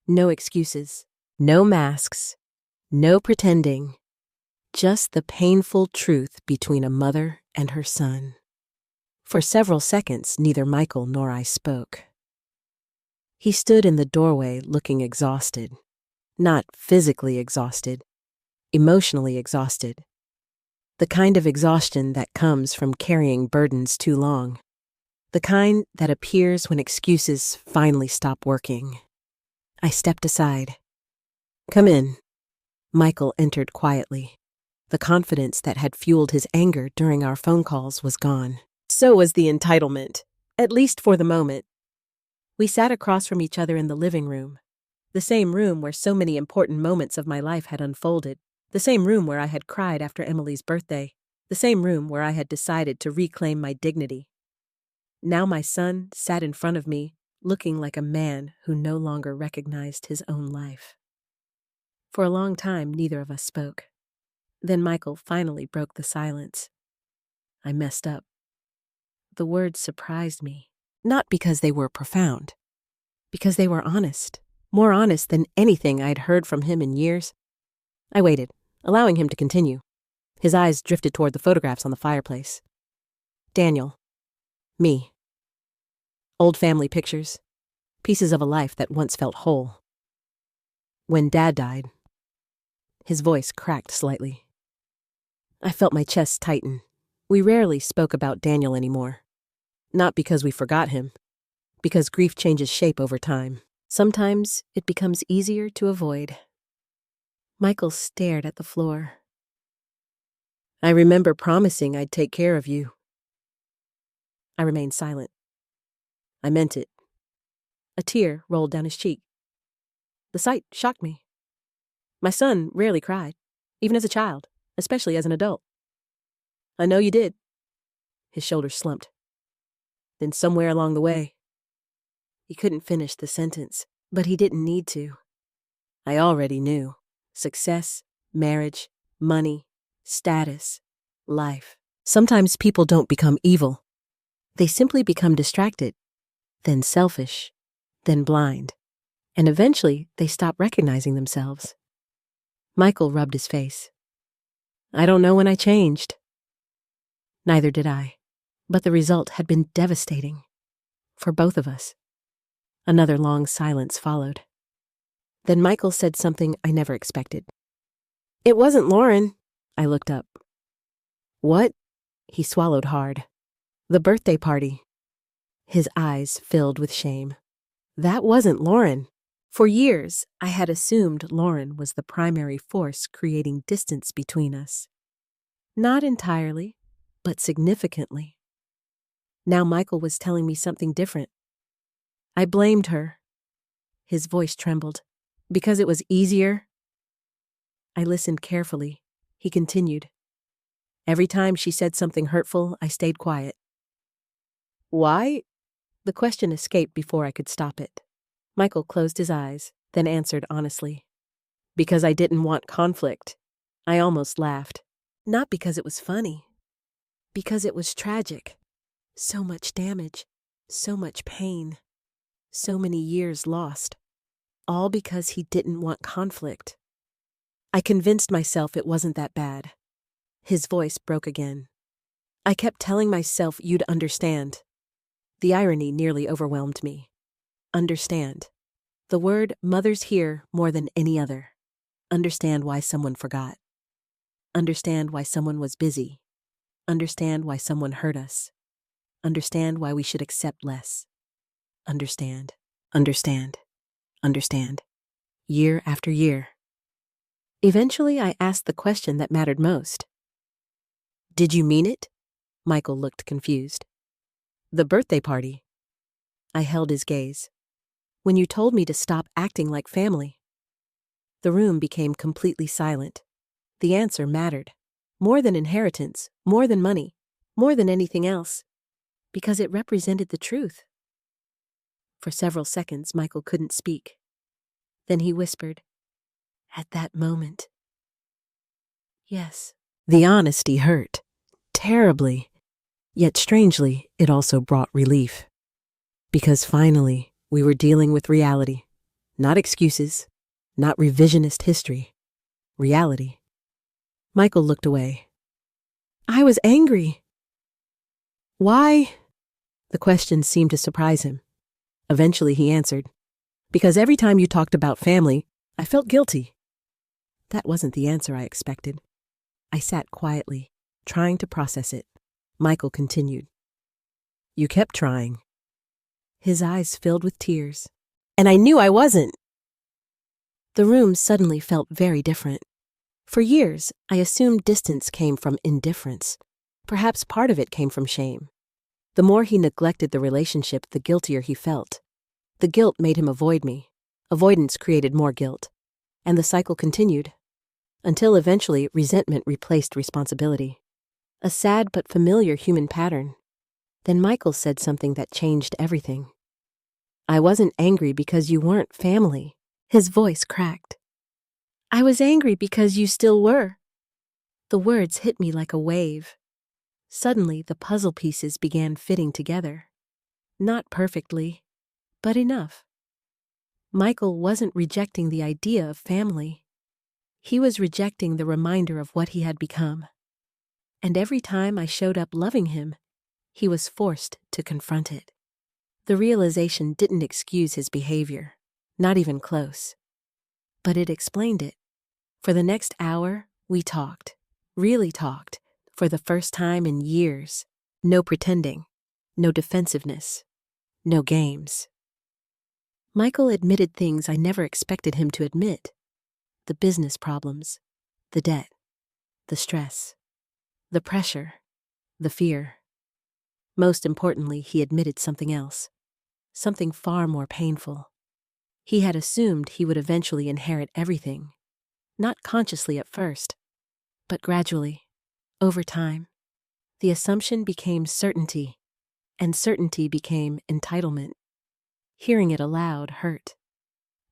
No excuses. No masks. No pretending. Just the painful truth between a mother and her son. For several seconds, neither Michael nor I spoke. He stood in the doorway looking exhausted. Not physically exhausted, emotionally exhausted. The kind of exhaustion that comes from carrying burdens too long. The kind that appears when excuses finally stop working. I stepped aside. "Come in." Michael entered quietly. The confidence that had fueled his anger during our phone calls was gone. So was the entitlement, at least for the moment. We sat across from each other in the living room, the same room where so many important moments of my life had unfolded, the same room where I had cried after Emily's birthday, the same room where I had decided to reclaim my dignity. Now my son sat in front of me, looking like a man who no longer recognized his own life. For a long time, neither of us spoke. Then Michael finally broke the silence. I messed up. The words surprised me, not because they were profound, because they were honest, more honest than anything I'd heard from him in years. I waited, allowing him to continue. His eyes drifted toward the photographs on the fireplace. Daniel. Me. Old family pictures. Pieces of a life that once felt whole. When Dad died, his voice cracked slightly. I felt my chest tighten. We rarely spoke about Daniel anymore. Not because we forgot him, because grief changes shape over time. Sometimes it becomes easier to avoid. Michael stared at the floor. I remember promising I'd take care of you. I remained silent. I meant it. A tear rolled down his cheek. The sight shocked me. My son rarely cried, even as a child, especially as an adult. I know you did. His shoulders slumped. Then somewhere along the way, he couldn't finish the sentence, but he didn't need to. I already knew. Success, marriage, money, status, life. Sometimes people don't become evil. They simply become distracted, then selfish, then blind, and eventually they stop recognizing themselves. Michael rubbed his face. I don't know when I changed. Neither did I, but the result had been devastating. For both of us. Another long silence followed. Then Michael said something I never expected. It wasn't Lauren. I looked up. What? He swallowed hard. The birthday party. His eyes filled with shame. That wasn't Lauren. For years, I had assumed Lauren was the primary force creating distance between us. Not entirely, but significantly. Now Michael was telling me something different. I blamed her. His voice trembled. Because it was easier. I listened carefully. He continued. Every time she said something hurtful, I stayed quiet. Why? The question escaped before I could stop it. Michael closed his eyes, then answered honestly. Because I didn't want conflict. I almost laughed. Not because it was funny. Because it was tragic. So much damage. So much pain. So many years lost. All because he didn't want conflict. I convinced myself it wasn't that bad. His voice broke again. I kept telling myself you'd understand. The irony nearly overwhelmed me. Understand. The word mothers hear more than any other. Understand why someone forgot. Understand why someone was busy. Understand why someone hurt us. Understand why we should accept less. Understand. Understand. Understand. Year after year. Eventually, I asked the question that mattered most. Did you mean it? Michael looked confused. The birthday party. I held his gaze. When you told me to stop acting like family. The room became completely silent. The answer mattered. More than inheritance, more than money, more than anything else. Because it represented the truth. For several seconds, Michael couldn't speak. Then he whispered, At that moment, Yes. The honesty hurt. Terribly. Yet strangely, it also brought relief. Because finally, we were dealing with reality. Not excuses. Not revisionist history. Reality. Michael looked away. I was angry. Why? The question seemed to surprise him. Eventually he answered, because every time you talked about family, I felt guilty. That wasn't the answer I expected. I sat quietly, trying to process it. Michael continued. You kept trying. His eyes filled with tears. And I knew I wasn't. The room suddenly felt very different. For years, I assumed distance came from indifference. Perhaps part of it came from shame. The more he neglected the relationship, the guiltier he felt. The guilt made him avoid me. Avoidance created more guilt. And the cycle continued. Until eventually resentment replaced responsibility. A sad but familiar human pattern. Then Michael said something that changed everything. I wasn't angry because you weren't family. His voice cracked. I was angry because you still were. The words hit me like a wave. Suddenly, the puzzle pieces began fitting together. Not perfectly, but enough. Michael wasn't rejecting the idea of family. He was rejecting the reminder of what he had become. And every time I showed up loving him, he was forced to confront it. The realization didn't excuse his behavior, not even close. But it explained it. For the next hour, we talked, really talked, for the first time in years. No pretending, no defensiveness, no games. Michael admitted things I never expected him to admit. The business problems, the debt, the stress, the pressure, the fear. Most importantly, he admitted something else, something far more painful. He had assumed he would eventually inherit everything, not consciously at first, but gradually, over time. The assumption became certainty, and certainty became entitlement. Hearing it aloud hurt.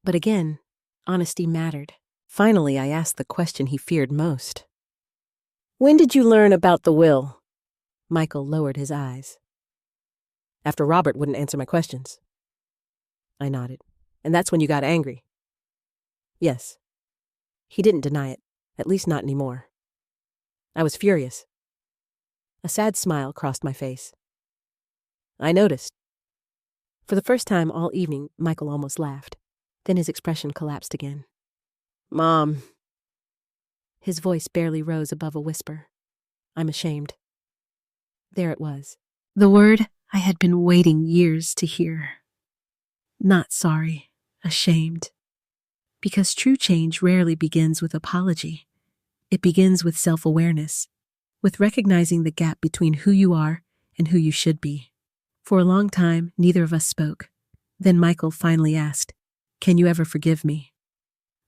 But again, honesty mattered. Finally, I asked the question he feared most. When did you learn about the will? Michael lowered his eyes. After Robert wouldn't answer my questions. I nodded. And that's when you got angry. Yes. He didn't deny it, at least not anymore. I was furious. A sad smile crossed my face. I noticed. For the first time all evening, Michael almost laughed. Then his expression collapsed again. Mom. His voice barely rose above a whisper. I'm ashamed. There it was. The word I had been waiting years to hear. Not sorry, ashamed. Because true change rarely begins with apology. It begins with self-awareness, with recognizing the gap between who you are and who you should be. For a long time, neither of us spoke. Then Michael finally asked, Can you ever forgive me?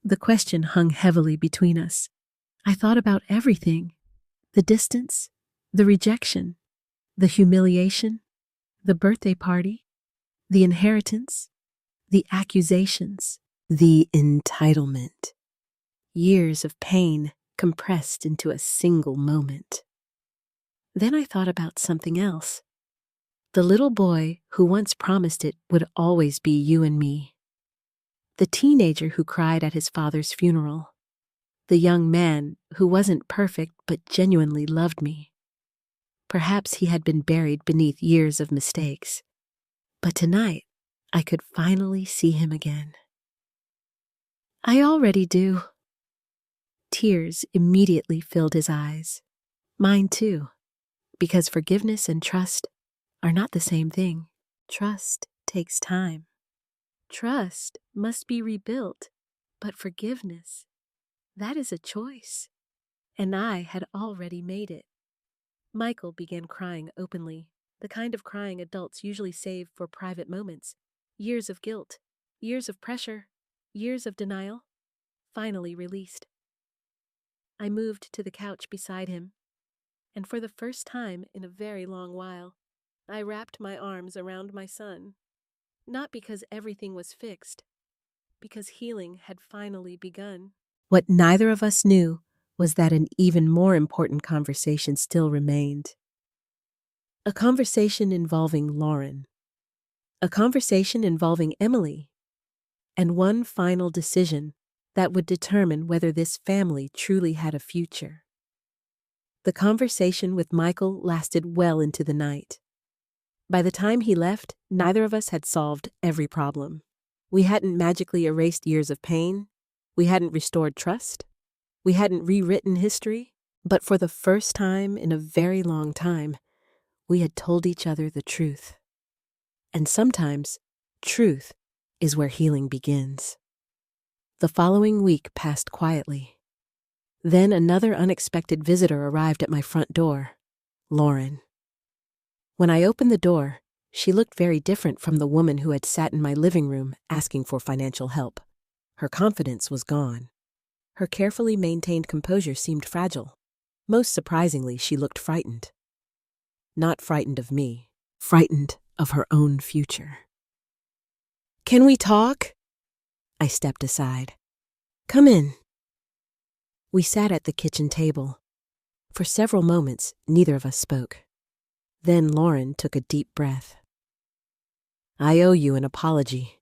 The question hung heavily between us. I thought about everything. The distance, the rejection, the humiliation, the birthday party, the inheritance, the accusations, the entitlement. Years of pain compressed into a single moment. Then I thought about something else. The little boy who once promised it would always be you and me. The teenager who cried at his father's funeral. The young man who wasn't perfect but genuinely loved me. Perhaps he had been buried beneath years of mistakes. But tonight, I could finally see him again. I already do. Tears immediately filled his eyes. Mine too. Because forgiveness and trust are not the same thing. Trust takes time. Trust must be rebuilt, but forgiveness, that is a choice. And I had already made it. Michael began crying openly, the kind of crying adults usually save for private moments. Years of guilt, years of pressure, years of denial, finally released. I moved to the couch beside him, and for the first time in a very long while, I wrapped my arms around my son. Not because everything was fixed, because healing had finally begun. What neither of us knew was that an even more important conversation still remained. A conversation involving Lauren. A conversation involving Emily. And one final decision that would determine whether this family truly had a future. The conversation with Michael lasted well into the night. By the time he left, neither of us had solved every problem. We hadn't magically erased years of pain. We hadn't restored trust. We hadn't rewritten history. But for the first time in a very long time, we had told each other the truth. And sometimes, truth is where healing begins. The following week passed quietly. Then another unexpected visitor arrived at my front door, Lauren. When I opened the door, she looked very different from the woman who had sat in my living room asking for financial help. Her confidence was gone. Her carefully maintained composure seemed fragile. Most surprisingly, she looked frightened. Not frightened of me, frightened of her own future. "Can we talk?" I stepped aside. "Come in." We sat at the kitchen table. For several moments, neither of us spoke. Then Lauren took a deep breath. "I owe you an apology."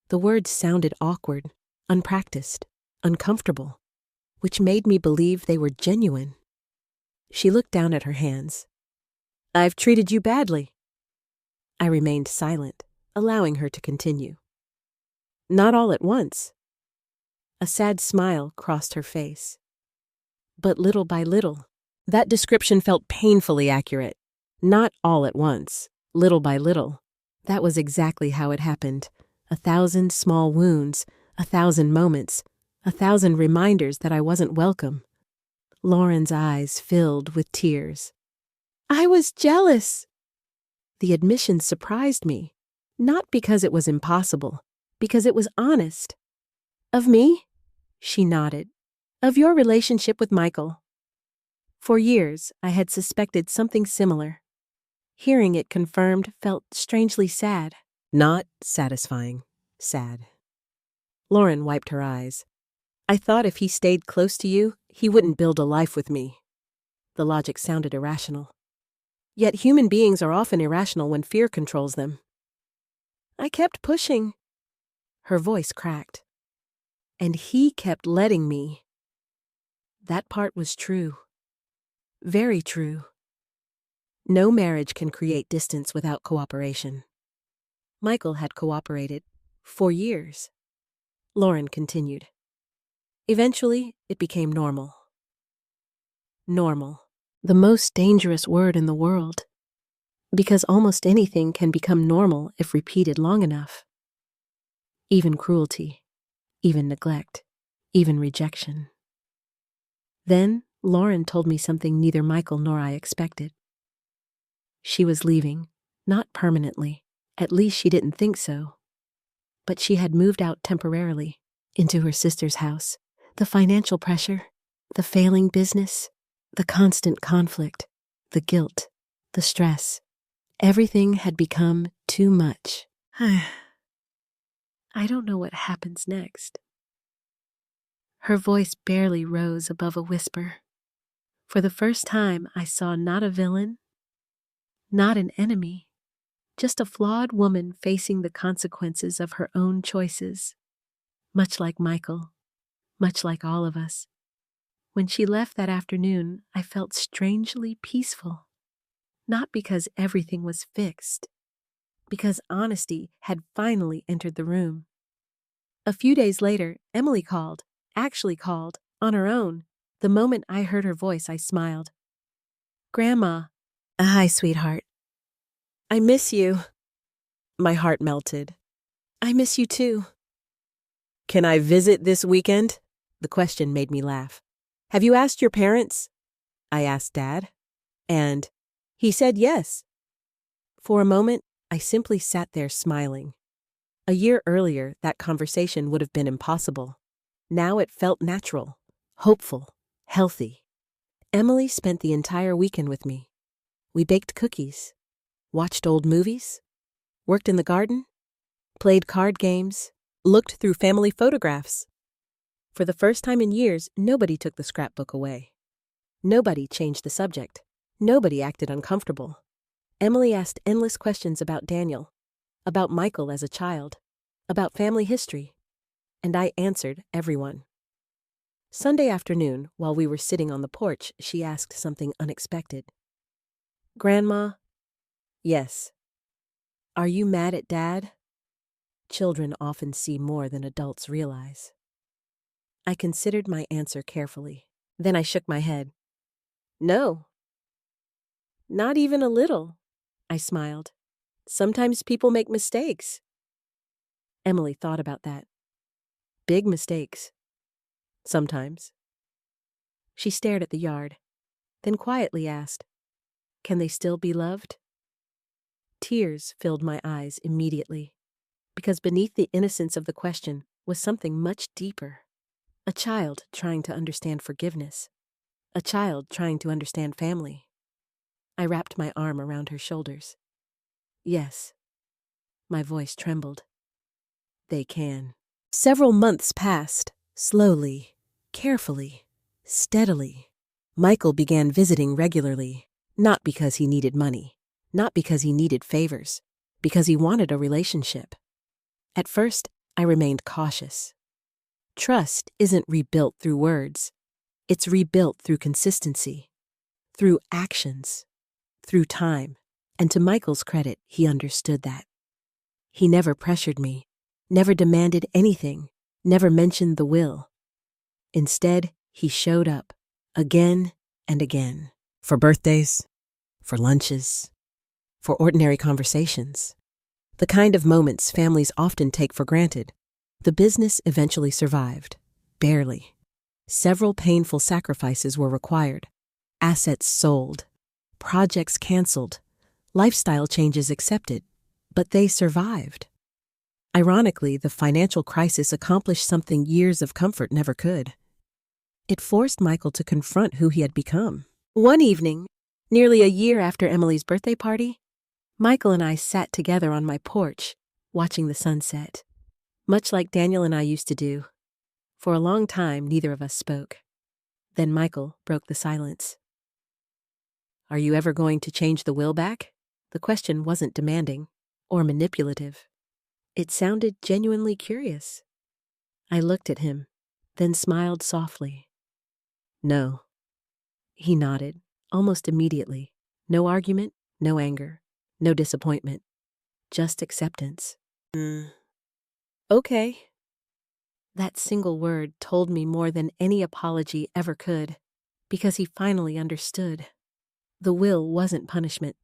The words sounded awkward, unpracticed, uncomfortable, which made me believe they were genuine. She looked down at her hands. "I've treated you badly." I remained silent, allowing her to continue. "Not all at once." A sad smile crossed her face. "But little by little." That description felt painfully accurate. Not all at once, little by little. That was exactly how it happened. 1,000 small wounds, 1,000 moments, 1,000 reminders that I wasn't welcome. Lauren's eyes filled with tears. "I was jealous." The admission surprised me, not because it was impossible, because it was honest. "Of me?" She nodded. "Of your relationship with Michael." For years, I had suspected something similar. Hearing it confirmed felt strangely sad. Not satisfying. Sad. Lauren wiped her eyes. "I thought if he stayed close to you, he wouldn't build a life with me." The logic sounded irrational. Yet human beings are often irrational when fear controls them. "I kept pushing." Her voice cracked. "And he kept letting me." That part was true. Very true. No marriage can create distance without cooperation. Michael had cooperated for years. Lauren continued. Eventually, it became normal. Normal. The most dangerous word in the world. Because almost anything can become normal if repeated long enough. Even cruelty. Even neglect. Even rejection. Then, Lauren told me something neither Michael nor I expected. She was leaving, not permanently. At least she didn't think so. But she had moved out temporarily, into her sister's house. The financial pressure, the failing business, the constant conflict, the guilt, the stress. Everything had become too much. I don't know what happens next. Her voice barely rose above a whisper. For the first time, I saw not a villain, not an enemy, just a flawed woman facing the consequences of her own choices. Much like Michael, much like all of us. When she left that afternoon, I felt strangely peaceful. Not because everything was fixed, because honesty had finally entered the room. A few days later, Emily actually called, on her own. The moment I heard her voice, I smiled. "Grandma." "Hi, sweetheart." "I miss you." My heart melted. "I miss you too." "Can I visit this weekend?" The question made me laugh. "Have you asked your parents?" I asked Dad. And he said yes. For a moment, I simply sat there smiling. A year earlier, that conversation would have been impossible. Now it felt natural, hopeful, healthy. Emily spent the entire weekend with me. We baked cookies, watched old movies, worked in the garden, played card games, looked through family photographs. For the first time in years, nobody took the scrapbook away. Nobody changed the subject. Nobody acted uncomfortable. Emily asked endless questions about Daniel, about Michael as a child, about family history, and I answered everyone. Sunday afternoon, while we were sitting on the porch, she asked something unexpected. "Grandma?" "Yes." "Are you mad at Dad?" Children often see more than adults realize. I considered my answer carefully. Then I shook my head. "No. Not even a little." I smiled. "Sometimes people make mistakes." Emily thought about that. "Big mistakes." "Sometimes." She stared at the yard, then quietly asked, "Can they still be loved?" Tears filled my eyes immediately, because beneath the innocence of the question was something much deeper. A child trying to understand forgiveness. A child trying to understand family. I wrapped my arm around her shoulders. "Yes." My voice trembled. "They can." Several months passed, slowly, carefully, steadily. Michael began visiting regularly, not because he needed money, not because he needed favors, because he wanted a relationship. At first, I remained cautious. Trust isn't rebuilt through words. It's rebuilt through consistency, through actions, through time. And to Michael's credit, he understood that. He never pressured me, never demanded anything, never mentioned the will. Instead, he showed up, again and again, for birthdays, for lunches, for ordinary conversations. The kind of moments families often take for granted. The business eventually survived, barely. Several painful sacrifices were required. Assets sold, projects canceled, lifestyle changes accepted, but they survived. Ironically, the financial crisis accomplished something years of comfort never could. It forced Michael to confront who he had become. One evening, nearly a year after Emily's birthday party, Michael and I sat together on my porch, watching the sunset, much like Daniel and I used to do. For a long time, neither of us spoke. Then Michael broke the silence. "Are you ever going to change the will back?" The question wasn't demanding or manipulative. It sounded genuinely curious. I looked at him, then smiled softly. "No." He nodded, almost immediately. No argument, no anger, no disappointment. Just acceptance. "Okay." That single word told me more than any apology ever could, because he finally understood. The will wasn't punishment.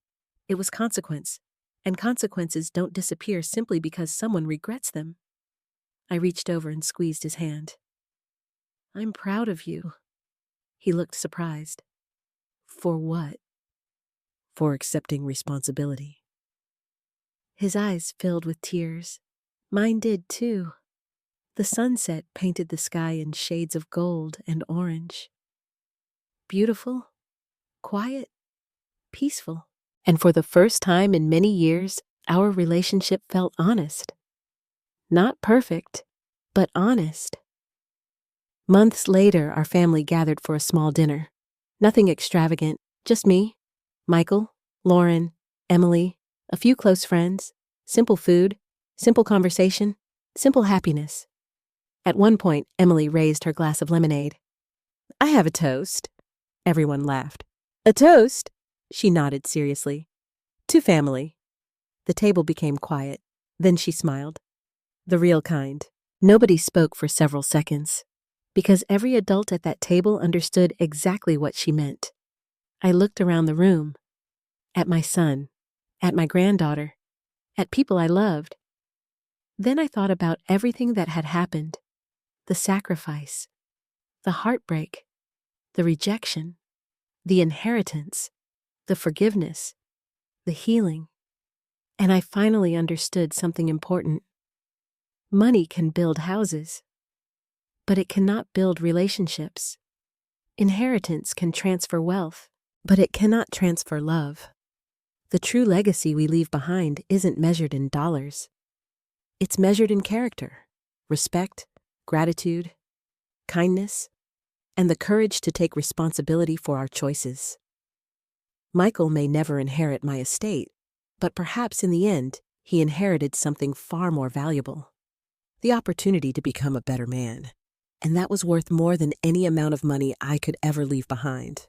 It was consequence, and consequences don't disappear simply because someone regrets them. I reached over and squeezed his hand. "I'm proud of you." He looked surprised. "For what?" "For accepting responsibility." His eyes filled with tears. Mine did too. The sunset painted the sky in shades of gold and orange. Beautiful, quiet, peaceful. And for the first time in many years, our relationship felt honest. Not perfect, but honest. Months later, our family gathered for a small dinner. Nothing extravagant, just me, Michael, Lauren, Emily, a few close friends, simple food, simple conversation, simple happiness. At one point, Emily raised her glass of lemonade. "I have a toast." Everyone laughed. "A toast?" She nodded seriously. "To family." The table became quiet. Then she smiled. The real kind. Nobody spoke for several seconds, because every adult at that table understood exactly what she meant. I looked around the room, at my son, at my granddaughter, at people I loved. Then I thought about everything that had happened, the sacrifice, the heartbreak, the rejection, the inheritance, the forgiveness, the healing. And I finally understood something important. Money can build houses, but it cannot build relationships. Inheritance can transfer wealth, but it cannot transfer love. The true legacy we leave behind isn't measured in dollars. It's measured in character, respect, gratitude, kindness, and the courage to take responsibility for our choices. Michael may never inherit my estate, but perhaps in the end, he inherited something far more valuable: the opportunity to become a better man. And that was worth more than any amount of money I could ever leave behind.